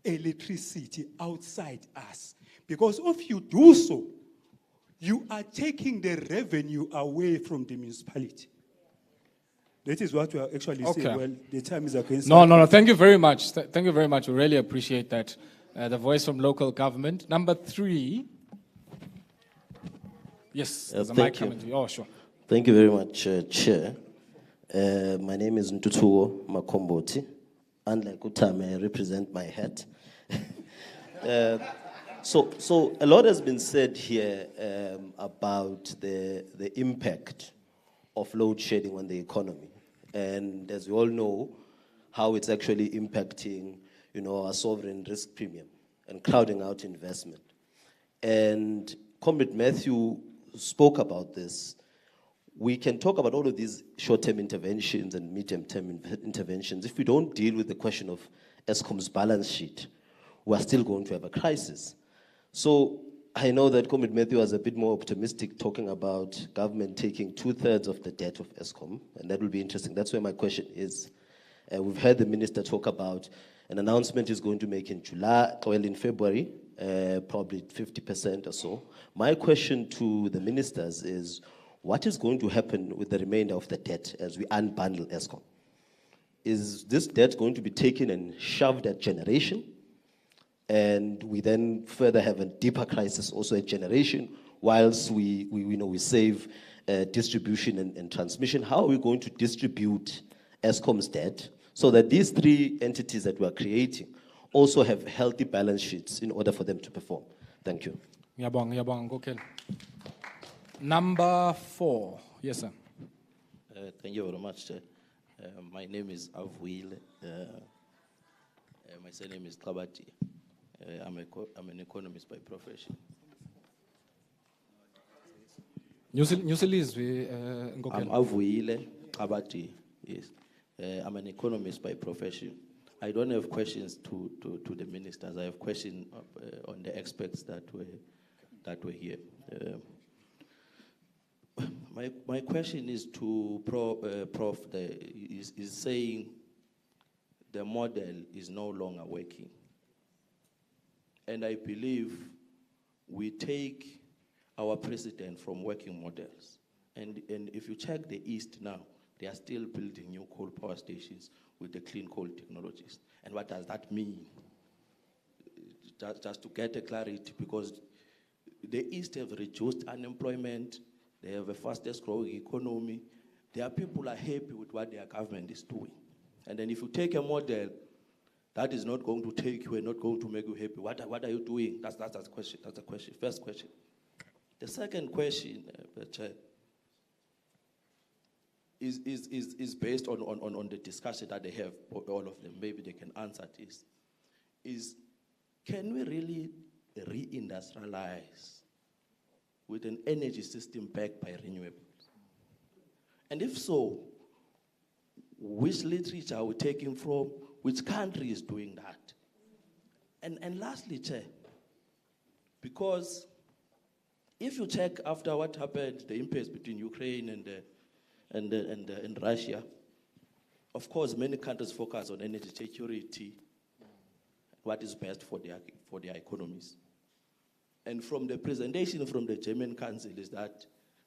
electricity outside us. Because if you do so, you are taking the revenue away from the municipality. That is what we are actually saying. Well, the time is against us. No. Thank you very much. Thank you very much. We really appreciate that. The voice from local government. Number 3. Yes, there's a mic coming to you. Oh, sure. Thank you very much, Chair. My name is Ntutuo Makomboti. Unlike Utame, I represent my hat. So a lot has been said here about the impact of load shedding on the economy. And as we all know, how it's actually impacting, our sovereign risk premium and crowding out investment. And Comrade Matthew spoke about this. We can talk about all of these short-term interventions and medium-term interventions. If we don't deal with the question of Eskom's balance sheet, we're still going to have a crisis. So I know that Comrade Matthew was a bit more optimistic, talking about government taking 2/3 of the debt of Eskom, and that will be interesting. That's where my question is. We've heard the minister talk about an announcement he's going to make in July, or in February, probably 50% or so. My question to the ministers is, what is going to happen with the remainder of the debt as we unbundle Eskom? Is this debt going to be taken and shoved at generation? And we then further have a deeper crisis also at generation, whilst we save distribution and transmission. How are we going to distribute Eskom's debt so that these three entities that we're creating also have healthy balance sheets in order for them to perform? Thank you. Number 4. Yes, sir. Thank you very much, sir. My name is Avuile. My surname is Kabati. I'm an economist by profession. I'm Avuile Kabati. Yes. I'm an economist by profession. I don't have questions to the ministers. I have questions on the experts that were here. My question is to Prof. Is saying the model is no longer working. And I believe we take our precedent from working models. And if you check the East now, they are still building new coal power stations with the clean coal technologies. And what does that mean? Just to get a clarity, because the East have reduced unemployment, they have the fastest growing economy. Their people are happy with what their government is doing. And then if you take a model that is not going to take you and not going to make you happy, what are you doing? That's the question. That's the question. First question. The second question, is based on the discussion that they have, all of them. Maybe they can answer this. Is can we really reindustrialize with an energy system backed by renewables? And if so, which literature are we taking from? Which country is doing that? And lastly, Chair, because if you check after what happened, the impasse between Ukraine and Russia, of course, many countries focus on energy security, what is best for their economies. And from the presentation from the German Council is that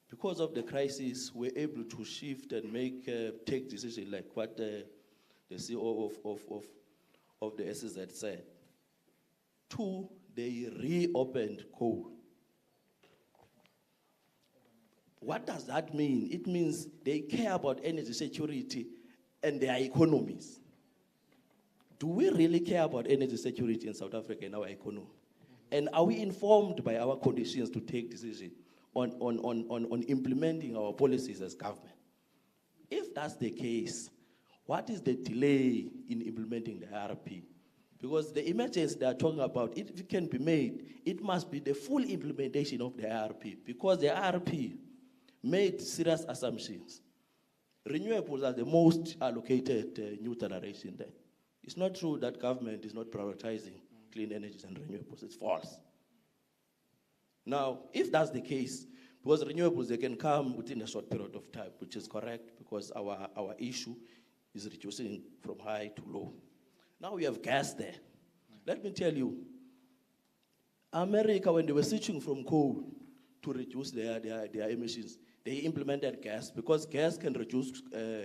because of the crisis, we're able to shift and take decisions like what the CEO of the SZ said. 2, they reopened coal. What does that mean? It means they care about energy security and their economies. Do we really care about energy security in South Africa and our economy? And are we informed by our conditions to take decisions on implementing our policies as government? If that's the case, what is the delay in implementing the IRP? Because the emergency they are talking about, if it can be made, it must be the full implementation of the IRP, because the IRP made serious assumptions. Renewables are the most allocated new generation there. It's not true that government is not prioritizing clean energies and renewables. It's false. Now, if that's the case, because renewables, they can come within a short period of time, which is correct, because our issue is reducing from high to low. Now we have gas there. Let me tell you, America, when they were switching from coal to reduce their emissions, they implemented gas, because gas can reduce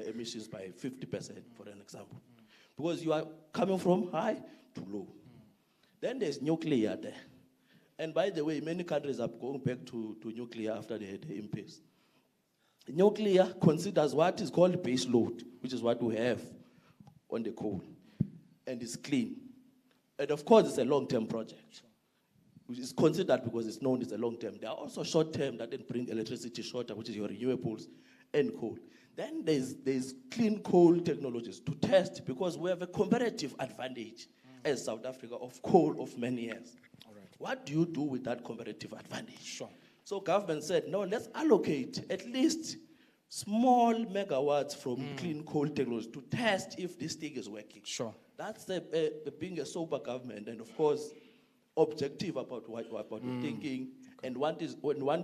emissions by 50%, for an example. Because you are coming from high to low. Then there's nuclear there. And by the way, many countries are going back to nuclear after the impasse. Nuclear considers what is called base load, which is what we have on the coal, and it's clean. And of course, it's a long-term project. It's considered because it's known it's a long-term. There are also short-term that then bring electricity shorter, which is your renewables and coal. Then there's clean coal technologies to test because we have a comparative advantage as South Africa of coal of many years. What do you do with that comparative advantage? Sure. So government said, no, let's allocate at least small megawatts from clean coal technology to test if this thing is working. Sure. That's being a sober government and of course objective about what you're thinking and want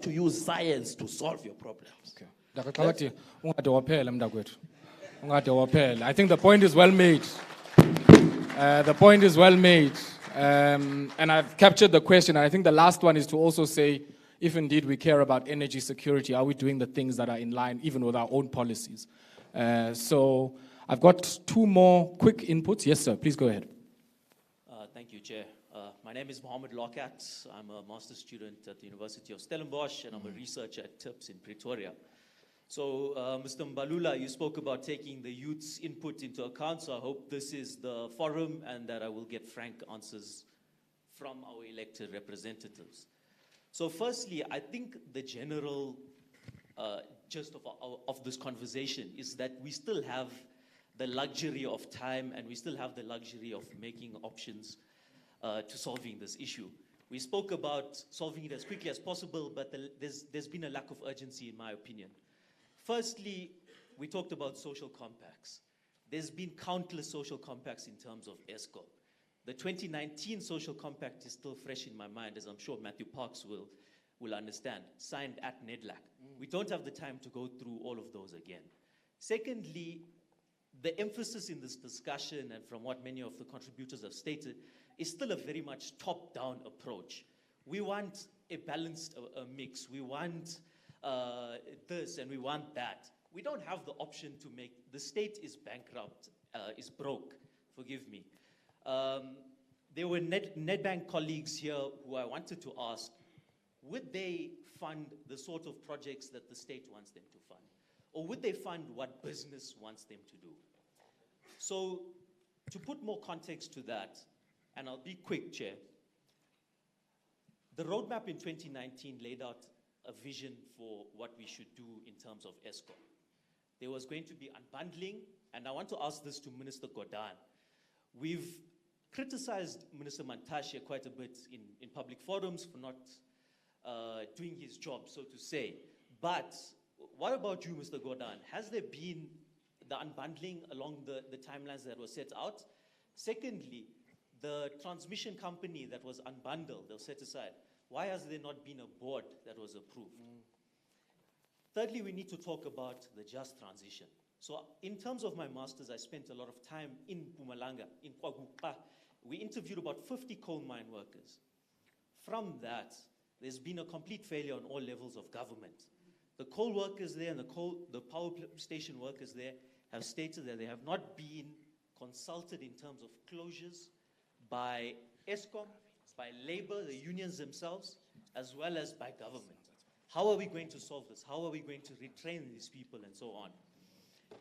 to use science to solve your problems. Okay. I think the point is well made. The point is well made. And I've captured the question. And I think the last one is to also say, if indeed we care about energy security, are we doing the things that are in line even with our own policies? So I've got two more quick inputs. Yes, sir. Please go ahead. Thank you, Chair. My name is Mohammed Lokat. I'm a master's student at the University of Stellenbosch, and I'm a researcher at TIPS in Pretoria. So, Mr. Mbalula, you spoke about taking the youth's input into account, so I hope this is the forum and that I will get frank answers from our elected representatives. So firstly, I think the general gist of this conversation is that we still have the luxury of time and we still have the luxury of making options to solving this issue. We spoke about solving it as quickly as possible, but there's been a lack of urgency in my opinion. Firstly, we talked about social compacts. There's been countless social compacts in terms of ESCOM. The 2019 social compact is still fresh in my mind, as I'm sure Matthew Parks will understand, signed at NEDLAC. We don't have the time to go through all of those again. Secondly, the emphasis in this discussion, and from what many of the contributors have stated, is still a very much top-down approach. We want a balanced mix. We want this and we want that. We don't have the option to make, the state is bankrupt, is broke, forgive me. There were Nedbank colleagues here who I wanted to ask, would they fund the sort of projects that the state wants them to fund? Or would they fund what business wants them to do? So, to put more context to that, and I'll be quick, Chair, the roadmap in 2019 laid out a vision for what we should do in terms of ESCOM. There was going to be unbundling, and I want to ask this to Minister Gordhan. We've criticized Minister Mantashe quite a bit in public forums for not doing his job, so to say. But what about you, Mr. Gordhan? Has there been the unbundling along the timelines that were set out? Secondly, the transmission company that was unbundled, that was set aside, why has there not been a board that was approved? Thirdly, we need to talk about the just transition. So in terms of my master's, I spent a lot of time in Mpumalanga, in KwaGuqa. We interviewed about 50 coal mine workers. From that, there's been a complete failure on all levels of government. The coal workers there and the power station workers there have stated that they have not been consulted in terms of closures by ESCOM, by labor, the unions themselves, as well as by government. How are we going to solve this? How are we going to retrain these people and so on?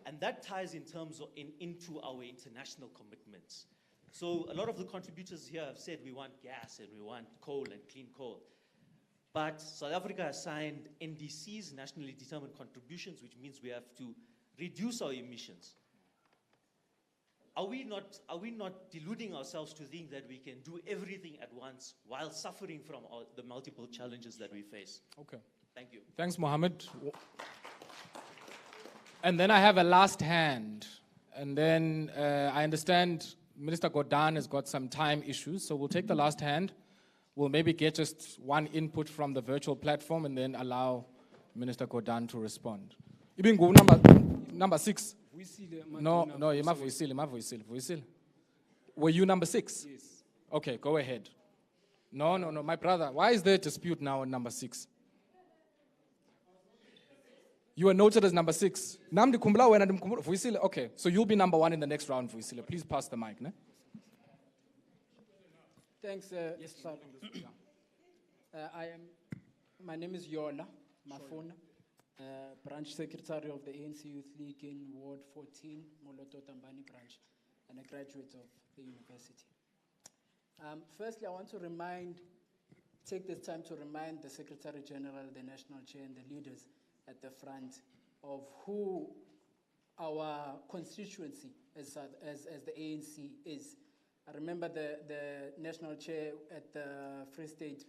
And that ties in terms of into our international commitments. So a lot of the contributors here have said we want gas and we want coal and clean coal. But South Africa has signed NDCs, nationally determined contributions, which means we have to reduce our emissions. Are we not deluding ourselves to think that we can do everything at once while suffering from the multiple challenges that we face? Okay. Thank you. Thanks, Mohammed. And then I have a last hand. And then I understand Minister Gordhan has got some time issues, so we'll take the last hand. We'll maybe get just one input from the virtual platform and then allow Minister Gordhan to respond. Even go number 6. No, you're not Vuisile. Were you number 6? Yes. Okay, go ahead. No, my brother. Why is there a dispute now on number 6? You were noted as number 6. Okay, so you'll be number 1 in the next round, Vuisile. Please pass the mic. Ne? Thanks, yes, sir. My name is Yola Mafuna, branch secretary of the ANC Youth League in Ward 14, Moloto Tambani branch, and a graduate of the university. Firstly, I want to take this time to remind the Secretary General, the National Chair, and the leaders at the front of who our constituency as the ANC is. I remember the National Chair at the Free State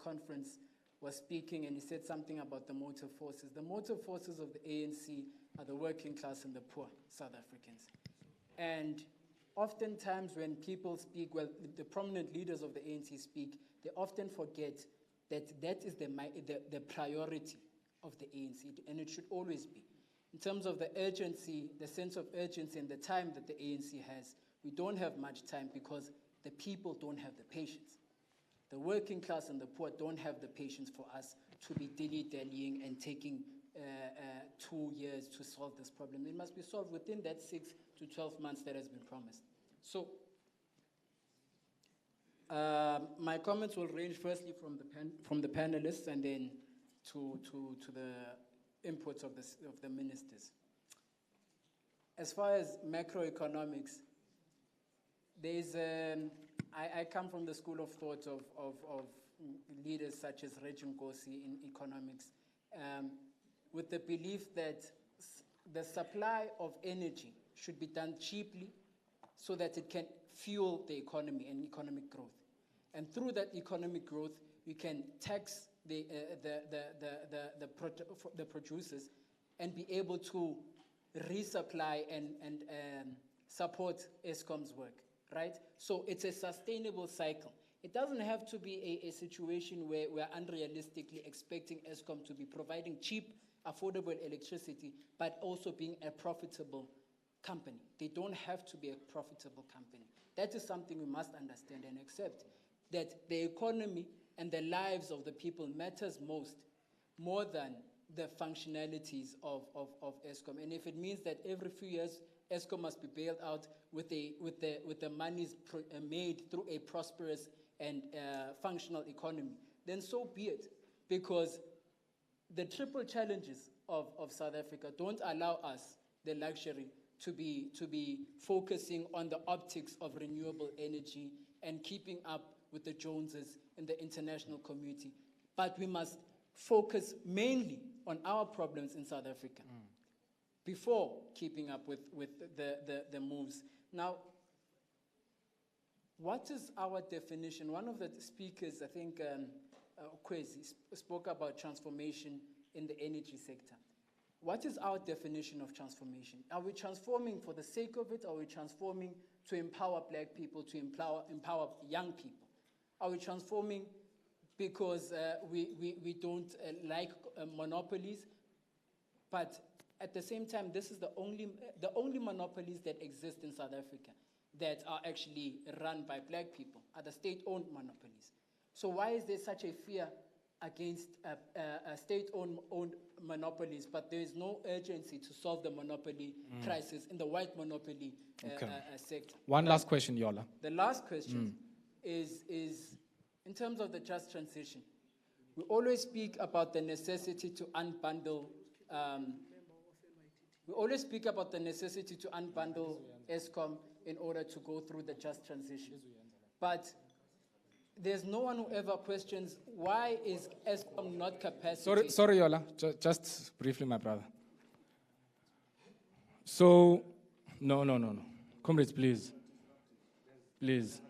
conference was speaking, and he said something about the motive forces. The motive forces of the ANC are the working class and the poor South Africans. And oftentimes when people speak, well, the prominent leaders of the ANC speak, they often forget that that is the priority of the ANC, and it should always be. In terms of the urgency, the sense of urgency and the time that the ANC has, we don't have much time because the people don't have the patience. The working class and the poor don't have the patience for us to be dilly-dallying and taking 2 years to solve this problem. It must be solved within that 6 to 12 months that has been promised. So, my comments will range firstly from the panelists and then to the inputs of the ministers. As far as macroeconomics, there's I come from the school of thought of leaders such as Reggie Nkosi in economics, with the belief that the supply of energy should be done cheaply so that it can fuel the economy and economic growth. And through that economic growth, we can tax the producers and be able to resupply and support ESCOM's work, right? So it's a sustainable cycle. It doesn't have to be a situation where we're unrealistically expecting ESCOM to be providing cheap, affordable electricity, but also being a profitable company. They don't have to be a profitable company. That is something we must understand and accept, that the economy and the lives of the people matters more than the functionalities of ESCOM. And if it means that every few years ESCOM must be bailed out with the monies made through a prosperous and functional economy, then so be it. Because the triple challenges of South Africa don't allow us the luxury to be focusing on the optics of renewable energy and keeping up with the Joneses in the international community. But we must focus mainly on our problems in South Africa before keeping up with the moves. Now, what is our definition? One of the speakers, I think Kwesi, spoke about transformation in the energy sector. What is our definition of transformation? Are we transforming for the sake of it? Are we transforming to empower black people, to empower young people? Are we transforming because we don't like monopolies? But at the same time, this is the only monopolies that exist in South Africa that are actually run by black people, are the state-owned monopolies. So why is there such a fear against state-owned monopolies, but there is no urgency to solve the monopoly crisis in the white monopoly sector? One last question, Yola. The last question is in terms of the just transition. We always speak about the necessity to unbundle ESCOM in order to go through the just transition. But there's no one who ever questions why is ESCOM not capacitated. Sorry, Yola. Just briefly, my brother. So, no. Comrades, please. Please.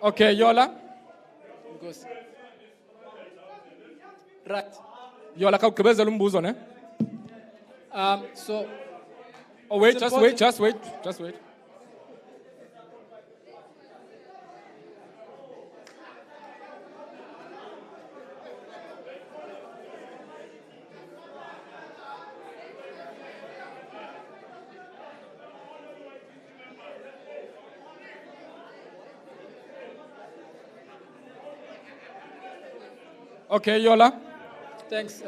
Okay, Yola. Right. Yola, kawugqibezela umbuzo, ne? So. Oh, wait, just wait. Okay, Yola. Thanks.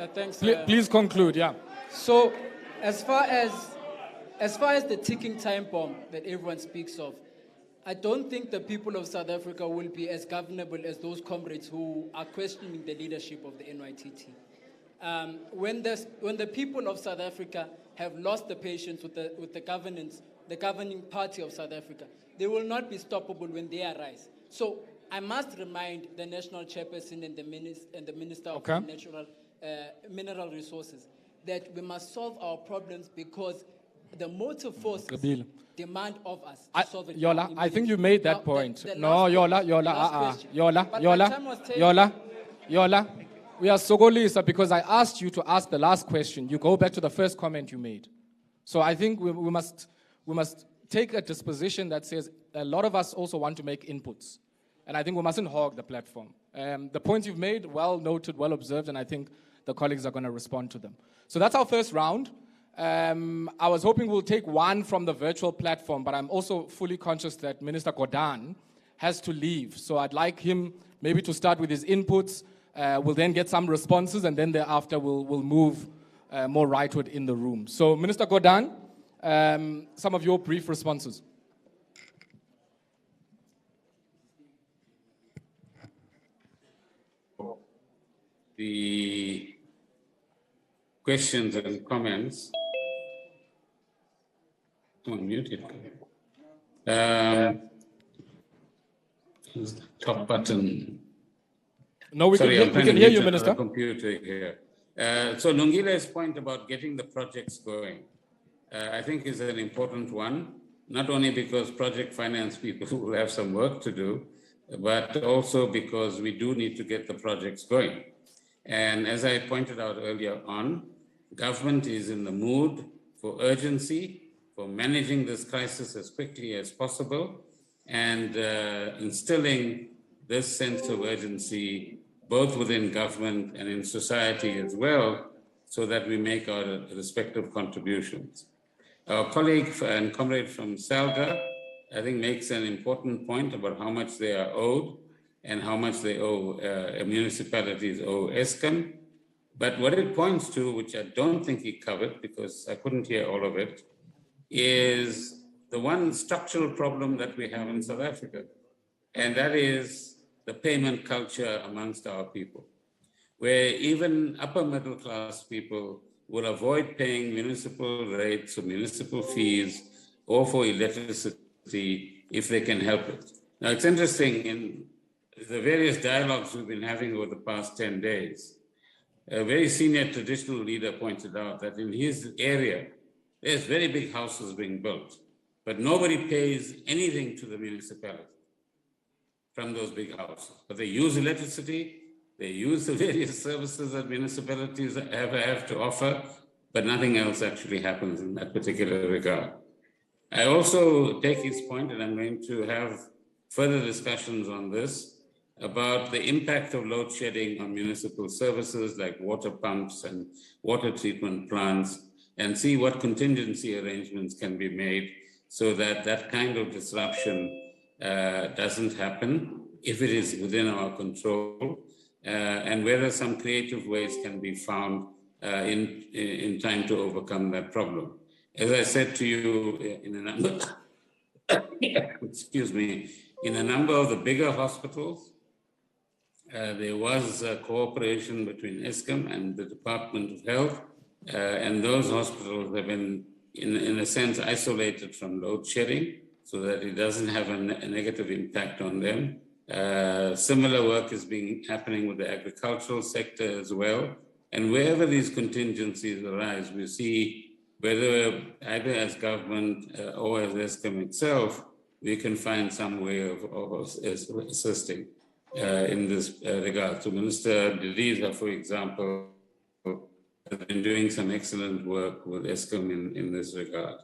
Please conclude, yeah. So, as far as as far as the ticking time bomb that everyone speaks of, I don't think the people of South Africa will be as governable as those comrades who are questioning the leadership of the NYTT. When the people of South Africa have lost the patience with the governing party of South Africa, they will not be stoppable when they arise. So I must remind the national chairperson and the Minister of Natural Mineral Resources that we must solve our problems because the motive forces demand of us to solve it. Yola, I think you made that point. No, Yola, we are Sogolisa because I asked you to ask the last question. You go back to the first comment you made. So I think we must take a disposition that says a lot of us also want to make inputs. And I think we mustn't hog the platform. The points you've made, well noted, well observed, and I think the colleagues are going to respond to them. So that's our first round. I was hoping we'll take one from the virtual platform, but I'm also fully conscious that Minister Gordhan has to leave. So I'd like him maybe to start with his inputs. We'll then get some responses, and then thereafter we'll move more rightward in the room. So Minister Gordhan, some of your brief responses. The questions and comments. Unmuted. Top button. No, we can hear you, Minister. Computer here. So Nongile's point about getting the projects going, I think is an important one, not only because project finance people will have some work to do, but also because we do need to get the projects going. And as I pointed out earlier on, government is in the mood for urgency, for managing this crisis as quickly as possible, and instilling this sense of urgency both within government and in society as well, so that we make our respective contributions. Our colleague and comrade from SALGA, I think, makes an important point about how much they are owed and how much they owe, municipalities owe Eskom. But what it points to, which I don't think he covered because I couldn't hear all of it, is the one structural problem that we have in South Africa, and that is the payment culture amongst our people, where even upper middle class people will avoid paying municipal rates or municipal fees or for electricity if they can help it. Now, it's interesting, in the various dialogues we've been having over the past 10 days, a very senior traditional leader pointed out that in his area, there's very big houses being built, but nobody pays anything to the municipality from those big houses. But they use electricity, they use the various services that municipalities have to offer, but nothing else actually happens in that particular regard. I also take his point, and I'm going to have further discussions on this, about the impact of load shedding on municipal services like water pumps and water treatment plants, and see what contingency arrangements can be made so that that kind of disruption doesn't happen if it is within our control, and whether some creative ways can be found in time to overcome that problem. As I said to you in a number, excuse me, in a number of the bigger hospitals, there was cooperation between Eskom and the Department of Health, and those hospitals have been, in a sense, isolated from load shedding so that it doesn't have a negative impact on them. Similar work is happening with the agricultural sector as well. And wherever these contingencies arise, we see whether either as government or as Eskom itself, we can find some way of assisting in this regard. So Minister Deliza, for example, has been doing some excellent work with Eskom in this regard.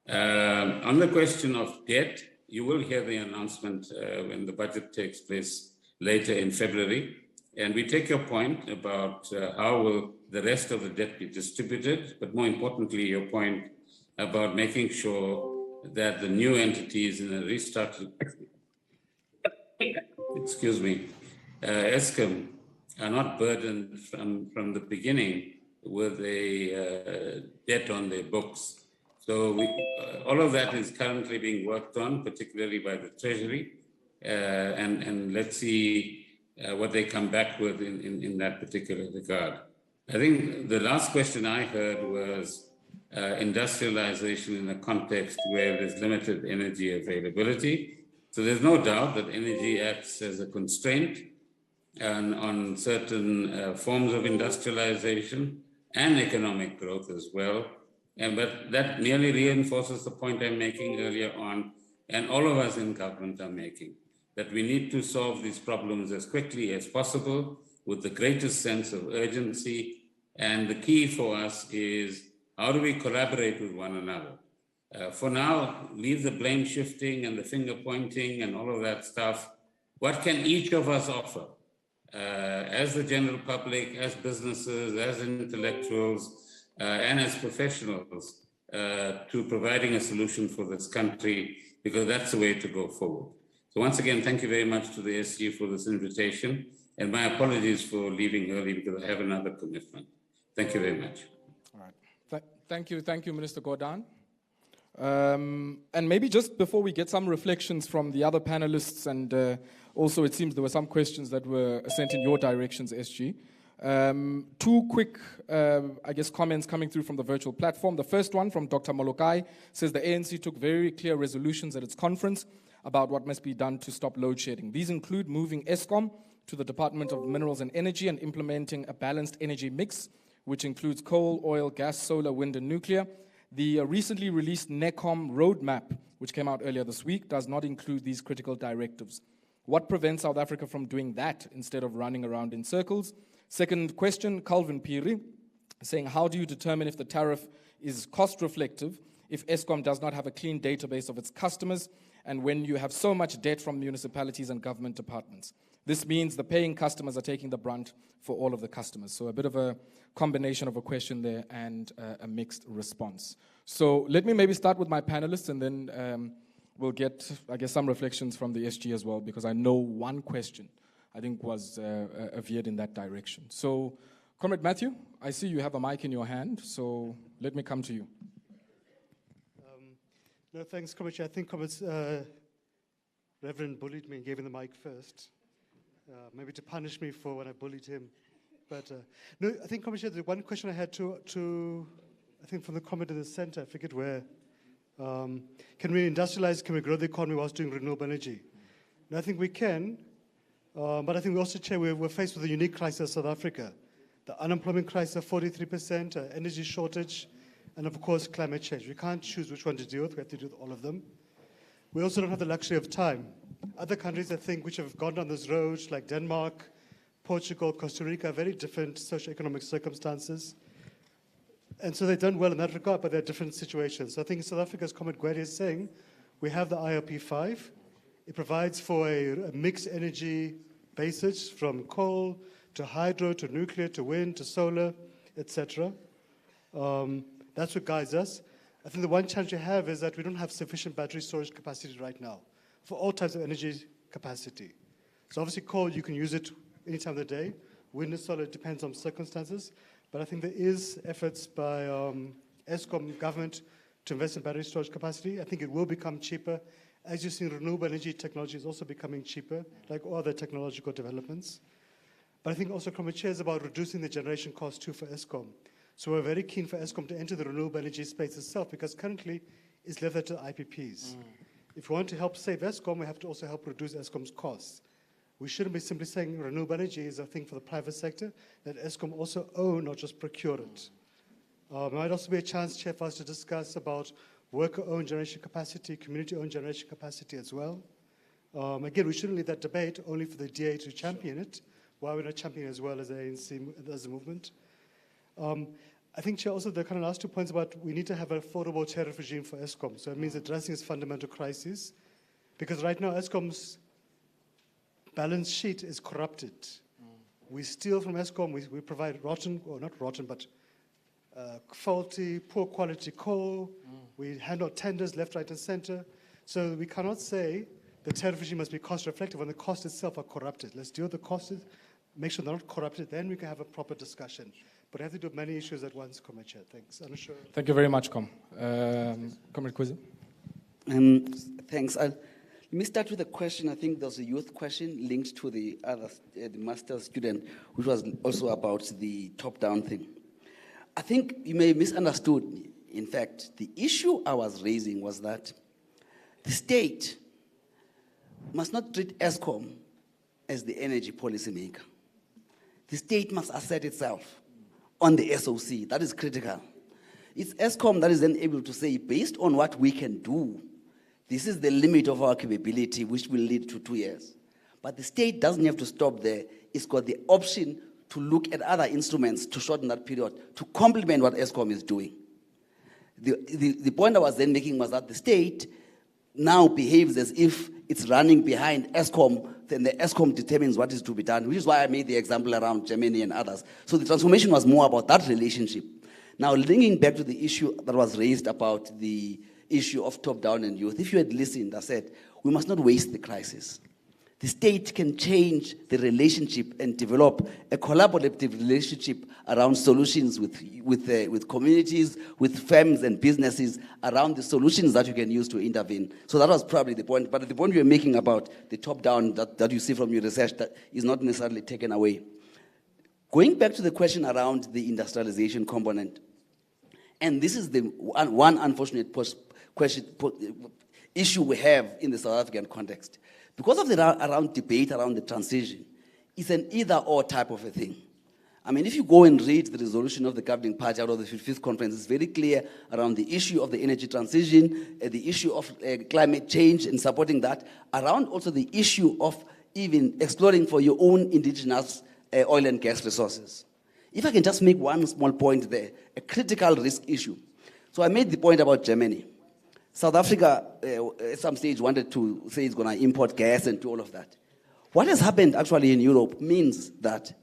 On the question of debt, you will hear the announcement when the budget takes place later in February. And we take your point about how will the rest of the debt be distributed, but more importantly, your point about making sure that the new entities in a restarted, excuse me, Eskom are not burdened from the beginning with a debt on their books. So all of that is currently being worked on, particularly by the Treasury, and let's see what they come back with in that particular regard. I think the last question I heard was industrialization in a context where there's limited energy availability. So there's no doubt that energy acts as a constraint on certain forms of industrialization and economic growth as well. But that merely reinforces the point I'm making earlier on, and all of us in government are making, that we need to solve these problems as quickly as possible with the greatest sense of urgency. And the key for us is, how do we collaborate with one another? For now, leave the blame shifting and the finger pointing and all of that stuff. What can each of us offer as the general public, as businesses, as intellectuals, and as professionals to providing a solution for this country, because that's the way to go forward. So once again, thank you very much to the SG for this invitation, and my apologies for leaving early because I have another commitment. Thank you very much. All right. Thank you, Minister Gordhan. And maybe just before we get some reflections from the other panelists, and also it seems there were some questions that were sent in your directions, SG. Two quick, comments coming through from the virtual platform. The first one from Dr. Molokai says the ANC took very clear resolutions at its conference about what must be done to stop load shedding. These include moving Eskom to the Department of Minerals and Energy and implementing a balanced energy mix, which includes coal, oil, gas, solar, wind, and nuclear. The recently released NECOM roadmap, which came out earlier this week, does not include these critical directives. What prevents South Africa from doing that instead of running around in circles? Second question, Calvin Piri, saying, how do you determine if the tariff is cost reflective if Eskom does not have a clean database of its customers and when you have so much debt from municipalities and government departments? This means the paying customers are taking the brunt for all of the customers. So a bit of a combination of a question there and a mixed response. So let me maybe start with my panelists, and then we'll get, some reflections from the SG as well, because I know one question I think was veered in that direction. So, Comrade Matthew, I see you have a mic in your hand, so let me come to you. No, thanks, Comrade Chair. I think Reverend bullied me and gave him the mic first, maybe to punish me for when I bullied him. But no, I think, Comrade Chair, the one question I had to I think from the comment in the center, I forget where, can we industrialize, can we grow the economy whilst doing renewable energy? And I think we can. But I think we also, Chair, we're faced with a unique crisis in South Africa. The unemployment crisis of 43%, energy shortage, and of course, climate change. We can't choose which one to deal with. We have to deal with all of them. We also don't have the luxury of time. Other countries, I think, which have gone down this road, like Denmark, Portugal, Costa Rica, very different socioeconomic circumstances. And so they've done well in that regard, but they're different situations. So I think South Africa's Comrade Gwede is saying, we have the IRP5. It provides for a mixed energy basis from coal to hydro to nuclear to wind to solar, etc. That's what guides us. I think the one challenge we have is that we don't have sufficient battery storage capacity right now for all types of energy capacity. So obviously coal, you can use it any time of the day. Wind and solar, it depends on circumstances. But I think there is efforts by Eskom government to invest in battery storage capacity. I think it will become cheaper. As you've seen, renewable energy technology is also becoming cheaper, like all other technological developments. But I think also, Comrade Chair, is about reducing the generation cost too for Eskom. So we're very keen for Eskom to enter the renewable energy space itself, because currently it's left to IPPs. If we want to help save Eskom, we have to also help reduce Eskom's costs. We shouldn't be simply saying renewable energy is a thing for the private sector, that Eskom also own, not just procure it. It might also be a chance, Chair, for us to discuss about worker-owned generation capacity, community-owned generation capacity as well. Again, we shouldn't leave that debate only for the DA to champion it, while we're not championing as well as the ANC as a movement. I think, Chair, also the kind of last 2 points about we need to have an affordable tariff regime for Eskom. So it means addressing its fundamental crises, because right now Eskom's balance sheet is corrupted. We steal from Eskom, we provide rotten, or not rotten, but faulty, poor quality coal. We hand out tenders left, right, and center. So we cannot say the tariff regime must be cost reflective when the costs itself are corrupted. Let's deal with the costs, make sure they're not corrupted, then we can have a proper discussion. But I have to do many issues at once, Comrade Chair. Thanks. I'm sure. Thank you very much, Com. Comrade Kwesi. Thanks. Let me start with a question. I think there's a youth question linked to the other, the master's student, which was also about the top-down thing. I think you may have misunderstood me. In fact, the issue I was raising was that the state must not treat ESCOM as the energy policy maker. The state must assert itself on the SOC. That is critical. It's ESCOM that is then able to say, based on what we can do, this is the limit of our capability, which will lead to 2 years. But the state doesn't have to stop there. It's got the option to look at other instruments to shorten that period, to complement what ESCOM is doing. The point I was then making was that the state now behaves as if it's running behind ESCOM, then the ESCOM determines what is to be done, which is why I made the example around Germany and others. So the transformation was more about that relationship. Now, linking back to the issue that was raised about the issue of top-down and youth, if you had listened, I said, we must not waste the crisis. The state can change the relationship and develop a collaborative relationship around solutions with communities, with firms and businesses, around the solutions that you can use to intervene. So that was probably the point. But the point you were making about the top-down that you see from your research that is not necessarily taken away. Going back to the question around the industrialization component, and this is the one unfortunate issue we have in the South African context. Because of the debate around the transition, it's an either-or type of a thing. I mean, if you go and read the resolution of the governing party out of the 55th conference, it's very clear around the issue of the energy transition, the issue of climate change and supporting that, around also the issue of even exploring for your own indigenous oil and gas resources. If I can just make one small point there, a critical risk issue. So I made the point about Germany. South Africa, at some stage, wanted to say it's going to import gas and do all of that. What has happened actually in Europe means that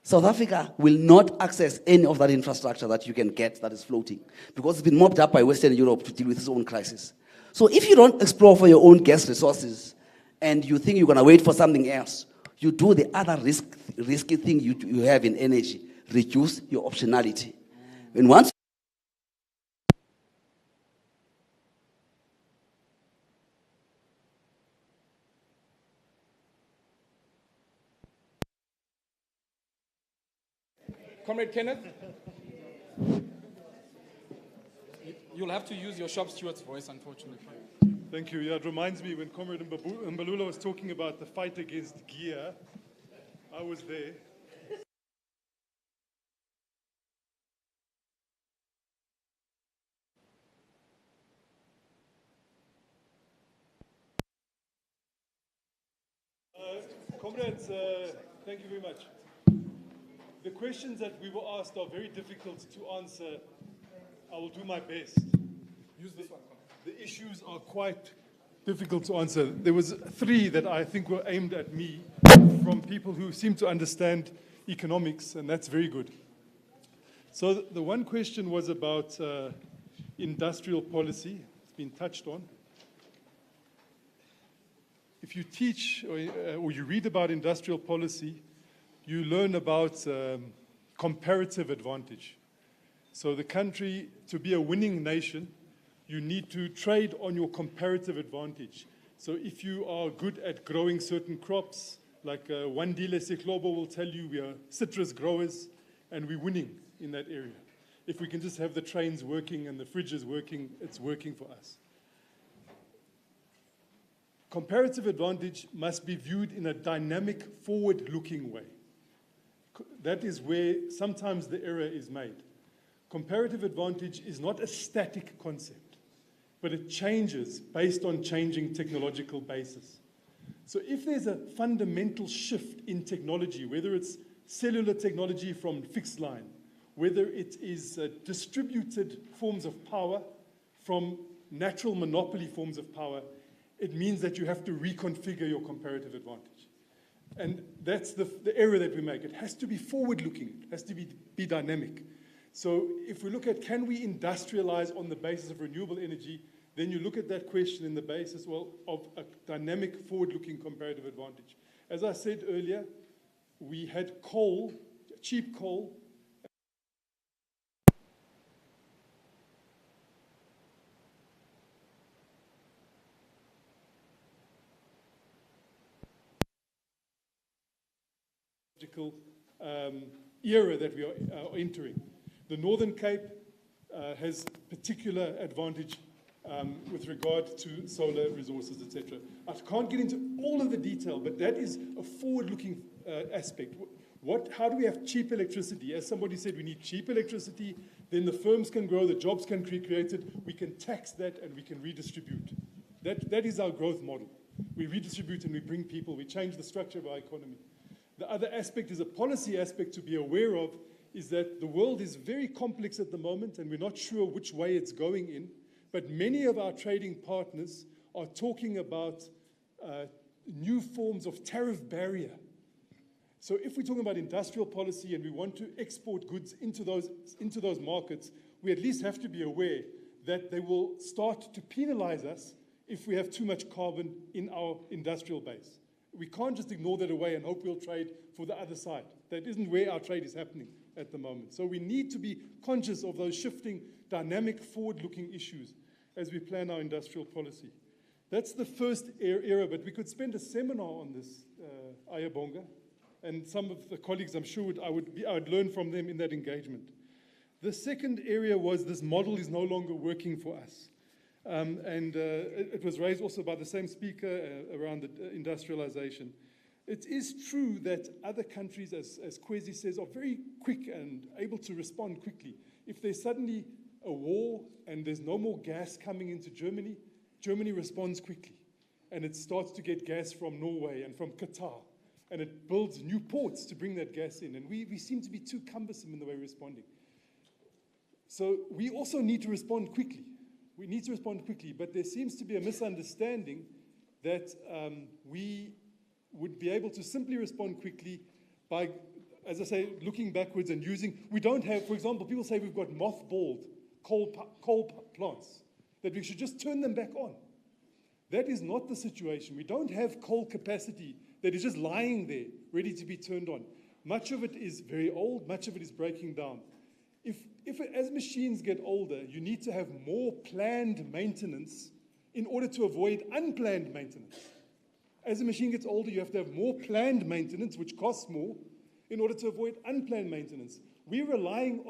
South Africa will not access any of that infrastructure that you can get that is floating, because it's been mopped up by Western Europe to deal with its own crisis. So if you don't explore for your own gas resources and you think you're going to wait for something else, you do the other risky thing you have in energy, reduce your optionality. And once Comrade Kenneth, you'll have to use your shop steward's voice, unfortunately. Thank you. Yeah, it reminds me when Comrade Mbalula was talking about the fight against gear, I was there. Comrades, thank you very much. The questions that we were asked are very difficult to answer. I will do my best. Use this one. The issues are quite difficult to answer. There was 3 that I think were aimed at me from people who seem to understand economics, and that's very good. So the one question was about industrial policy. It's been touched on. If you teach or you read about industrial policy, you learn about comparative advantage. So the country, to be a winning nation, you need to trade on your comparative advantage. So if you are good at growing certain crops, like one dealer, Seklobo, will tell you we are citrus growers and we're winning in that area. If we can just have the trains working and the fridges working, it's working for us. Comparative advantage must be viewed in a dynamic, forward-looking way. That is where sometimes the error is made. Comparative advantage is not a static concept, but it changes based on changing technological basis. So if there's a fundamental shift in technology, whether it's cellular technology from fixed line, whether it is distributed forms of power from natural monopoly forms of power, it means that you have to reconfigure your comparative advantage. And that's the error that we make. It has to be forward-looking. It has to be dynamic. So if we look at, can we industrialize on the basis of renewable energy, then you look at that question in the basis, well, of a dynamic, forward-looking comparative advantage. As I said earlier, we had coal, cheap coal. era that we are entering. The Northern Cape has particular advantage with regard to solar resources, etc. I can't get into all of the detail, but that is a forward-looking aspect. How do we have cheap electricity? As somebody said, we need cheap electricity, then the firms can grow, the jobs can be created, we can tax that, and we can redistribute. That is our growth model. We redistribute and we bring people, we change the structure of our economy. The other aspect is a policy aspect to be aware of, is that the world is very complex at the moment, and we're not sure which way it's going in, but many of our trading partners are talking about new forms of tariff barrier. So if we're talking about industrial policy and we want to export goods into those markets, we at least have to be aware that they will start to penalize us if we have too much carbon in our industrial base. We can't just ignore that away and hope we'll trade for the other side. That isn't where our trade is happening at the moment. So we need to be conscious of those shifting, dynamic, forward-looking issues as we plan our industrial policy. That's the first era, but we could spend a seminar on this, Ayabonga, and some of the colleagues, I'm sure, I would learn from them in that engagement. The second area was this model is no longer working for us. It was raised also by the same speaker around the industrialization. It is true that other countries, as Kwesi says, are very quick and able to respond quickly. If there's suddenly a war and there's no more gas coming into Germany, Germany responds quickly. And it starts to get gas from Norway and from Qatar. And it builds new ports to bring that gas in. And we seem to be too cumbersome in the way we're responding. So we also need to respond quickly. We need to respond quickly, but there seems to be a misunderstanding that we would be able to simply respond quickly by, as I say, looking backwards and we don't have, for example, people say we've got mothballed coal plants, that we should just turn them back on. That is not the situation. We don't have coal capacity that is just lying there, ready to be turned on. Much of it is very old, much of it is breaking down. As machines get older, you need to have more planned maintenance in order to avoid unplanned maintenance. As a machine gets older, you have to have more planned maintenance, which costs more, in order to avoid unplanned maintenance. We're relying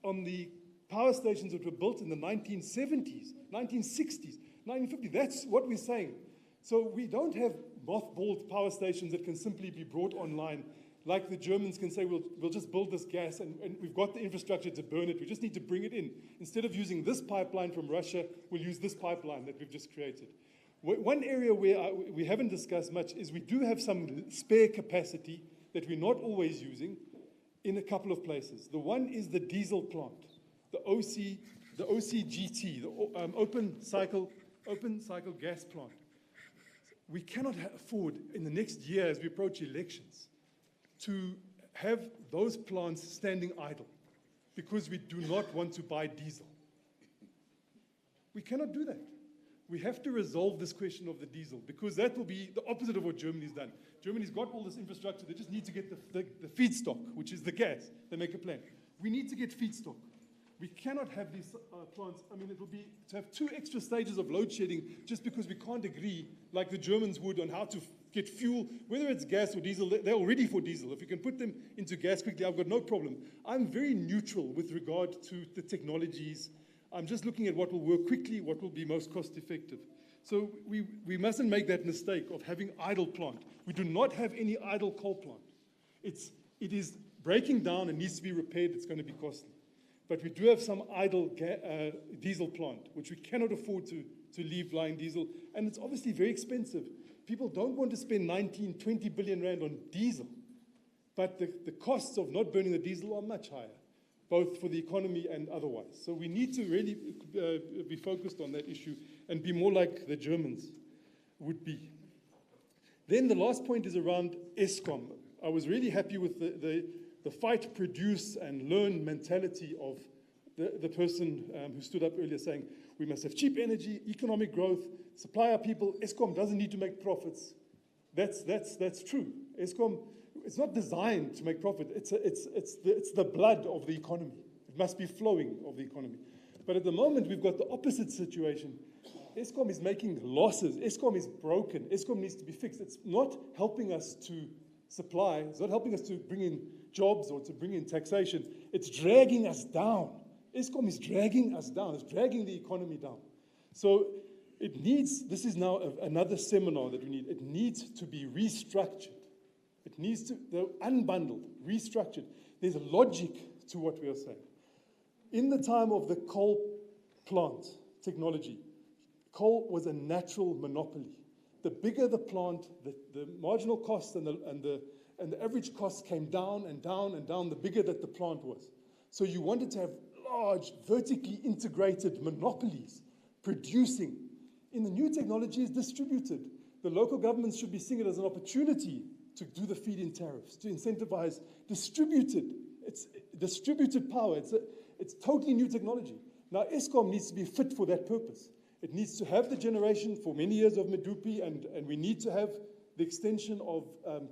on the power stations that were built in the 1970s, 1960s, 1950s. That's what we're saying. So we don't have mothballed power stations that can simply be brought online. Like the Germans can say, we'll just build this gas and we've got the infrastructure to burn it. We just need to bring it in. Instead of using this pipeline from Russia, we'll use this pipeline that we've just created. One area where we haven't discussed much is we do have some spare capacity that we're not always using in a couple of places. The one is the diesel plant, the OCGT, the open cycle gas plant. We cannot afford in the next year as we approach elections to have those plants standing idle because we do not want to buy diesel. We cannot do that. We have to resolve this question of the diesel because that will be the opposite of what Germany's done. Germany's got all this infrastructure. They just need to get the feedstock, which is the gas. They make a plan. We need to get feedstock. We cannot have these plants. I mean, it will be to have 2 extra stages of load shedding just because we can't agree, like the Germans would, on how to get fuel, whether it's gas or diesel. They're already for diesel. If you can put them into gas quickly, I've got no problem. I'm very neutral with regard to the technologies. I'm just looking at what will work quickly, what will be most cost effective. So we mustn't make that mistake of having idle plant. We do not have any idle coal plant. It is breaking down and needs to be repaired. It's going to be costly. But we do have some idle diesel plant, which we cannot afford to leave lying diesel. And it's obviously very expensive. People don't want to spend 19, 20 billion rand on diesel. But the costs of not burning the diesel are much higher, both for the economy and otherwise. So we need to really be focused on that issue and be more like the Germans would be. Then the last point is around Eskom. I was really happy with the fight, produce, and learn mentality of the person who stood up earlier saying, we must have cheap energy, economic growth, supply our people. Eskom doesn't need to make profits. That's true. Eskom, it's not designed to make profit. It's the blood of the economy. It must be flowing of the economy. But at the moment, we've got the opposite situation. Eskom is making losses. Eskom is broken. Eskom needs to be fixed. It's not helping us to supply. It's not helping us to bring in jobs or to bring in taxation. It's dragging us down. Eskom is dragging us down. It's dragging the economy down. So it needs, this is now another seminar that we need. It needs to be restructured. It needs to, they're unbundled, restructured. There's a logic to what we are saying. In the time of the coal plant technology, coal was a natural monopoly. The bigger the plant, the marginal cost and the average cost came down and down and down, the bigger that the plant was. So you wanted to have large, vertically integrated monopolies producing. In the new technology, it's distributed. The local governments should be seeing it as an opportunity to do the feed-in tariffs, to incentivize distributed. It's distributed power. It's totally new technology. Now, Eskom needs to be fit for that purpose. It needs to have the generation for many years of Medupi, and we need to have the extension of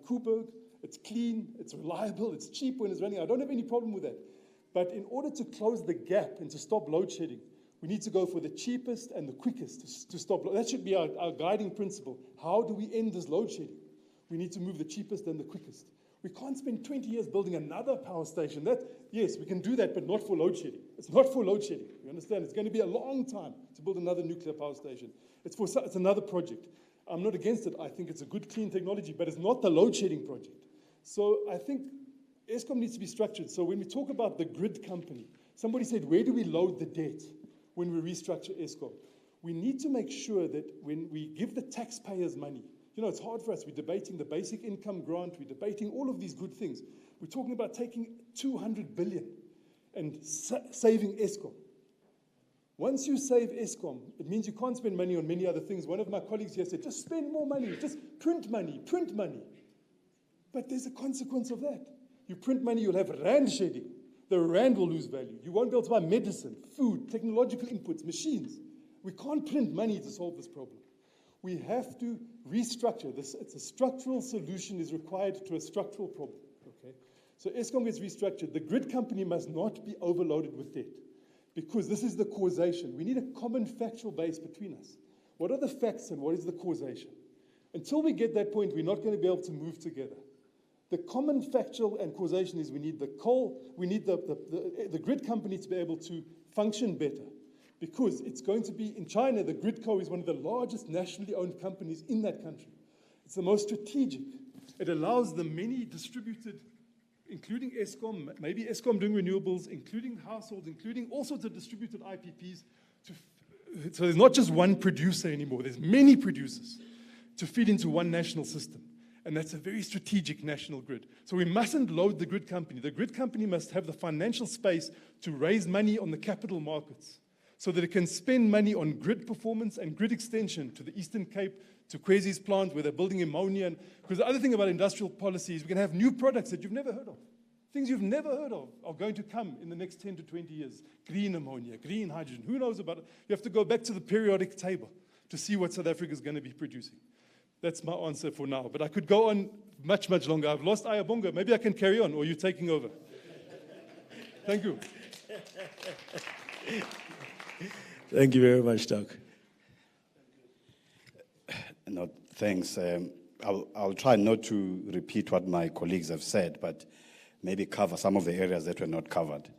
Koeberg. It's clean, it's reliable, it's cheap when it's running. I don't have any problem with that. But in order to close the gap and to stop load shedding, we need to go for the cheapest and the quickest to stop. That should be our guiding principle. How do we end this load shedding? We need to move the cheapest and the quickest. We can't spend 20 years building another power station. Yes, we can do that, but not for load shedding. It's not for load shedding. You understand? It's going to be a long time to build another nuclear power station. It's another project. I'm not against it. I think it's a good, clean technology, but it's not the load shedding project. So I think Eskom needs to be structured. So when we talk about the grid company, somebody said, where do we load the debt when we restructure Eskom? We need to make sure that when we give the taxpayers money, you know, it's hard for us. We're debating the basic income grant. We're debating all of these good things. We're talking about taking 200 billion and saving Eskom. Once you save Eskom, it means you can't spend money on many other things. One of my colleagues here said, just spend more money, just print money, print money. But there's a consequence of that. You print money, you'll have rand shedding. The rand will lose value. You won't be able to buy medicine, food, technological inputs, machines. We can't print money to solve this problem. We have to restructure this. It's a structural solution is required to a structural problem. Okay? So Eskom gets restructured. The grid company must not be overloaded with debt, because this is the causation. We need a common factual base between us. What are the facts and what is the causation? Until we get that point, we're not going to be able to move together. The common factual and causation is we need the coal, we need the grid company to be able to function better, because it's going to be, in China, the Gridco is one of the largest nationally owned companies in that country. It's the most strategic. It allows the many distributed, including Eskom, maybe Eskom doing renewables, including households, including all sorts of distributed IPPs. So there's not just one producer anymore, there's many producers to feed into one national system. And that's a very strategic national grid. So we mustn't load the grid company. The grid company must have the financial space to raise money on the capital markets so that it can spend money on grid performance and grid extension to the Eastern Cape, to Kwesi's plant where they're building ammonia. Because the other thing about industrial policy is we can have new products that you've never heard of. Things you've never heard of are going to come in the next 10 to 20 years. Green ammonia, green hydrogen, who knows about it? You have to go back to the periodic table to see what South Africa is going to be producing. That's my answer for now. But I could go on much, much longer. I've lost Ayabonga. Maybe I can carry on, or you're taking over. Thank you. Thank you very much, Doc. No, thanks. I'll try not to repeat what my colleagues have said, but maybe cover some of the areas that were not covered.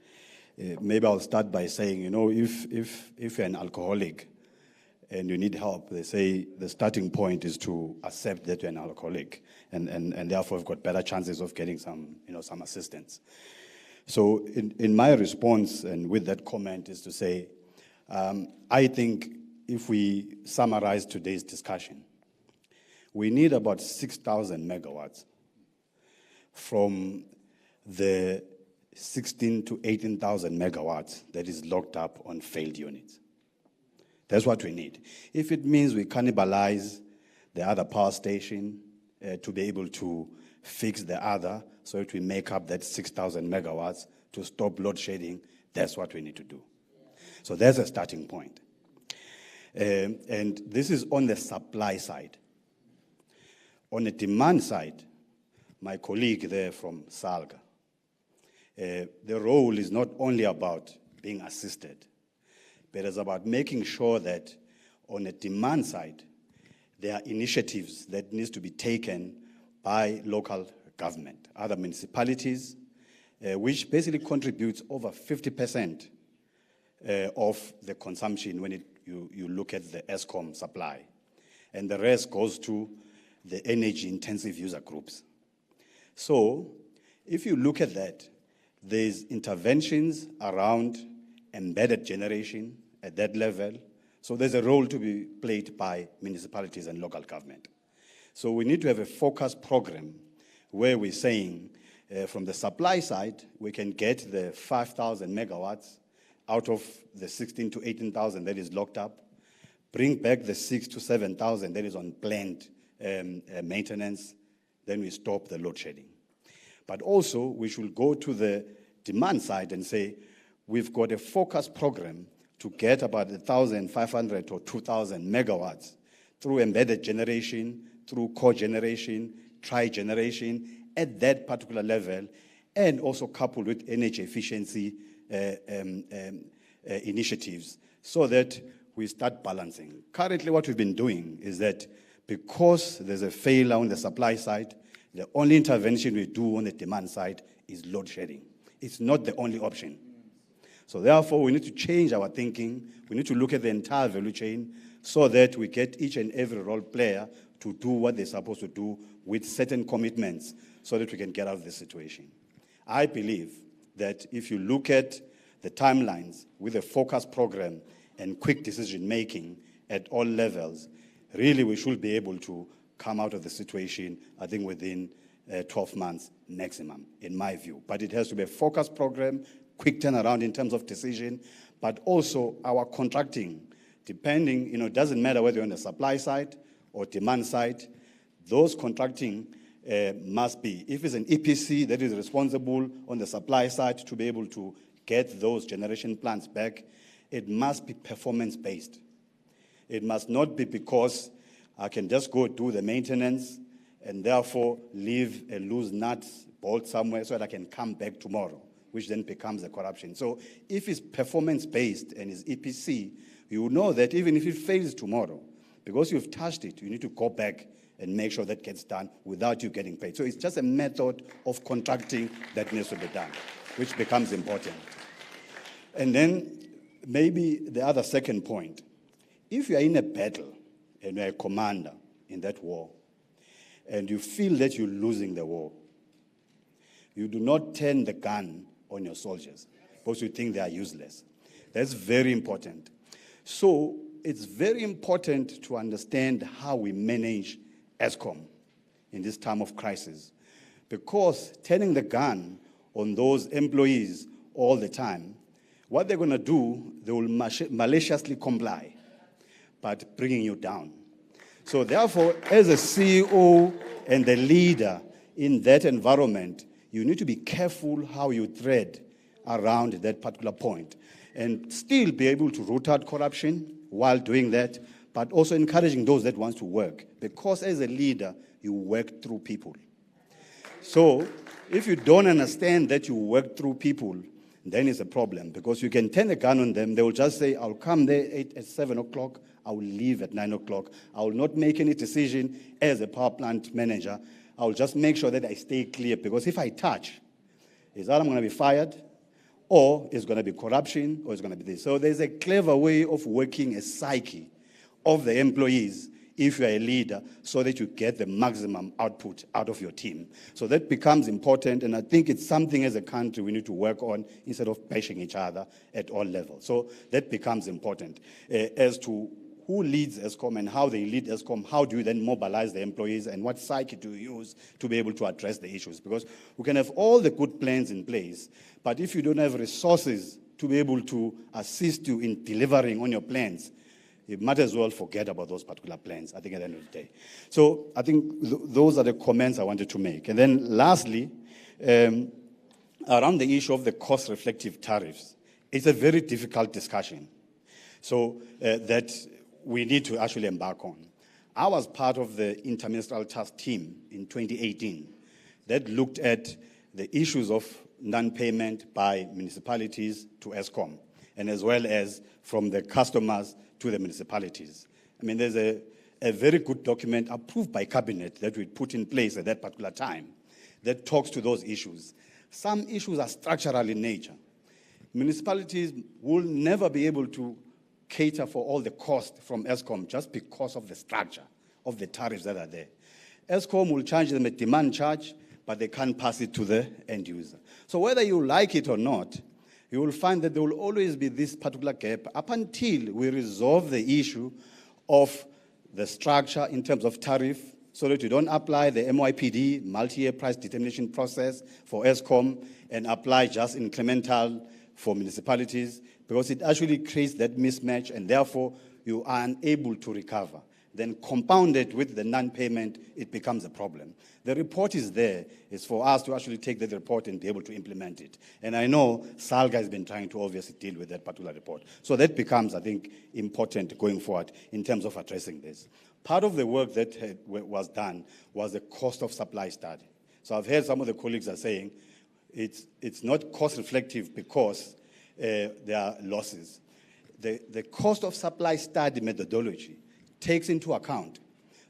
Maybe I'll start by saying, you know, if you're an alcoholic and you need help, they say the starting point is to accept that you're an alcoholic, and therefore you've got better chances of getting some assistance. So in my response, and with that comment, is to say, I think if we summarize today's discussion, we need about 6,000 megawatts from the 16 to 18,000 megawatts that is locked up on failed units. That's what we need. If it means we cannibalize the other power station to be able to fix the other so that we make up that 6,000 megawatts to stop load shedding, that's what we need to do. So there's a starting point. And this is on the supply side. On the demand side, my colleague there from SALGA, the role is not only about being assisted, but it's about making sure that on the demand side, there are initiatives that needs to be taken by local government, other municipalities, which basically contributes over 50% of the consumption when you look at the ESCOM supply. And the rest goes to the energy-intensive user groups. So if you look at that, there's interventions around embedded generation at that level. So there's a role to be played by municipalities and local government. So we need to have a focused program where we're saying from the supply side, we can get the 5,000 megawatts out of the 16 to 18,000 that is locked up, bring back the 6,000 to 7,000 that is on planned maintenance, then we stop the load shedding. But also, we should go to the demand side and say, we've got a focused program to get about 1,500 or 2,000 megawatts through embedded generation, through cogeneration, tri-generation at that particular level, and also coupled with energy efficiency initiatives so that we start balancing. Currently, what we've been doing is that because there's a failure on the supply side, the only intervention we do on the demand side is load shedding. It's not the only option. So therefore, we need to change our thinking. We need to look at the entire value chain so that we get each and every role player to do what they're supposed to do with certain commitments so that we can get out of this situation. I believe that if you look at the timelines with a focused program and quick decision-making at all levels, really we should be able to come out of the situation, I think, within 12 months maximum, in my view. But it has to be a focused program, quick turnaround in terms of decision, but also our contracting, depending, it doesn't matter whether you're on the supply side or demand side, those contracting must be, if it's an EPC that is responsible on the supply side to be able to get those generation plants back, it must be performance-based. It must not be because I can just go do the maintenance and therefore leave a loose nut bolt somewhere so that I can come back tomorrow, which then becomes a corruption. So if it's performance-based and it's EPC, you know that even if it fails tomorrow, because you've touched it, you need to go back and make sure that gets done without you getting paid. So it's just a method of contracting that needs to be done, which becomes important. And then maybe the other second point, if you are in a battle and you're a commander in that war, and you feel that you're losing the war, you do not turn the gun on your soldiers because you think they are useless. That's very important. So it's very important to understand how we manage ESCOM in this time of crisis, because turning the gun on those employees all the time, what they're going to do, they will maliciously comply, but bringing you down. So therefore, as a CEO and the leader in that environment, you need to be careful how you tread around that particular point and still be able to root out corruption while doing that, but also encouraging those that want to work. Because as a leader, you work through people. So if you don't understand that you work through people, then it's a problem, because you can turn a gun on them. They will just say, I'll come there at 7 o'clock, I will leave at 9 o'clock. I will not make any decision as a power plant manager. I will just make sure that I stay clear, because if I touch, it's either I'm going to be fired, or it's going to be corruption, or it's going to be this. So there's a clever way of working a psyche of the employees if you're a leader, so that you get the maximum output out of your team. So that becomes important, and I think it's something as a country we need to work on instead of bashing each other at all levels. So that becomes important. As to who leads ESCOM and how they lead ESCOM, how do you then mobilize the employees, and what psyche do you use to be able to address the issues? Because we can have all the good plans in place, but if you don't have resources to be able to assist you in delivering on your plans, you might as well forget about those particular plans, I think, at the end of the day. So I think those are the comments I wanted to make. And then lastly, around the issue of the cost-reflective tariffs, it's a very difficult discussion. So that we need to actually embark on. I was part of the Interministerial Task Team in 2018 that looked at the issues of non-payment by municipalities to ESCOM, and as well as from the customers to the municipalities. I mean, there's a very good document approved by Cabinet that we put in place at that particular time that talks to those issues. Some issues are structural in nature. Municipalities will never be able to cater for all the cost from Eskom just because of the structure of the tariffs that are there. Eskom will charge them a demand charge, but they can't pass it to the end user. So whether you like it or not, you will find that there will always be this particular gap up until we resolve the issue of the structure in terms of tariff, so that you don't apply the MYPD, multi-year price determination process for Eskom, and apply just incremental for municipalities, because it actually creates that mismatch, and therefore you are unable to recover. Then compounded with the non-payment, it becomes a problem. The report is there. It's for us to actually take that report and be able to implement it. And I know SALGA has been trying to obviously deal with that particular report. So that becomes, I think, important going forward in terms of addressing this. Part of the work that was done was the cost of supply study. So I've heard some of the colleagues are saying it's not cost reflective because there are losses. The cost of supply study methodology takes into account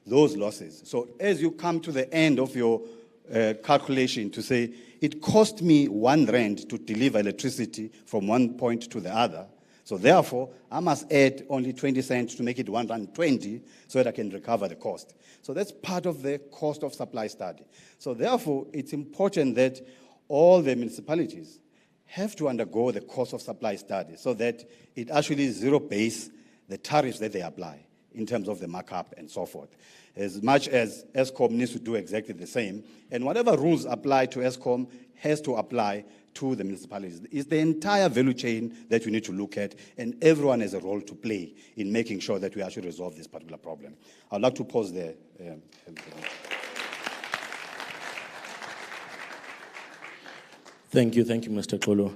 those losses. So as you come to the end of your calculation to say, it cost me R1 to deliver electricity from one point to the other, so therefore, I must add only 20 cents to make it R1.20 so that I can recover the cost. So that's part of the cost of supply study. So therefore, it's important that all the municipalities have to undergo the cost of supply study so that it actually zero-base the tariffs that they apply in terms of the markup and so forth. As much as Eskom needs to do exactly the same, and whatever rules apply to Eskom has to apply to the municipalities. It's the entire value chain that we need to look at, and everyone has a role to play in making sure that we actually resolve this particular problem. I'd like to pause there. Thank you, Mr. Kolo.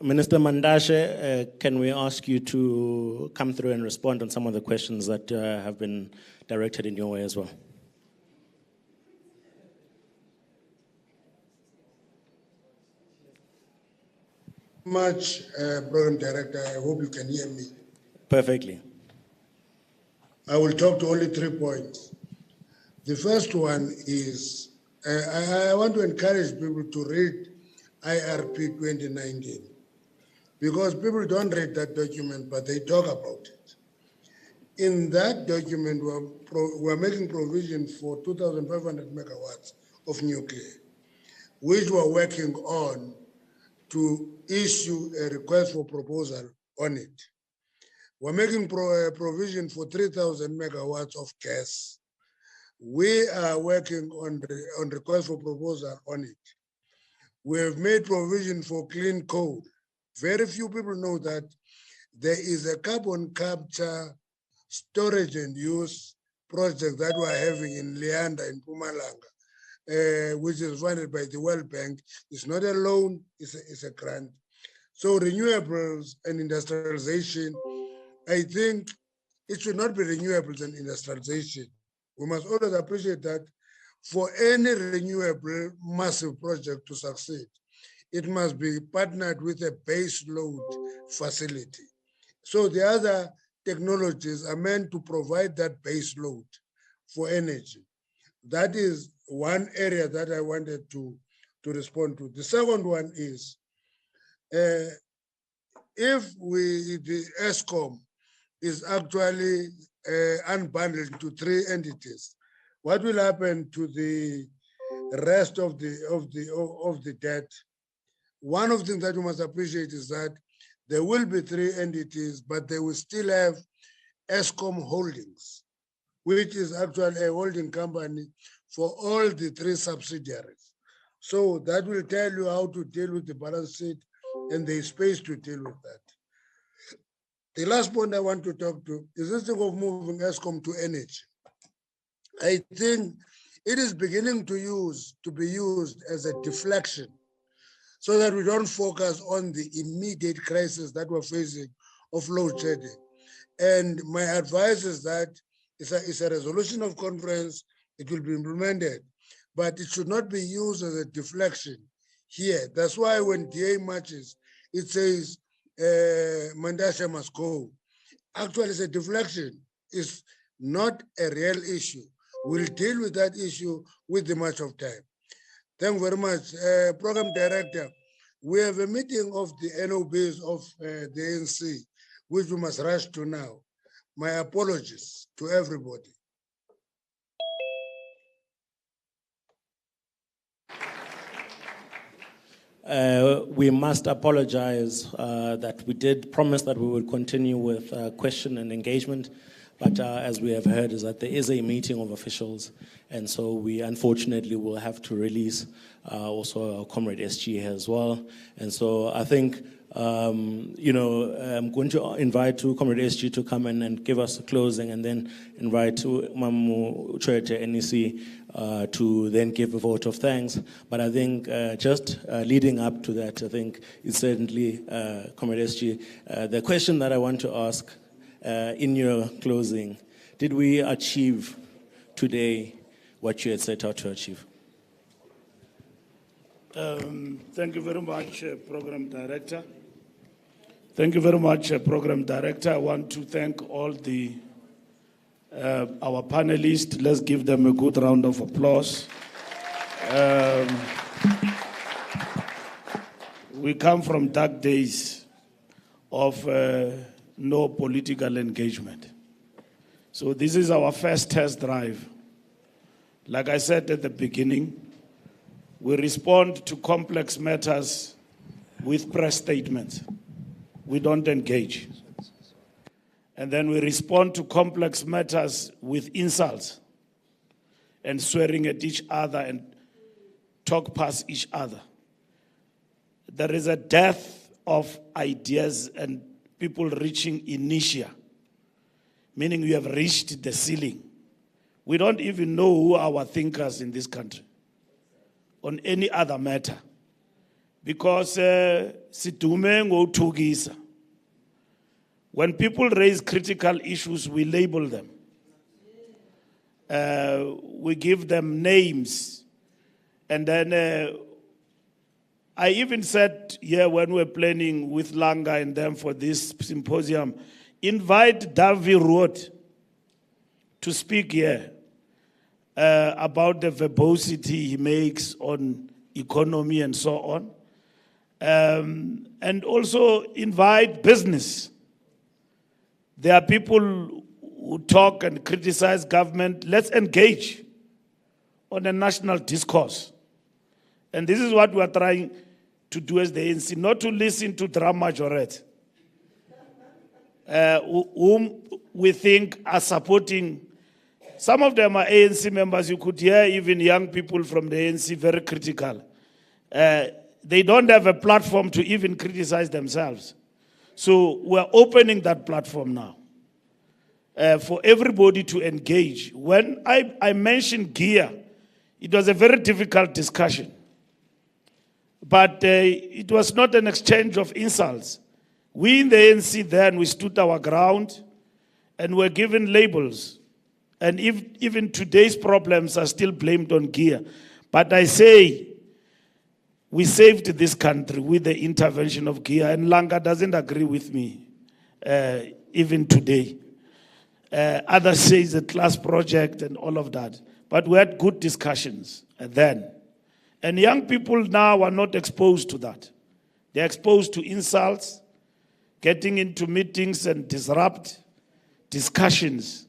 Minister Mandashe, can we ask you to come through and respond on some of the questions that have been directed in your way as well? Program Director, I hope you can hear me. Perfectly. I will talk to only 3 points. The first one is, I want to encourage people to read IRP 2019. Because people don't read that document, but they talk about it. In that document, we're making provision for 2,500 megawatts of nuclear, which we're working on to issue a request for proposal on it. We're making provision for 3,000 megawatts of gas. We are working on request for proposal on it. We have made provision for clean coal. Very few people know that there is a carbon capture, storage and use project that we're having in Leanda in Mpumalanga, which is funded by the World Bank. It's not a loan, it's a grant. So renewables and industrialization, I think it should not be renewables and industrialization. We must always appreciate that for any renewable massive project to succeed, it must be partnered with a base load facility. So the other technologies are meant to provide that base load for energy. That is one area that I wanted to respond to. The second one is, if the Eskom is actually unbundled to 3 entities, what will happen to the rest of the debt? One of the things that you must appreciate is that there will be 3 entities, but they will still have Eskom Holdings, which is actually a holding company for all the 3 subsidiaries. So that will tell you how to deal with the balance sheet, and there is space to deal with that. The last point I want to talk to is this thing of moving Eskom to energy. I think it is beginning to be used as a deflection, so that we don't focus on the immediate crisis that we're facing of load shedding. And my advice is that it's a resolution of conference, it will be implemented, but it should not be used as a deflection here. That's why when DA marches, it says Mandashe must go. Actually, it's a deflection. It's not a real issue. We'll deal with that issue with the march of time. Thank you very much. Program Director, we have a meeting of the NOBs of the ANC, which we must rush to now. My apologies to everybody. We must apologize that we did promise that we would continue with question and engagement, but as we have heard is that there is a meeting of officials, and so we unfortunately will have to release also our Comrade SG here as well. And so I think, I'm going to invite Comrade SG to come in and give us a closing, and then invite Mamu Church NEC to then give a vote of thanks. But I think just leading up to that, I think it's certainly, Comrade SG, the question that I want to ask in your closing, did we achieve today what you had set out to achieve? Thank you very much, Program Director. Thank you very much, Program Director. I want to thank all the our panelists. Let's give them a good round of applause. We come from dark days of no political engagement. So this is our first test drive. Like I said at the beginning, we respond to complex matters with press statements. We don't engage. And then we respond to complex matters with insults and swearing at each other and talk past each other. There is a dearth of ideas and people reaching inertia, meaning we have reached the ceiling. We don't even know who are our thinkers in this country on any other matter. Because situme ngothukisa. When people raise critical issues, we label them. We give them names. And then I even said here when we were planning with Langa and them for this symposium, invite Davi Roth to speak here about the verbosity he makes on economy and so on. And also invite business. There are people who talk and criticize government. Let's engage on a national discourse. And this is what we are trying to do as the ANC, not to listen to drama majorette, whom we think are supporting. Some of them are ANC members. You could hear even young people from the ANC very critical. They don't have a platform to even criticize themselves. So we're opening that platform now for everybody to engage. When I mentioned gear, it was a very difficult discussion. But it was not an exchange of insults. We in the ANC then, we stood our ground and were given labels. And even today's problems are still blamed on gear. But I say, we saved this country with the intervention of gear, and Langa doesn't agree with me, even today. Others say it's a class project and all of that. But we had good discussions then. And young people now are not exposed to that. They're exposed to insults, getting into meetings and disrupt discussions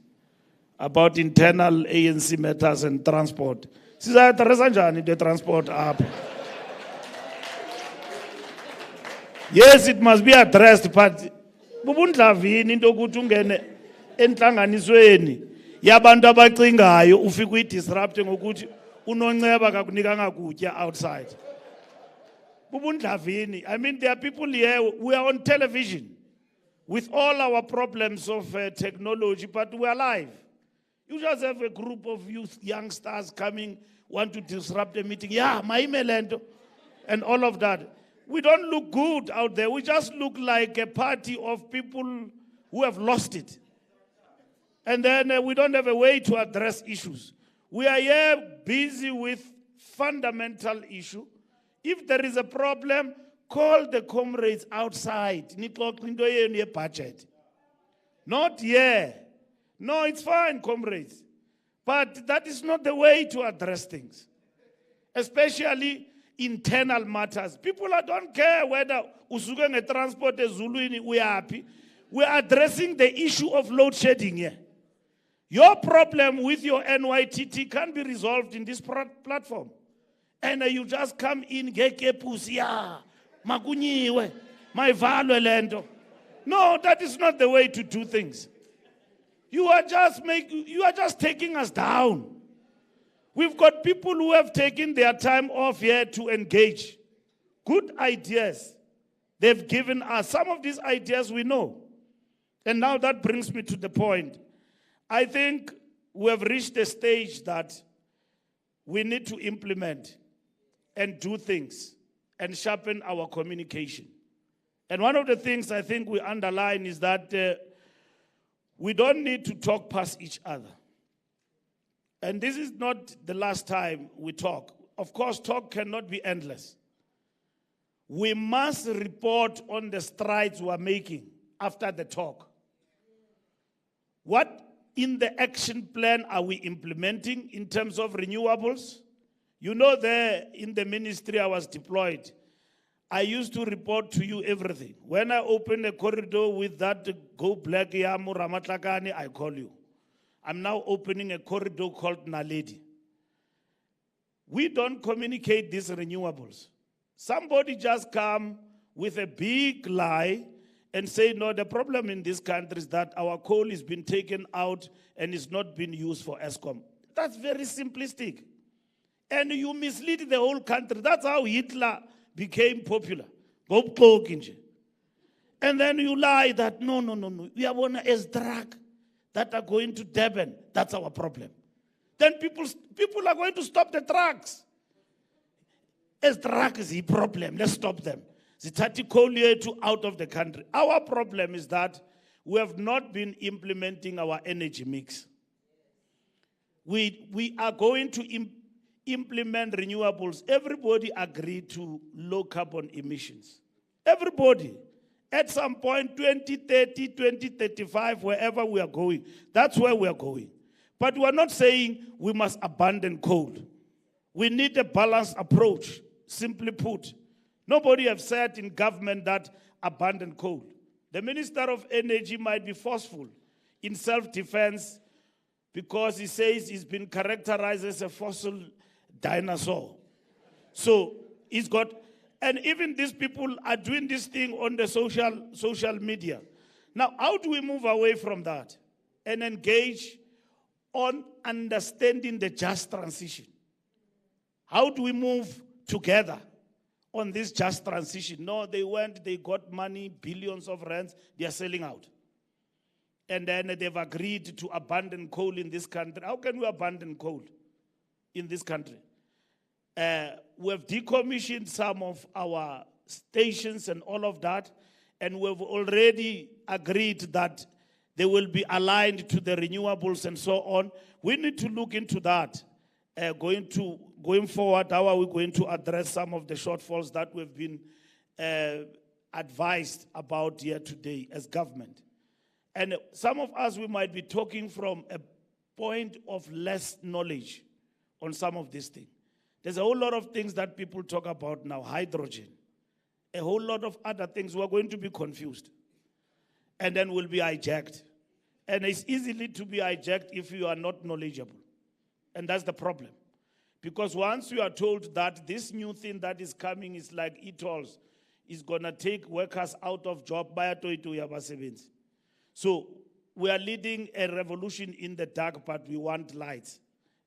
about internal ANC matters and transport. The transport up. Yes, it must be addressed, but bubundlavini into ukuthi ungene enhlanganisweni yabantu abacingayo ufike uyidisrupt ngokuthi unonceba kakunikanga kutya outside. Bubundlavini. I mean, there are people here, we are on television with all our problems of technology, but we are live. You just have a group of youth, youngsters coming, want to disrupt the meeting. Yeah, my email and all of that. We don't look good out there. We just look like a party of people who have lost it. And then we don't have a way to address issues. We are here busy with fundamental issue. If there is a problem, call the comrades outside. Budget. Not here. No, it's fine, comrades. But that is not the way to address things, especially internal matters. People don't care whether usuke nge-transport ezulwini uyaphi. We are addressing the issue of load shedding here. Your problem with your NYTT can be resolved in this platform. And you just come in, gekepusi, ya, makunyiwe, maivalo lento. No, that is not the way to do things. You are just taking us down. We've got people who have taken their time off here to engage. Good ideas. They've given us. Some of these ideas we know. And now that brings me to the point. I think we have reached a stage that we need to implement and do things and sharpen our communication. And one of the things I think we underline is that we don't need to talk past each other. And this is not the last time we talk. Of course, talk cannot be endless. We must report on the strides we are making after the talk. What in the action plan are we implementing in terms of renewables? You know, there in the ministry I was deployed, I used to report to you everything. When I open a corridor with that Go Black Yamu Ramatlakane, I call you. I'm now opening a corridor called Naledi. We don't communicate these renewables. Somebody just come with a big lie and say, no, the problem in this country is that our coal is being taken out and is not being used for ESCOM. That's very simplistic. And you mislead the whole country. That's how Hitler became popular. And then you lie that, no. We have one as drug that are going to Durban. That's our problem. Then people are going to stop the trucks. As drug is a problem. Let's stop them. Zitati coal out of the country. Our problem is that we have not been implementing our energy mix. We are going to implement renewables. Everybody agreed to low carbon emissions. Everybody. At some point, 2030, 2035, wherever we are going, that's where we are going. But we are not saying we must abandon coal. We need a balanced approach, simply put. Nobody has said in government that abandon coal. The Minister of Energy might be forceful in self-defense because he says he's been characterized as a fossil dinosaur. So he's got, and even these people are doing this thing on the social media. Now, how do we move away from that and engage on understanding the just transition? How do we move together on this just transition? No, they got money, billions of rands, they are selling out. And then they've agreed to abandon coal in this country. How can we abandon coal in this country? We have decommissioned some of our stations and all of that, and we've already agreed that they will be aligned to the renewables and so on. We need to look into that. Going forward, how are we going to address some of the shortfalls that we've been advised about here today as government? And some of us, we might be talking from a point of less knowledge on some of these things. There's a whole lot of things that people talk about now, hydrogen, a whole lot of other things. We're going to be confused. And then we'll be hijacked. And it's easily to be hijacked if you are not knowledgeable. And that's the problem. Because once you are told that this new thing that is coming is like e-tolls, is going to take workers out of job, so we are leading a revolution in the dark, but we want lights.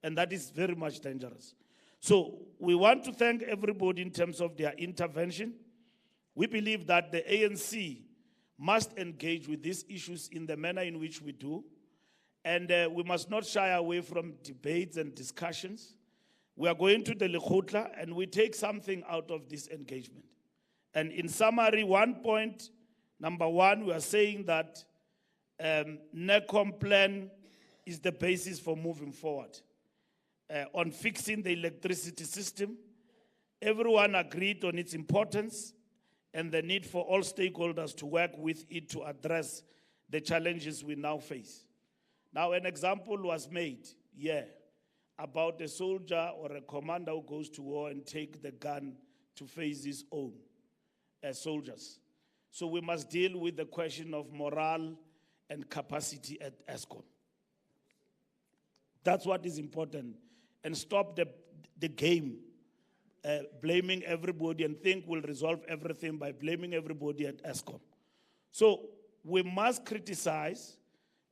And that is very much dangerous. So we want to thank everybody in terms of their intervention. We believe that the ANC must engage with these issues in the manner in which we do. And we must not shy away from debates and discussions. We are going to the Lekgotla and we take something out of this engagement. And in summary, number one, we are saying that NECOM plan is the basis for moving forward. On fixing the electricity system, everyone agreed on its importance and the need for all stakeholders to work with it to address the challenges we now face. Now, an example was made. here about a soldier or a commander who goes to war and take the gun to face his own soldiers. So we must deal with the question of morale and capacity at ESCOM. That's what is important. And stop the game, blaming everybody and think we'll resolve everything by blaming everybody at ESCOM. So we must criticize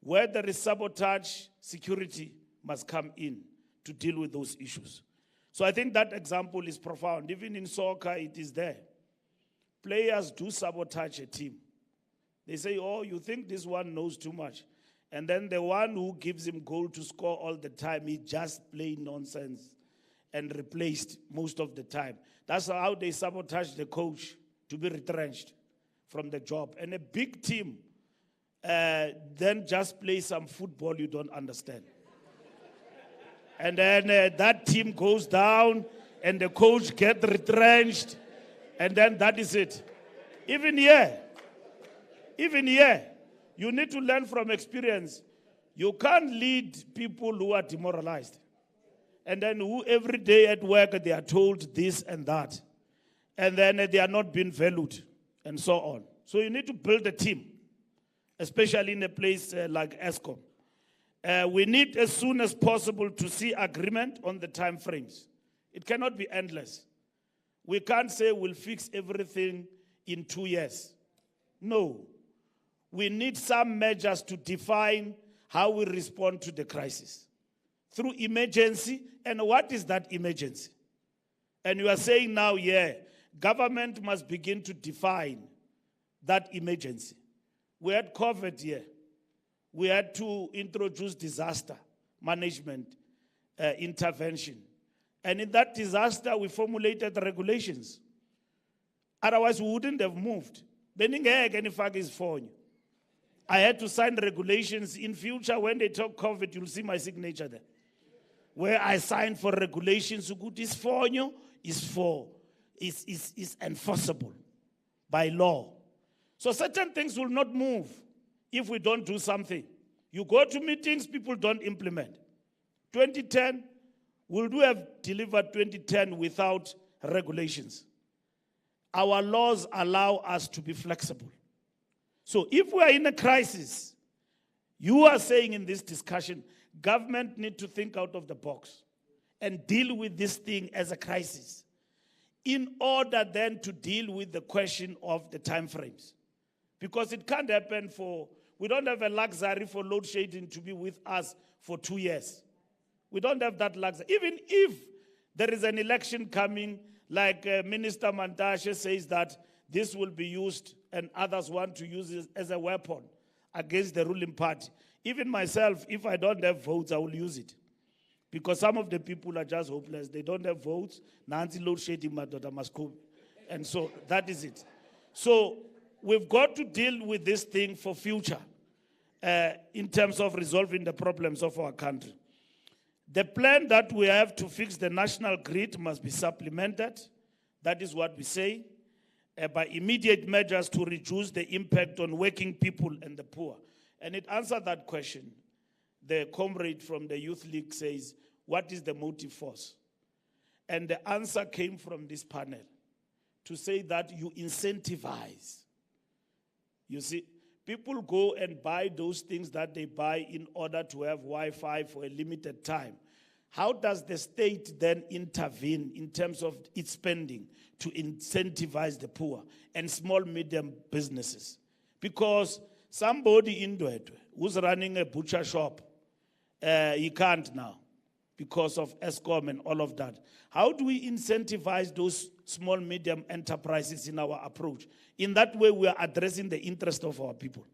where there is sabotage, security must come in to deal with those issues. So I think that example is profound. Even in soccer, it is there. Players do sabotage a team. They say, oh, you think this one knows too much. And then the one who gives him goal to score all the time, he just played nonsense and replaced most of the time. That's how they sabotage the coach to be retrenched from the job. And a big team then just play some football you don't understand. And then that team goes down and the coach gets retrenched. And then that is it. Even here, you need to learn from experience. You can't lead people who are demoralized. And then who every day at work they are told this and that. And then they are not being valued and so on. So you need to build a team, especially in a place like ESCOM. We need as soon as possible to see agreement on the time frames. It cannot be endless. We can't say we'll fix everything in 2 years. No. We need some measures to define how we respond to the crisis. Through emergency, and what is that emergency? And you are saying now, government must begin to define that emergency. We had COVID here. We had to introduce disaster management intervention. And in that disaster, we formulated regulations. Otherwise, we wouldn't have moved. I had to sign regulations. In future, when they talk COVID, you'll see my signature there. Where I signed for regulations, is enforceable by law. So certain things will not move if we don't do something. You go to meetings, people don't implement. 2010, will we have delivered 2010 without regulations? Our laws allow us to be flexible. So if we are in a crisis, you are saying in this discussion, government need to think out of the box and deal with this thing as a crisis in order then to deal with the question of the time frames. Because it can't happen we don't have a luxury for load shedding to be with us for 2 years. We don't have that luxury. Even if there is an election coming, like Minister Mantashe says that this will be used and others want to use it as a weapon against the ruling party. Even myself, if I don't have votes, I will use it. Because some of the people are just hopeless. They don't have votes. Nancy load shedding madoda must come. And so that is it. So we've got to deal with this thing for future in terms of resolving the problems of our country. The plan that we have to fix the national grid must be supplemented. That is what we say. By immediate measures to reduce the impact on working people and the poor. And it answered that question. The comrade from the Youth League says, what is the motive force? And the answer came from this panel to say that you incentivize. You see, people go and buy those things that they buy in order to have Wi-Fi for a limited time. How does the state then intervene in terms of its spending to incentivize the poor and small, medium businesses? Because somebody in Dwedwe who's running a butcher shop, he can't now because of ESCOM and all of that. How do we incentivize those small, medium enterprises in our approach? In that way, we are addressing the interest of our people.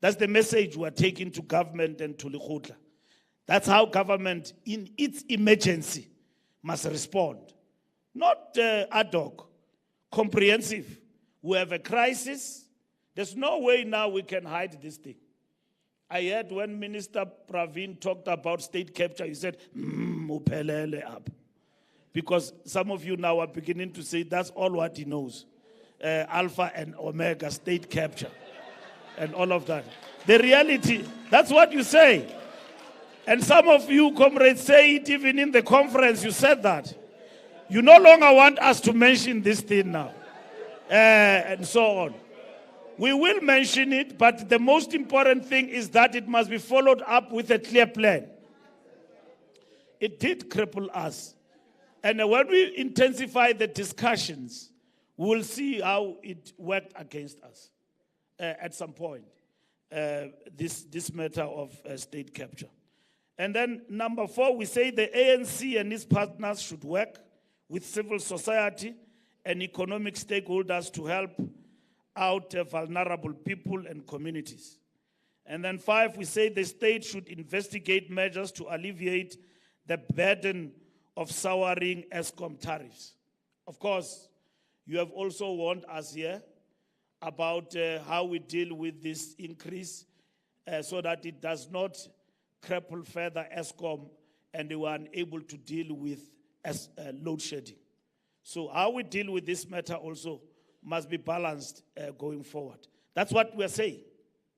That's the message we are taking to government and to Lekgotla. That's how government, in its emergency, must respond. Not ad hoc, comprehensive. We have a crisis. There's no way now we can hide this thing. I heard when Minister Pravin talked about state capture, he said, uphelele up. Because some of you now are beginning to say that's all what he knows. Alpha and Omega, state capture, and all of that. The reality, that's what you say. And some of you, comrades, say it even in the conference, you said that. You no longer want us to mention this thing now. And so on. We will mention it, but the most important thing is that it must be followed up with a clear plan. It did cripple us. And when we intensify the discussions, we'll see how it worked against us at some point, this matter of state capture. And then number 4, we say the ANC and its partners should work with civil society and economic stakeholders to help out vulnerable people and communities. And then 5, we say the state should investigate measures to alleviate the burden of souring ESCOM tariffs. Of course, you have also warned us here about how we deal with this increase so that it does not cripple further ESCOM and they were unable to deal with load shedding. So how we deal with this matter also must be balanced going forward. That's what we're saying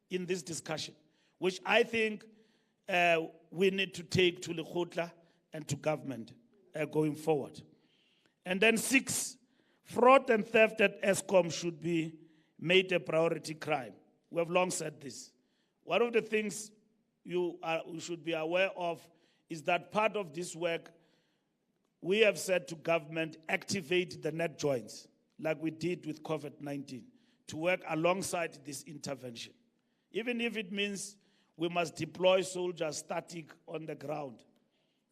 in this discussion, which I think we need to take to Lekgotla and to government going forward. And then 6, fraud and theft at ESCOM should be made a priority crime. We have long said this. One of the things you should be aware of is that part of this work, we have said to government, activate the net joints, like we did with COVID-19, to work alongside this intervention. Even if it means we must deploy soldiers static on the ground,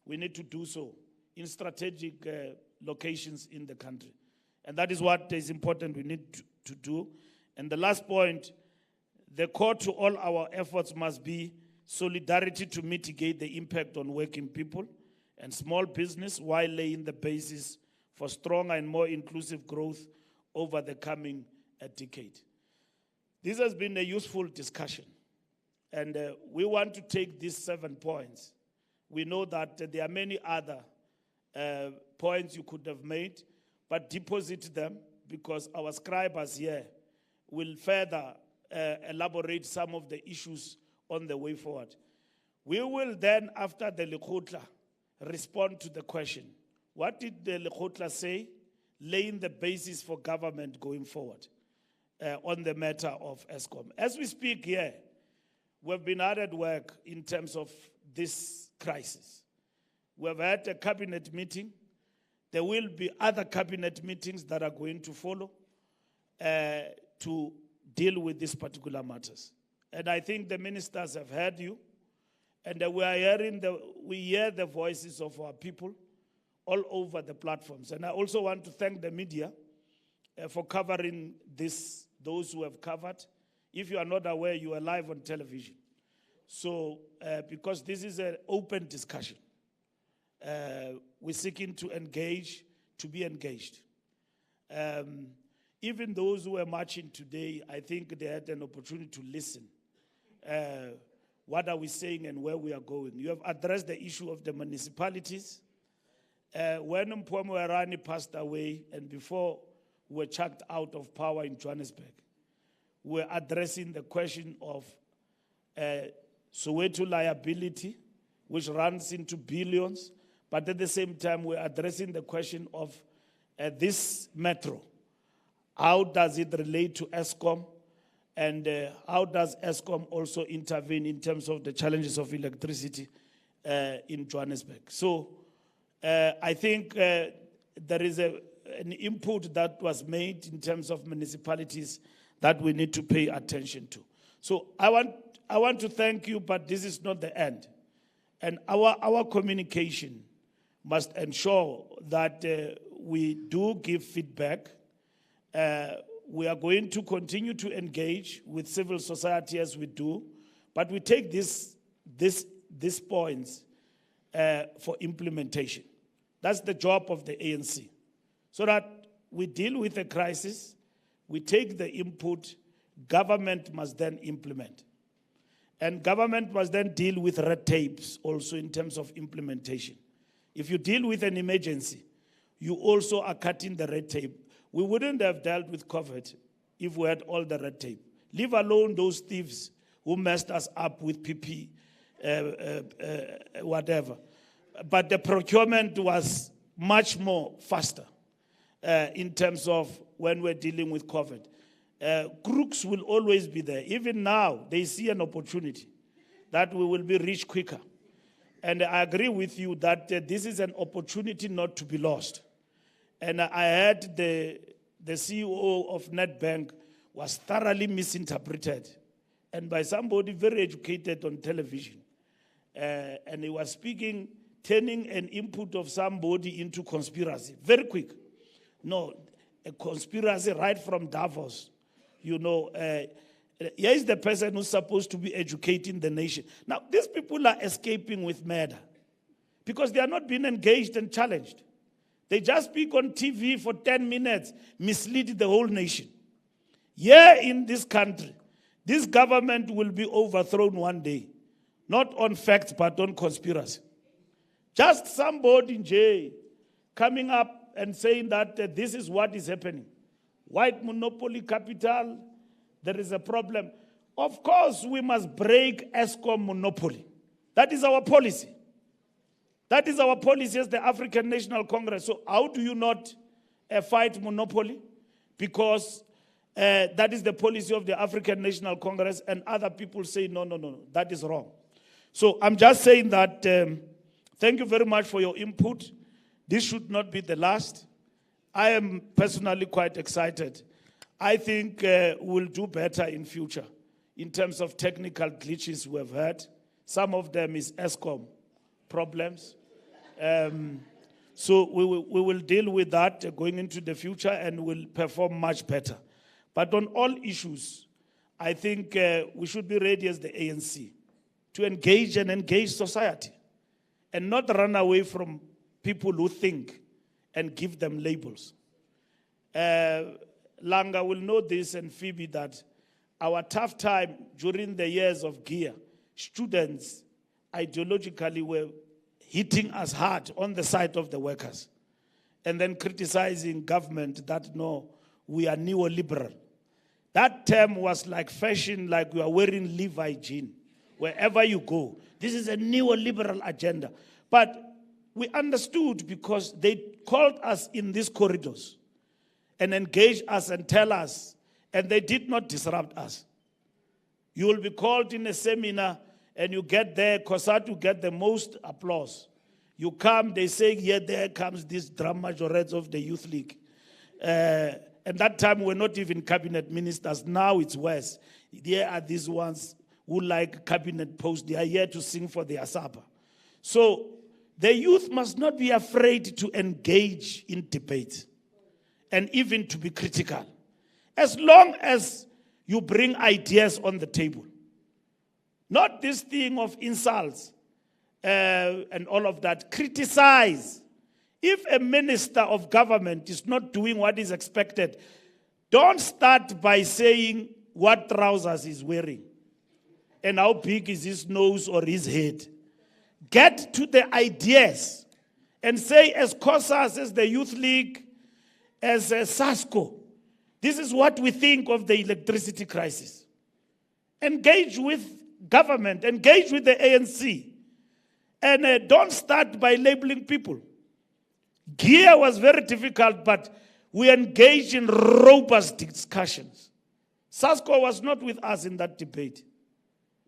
we need to do so in strategic locations in the country. And that is what is important we need to do. And the last point, the core to all our efforts must be solidarity to mitigate the impact on working people and small business while laying the basis for stronger and more inclusive growth over the coming decade. This has been a useful discussion, and we want to take these 7 points. We know that there are many other points you could have made, but deposit them because our scribers here will further elaborate some of the issues on the way forward. We will then, after the Lekgotla, respond to the question, what did the Lekgotla say, laying the basis for government going forward on the matter of ESCOM. As we speak here, we've been hard at work in terms of this crisis. We've had a cabinet meeting. There will be other cabinet meetings that are going to follow to deal with these particular matters. And I think the ministers have heard you, and we hear the voices of our people all over the platforms. And I also want to thank the media for covering this, those who have covered. If you are not aware, you are live on television. So, because this is an open discussion, we're seeking to engage, to be engaged. Even those who are marching today, I think they had an opportunity to listen. What are we saying and where we are going? You have addressed the issue of the municipalities. When Mpho Moerane passed away and before we were chucked out of power in Johannesburg, we were addressing the question of Soweto liability, which runs into billions, but at the same time, we're addressing the question of this metro. How does it relate to ESCOM? And how does ESCOM also intervene in terms of the challenges of electricity in Johannesburg? So I think there is an input that was made in terms of municipalities that we need to pay attention to. So I want to thank you, but this is not the end. And our communication must ensure that we do give feedback. We are going to continue to engage with civil society as we do, but we take these points for implementation. That's the job of the ANC. So that we deal with a crisis, we take the input, government must then implement. And government must then deal with red tapes also in terms of implementation. If you deal with an emergency, you also are cutting the red tape. We wouldn't have dealt with COVID if we had all the red tape. Leave alone those thieves who messed us up with PP whatever. But the procurement was much more faster in terms of when we're dealing with COVID. Crooks will always be there. Even now, they see an opportunity that we will be rich quicker. And I agree with you that this is an opportunity not to be lost. And I heard the CEO of Nedbank was thoroughly misinterpreted, and by somebody very educated on television. And he was speaking, turning an input of somebody into conspiracy. Very quick. No, a conspiracy right from Davos. You know, here is the person who's supposed to be educating the nation. Now, these people are escaping with murder because they are not being engaged and challenged. They just speak on TV for 10 minutes, mislead the whole nation. Here in this country, this government will be overthrown one day. Not on facts, but on conspiracy. Just somebody in jail coming up and saying that this is what is happening. White monopoly capital, there is a problem. Of course, we must break ESCOM monopoly. That is our policy. That is our policy as the African National Congress. So how do you not fight monopoly? Because that is the policy of the African National Congress, and other people say, no, that is wrong. So I'm just saying that thank you very much for your input. This should not be the last. I am personally quite excited. I think we'll do better in future in terms of technical glitches we have had. Some of them is ESCOM problems. So we will deal with that going into the future and will perform much better. But on all issues, I think we should be ready as the ANC to engage society and not run away from people who think and give them labels. Langa will know this, and Phoebe, that our tough time during the years of GEAR, students ideologically were hitting us hard on the side of the workers and then criticizing government that, no, we are neoliberal. That term was like fashion, like you are wearing Levi jean wherever you go. This is a neoliberal agenda. But we understood because they called us in these corridors and engaged us and tell us, and they did not disrupt us. You will be called in a seminar and you get there, COSATU get the most applause. You come, they say, yeah, there comes this drum majorettes of the Youth League. And that time we're not even cabinet ministers. Now it's worse. There are these ones who like cabinet posts. They are here to sing for the Asaba. So the youth must not be afraid to engage in debate and even to be critical. As long as you bring ideas on the table. Not this thing of insults and all of that. Criticize. If a minister of government is not doing what is expected, don't start by saying what trousers he's wearing and how big is his nose or his head. Get to the ideas and say, as COSAS, as the Youth League, as SASCO, this is what we think of the electricity crisis. Engage with government, engage with the ANC, and don't start by labeling people. GEAR was very difficult, but we engaged in robust discussions. SASCO was not with us in that debate.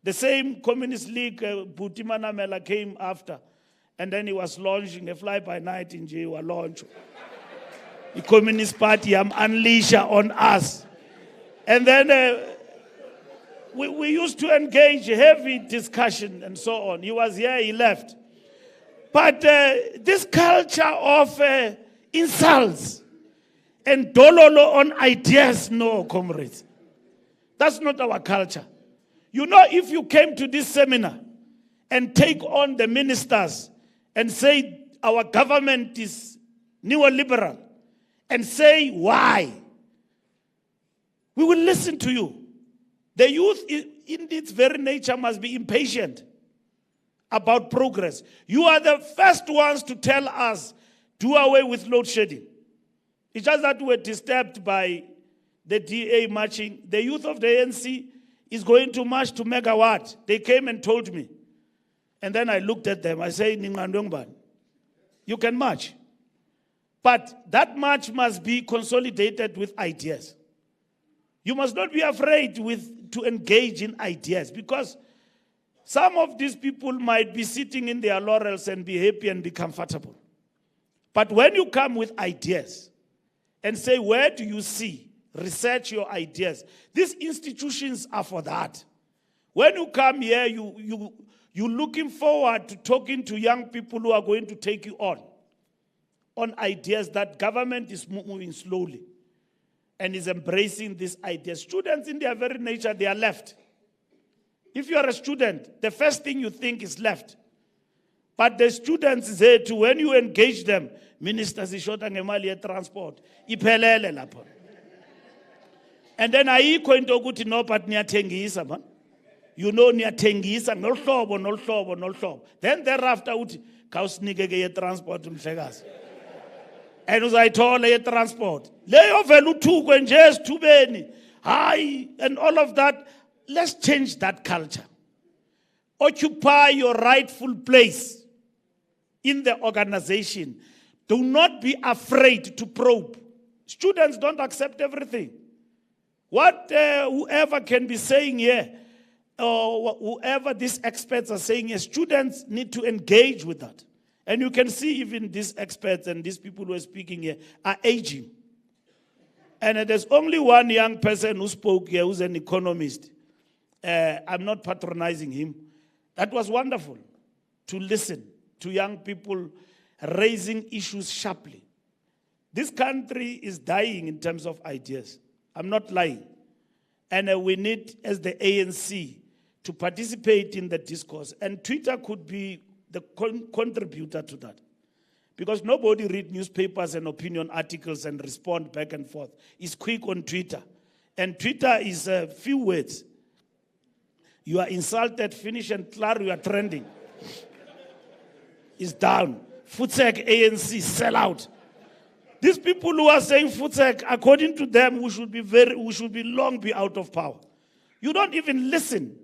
The same Communist League, Butima Namela, came after, and then he was launching a fly-by-night in Jewa launch. The Communist Party unleashed on us. And then we used to engage heavy discussion and so on. He was here, he left. But this culture of insults and dololo on ideas, no, comrades. That's not our culture. You know, if you came to this seminar and take on the ministers and say our government is neoliberal and say why, we will listen to you. The youth, in its very nature, must be impatient about progress. You are the first ones to tell us, do away with load shedding. It's just that we're disturbed by the DA marching. The youth of the ANC is going to march to Megawatt. They came and told me. And then I looked at them. I say, "Ningandongban, you can march. But that march must be consolidated with ideas. You must not be afraid to engage in ideas, because some of these people might be sitting in their laurels and be happy and be comfortable. But when you come with ideas and say, where do you see? Research your ideas. These institutions are for that. When you come here, you're looking forward to talking to young people who are going to take you on ideas that government is moving slowly and is embracing these ideas. Students in their very nature, they are left. If you are a student, the first thing you think is left. But the students say too, when you engage them, ministers ishota ngemali ye transport, iphelele lapho. And then ayikho into ukuthi no, but niyathengisa man. You know niyathengisa nohlobo. Then thereafter uthi kawusinike ke ye transport umhlekazi. And uzayithola ye transport. Leyo vele uthukwe nje esithubeni. Hayi, and all of that. Let's change that culture. Occupy your rightful place in the organization. Do not be afraid to probe. Students don't accept everything. What whoever can be saying here, or whoever these experts are saying here, students need to engage with that. And you can see even these experts and these people who are speaking here are aging. And there's only one young person who spoke here who's an economist. I'm not patronizing him. That was wonderful to listen to young people raising issues sharply. This country is dying in terms of ideas. I'm not lying. And we need, as the ANC, to participate in the discourse. And Twitter could be the contributor to that. Because nobody reads newspapers and opinion articles and respond back and forth. It's quick on Twitter. And Twitter is a few words. You are insulted, finish and clear, you are trending. It's down. Futsek, ANC, sell out. These people who are saying Futsek, according to them, we should be long be out of power. You don't even listen.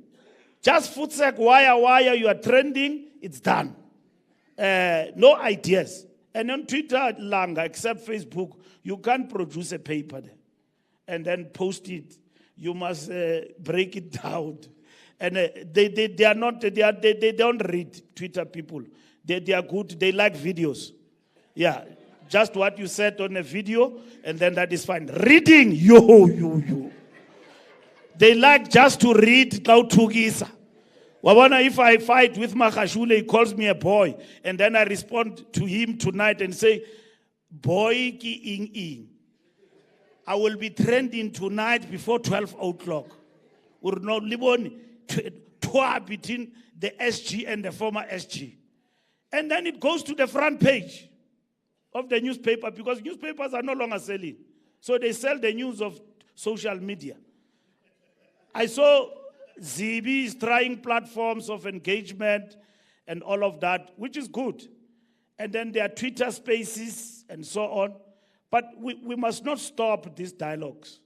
Just Futsek, wire, you are trending, it's done. No ideas. And on Twitter, longer, except Facebook, you can't produce a paper there and then post it. You must break it down. And they don't read Twitter people. They are good. They like videos. Yeah, just what you said on a video, and then that is fine. Reading, yo. They like just to read Tautugisa. Wabona, if I fight with Makashule, he calls me a boy, and then I respond to him tonight and say, boy ki ing. I will be trending tonight before 12 o'clock. Between the SG and the former SG. And then it goes to the front page of the newspaper, because newspapers are no longer selling. So they sell the news of social media. I saw Zibi is trying platforms of engagement and all of that, which is good. And then there are Twitter spaces and so on. But we must not stop these dialogues.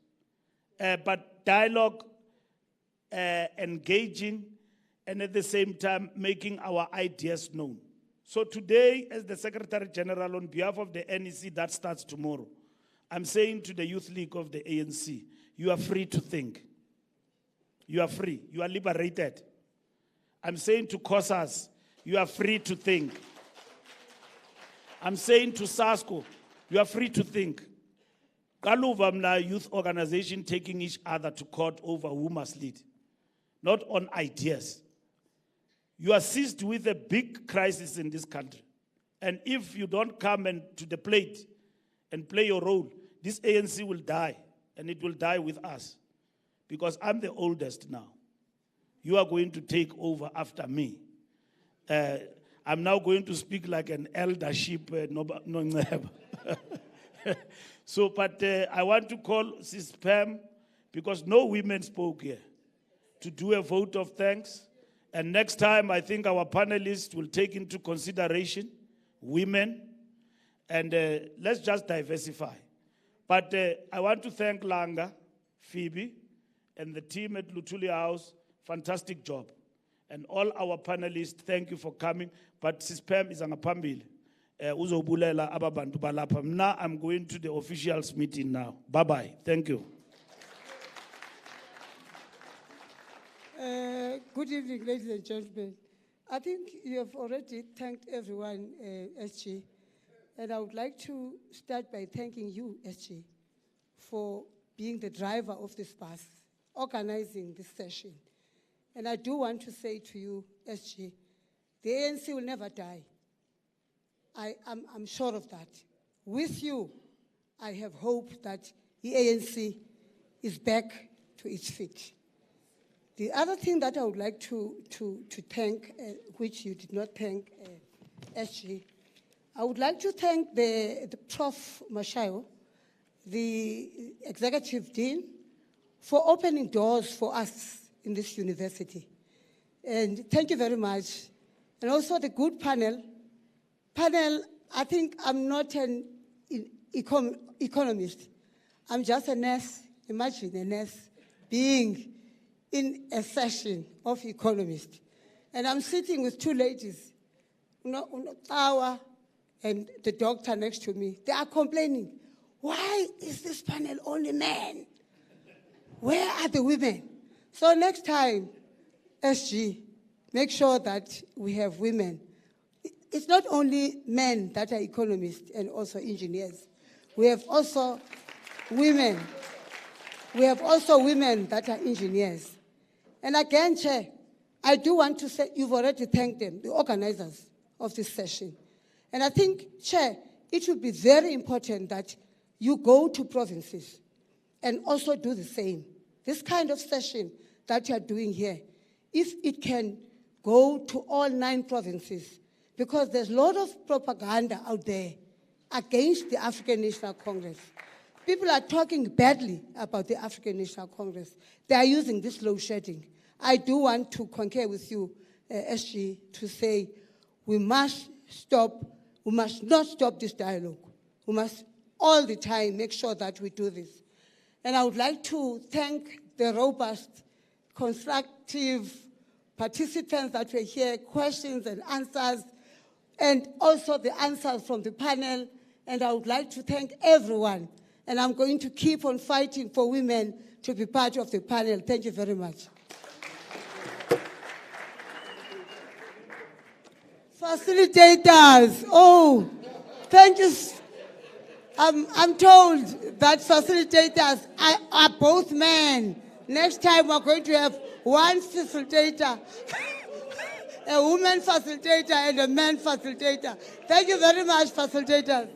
But dialogue, engaging, and at the same time making our ideas known. So today, as the Secretary General, on behalf of the NEC that starts tomorrow, I'm saying to the Youth League of the ANC, you are free to think. You are free. You are liberated. I'm saying to COSAS, you are free to think. I'm saying to SASCO, you are free to think. Kaluvamna youth organization taking each other to court over who must lead, not on ideas. You are seized with a big crisis in this country. And if you don't come to the plate and play your role, this ANC will die, and it will die with us. Because I'm the oldest now. You are going to take over after me. I'm now going to speak like an eldership. So, but I want to call Sis Pam, because no women spoke here, to do a vote of thanks. And next time, I think our panelists will take into consideration women, and let's just diversify. But I want to thank Langa, Phoebe, and the team at Luthuli House. Fantastic job. And all our panelists, thank you for coming. But Sispam is angapambili. Uzobulela ababantu balapha. Now I'm going to the officials meeting now. Bye-bye. Thank you. Good evening, ladies and gentlemen. I think you have already thanked everyone, SG. And I would like to start by thanking you, SG, for being the driver of this bus, organizing this session. And I do want to say to you, SG, the ANC will never die. I'm sure of that. With you, I have hope that the ANC is back to its feet. The other thing that I would like to thank, which you did not thank, SG, I would like to thank the Prof. Mashayo, the Executive Dean, for opening doors for us in this university. And thank you very much. And also the good panel. I think I'm not an economist. I'm just a nurse. Imagine a nurse being in a session of economists. And I'm sitting with two ladies, Tawa and the doctor next to me. They are complaining, why is this panel only men? Where are the women? So next time, SG, make sure that we have women. It's not only men that are economists and also engineers. We have also women. We have also women that are engineers. And again, Chair, I do want to say, you've already thanked them, the organizers of this session. And I think, Chair, it would be very important that you go to provinces and also do the same. This kind of session that you are doing here, if it can go to all 9 provinces, because there's a lot of propaganda out there against the African National Congress. People are talking badly about the African National Congress. They are using this load shedding. I do want to concur with you, SG, to say we must not stop this dialogue. We must all the time make sure that we do this. And I would like to thank the robust, constructive participants that were here, questions and answers, and also the answers from the panel. And I would like to thank everyone. And I'm going to keep on fighting for women to be part of the panel. Thank you very much. Facilitators, oh, thank you. I'm told that facilitators are both men. Next time we're going to have one facilitator, a woman facilitator and a man facilitator. Thank you very much, facilitators.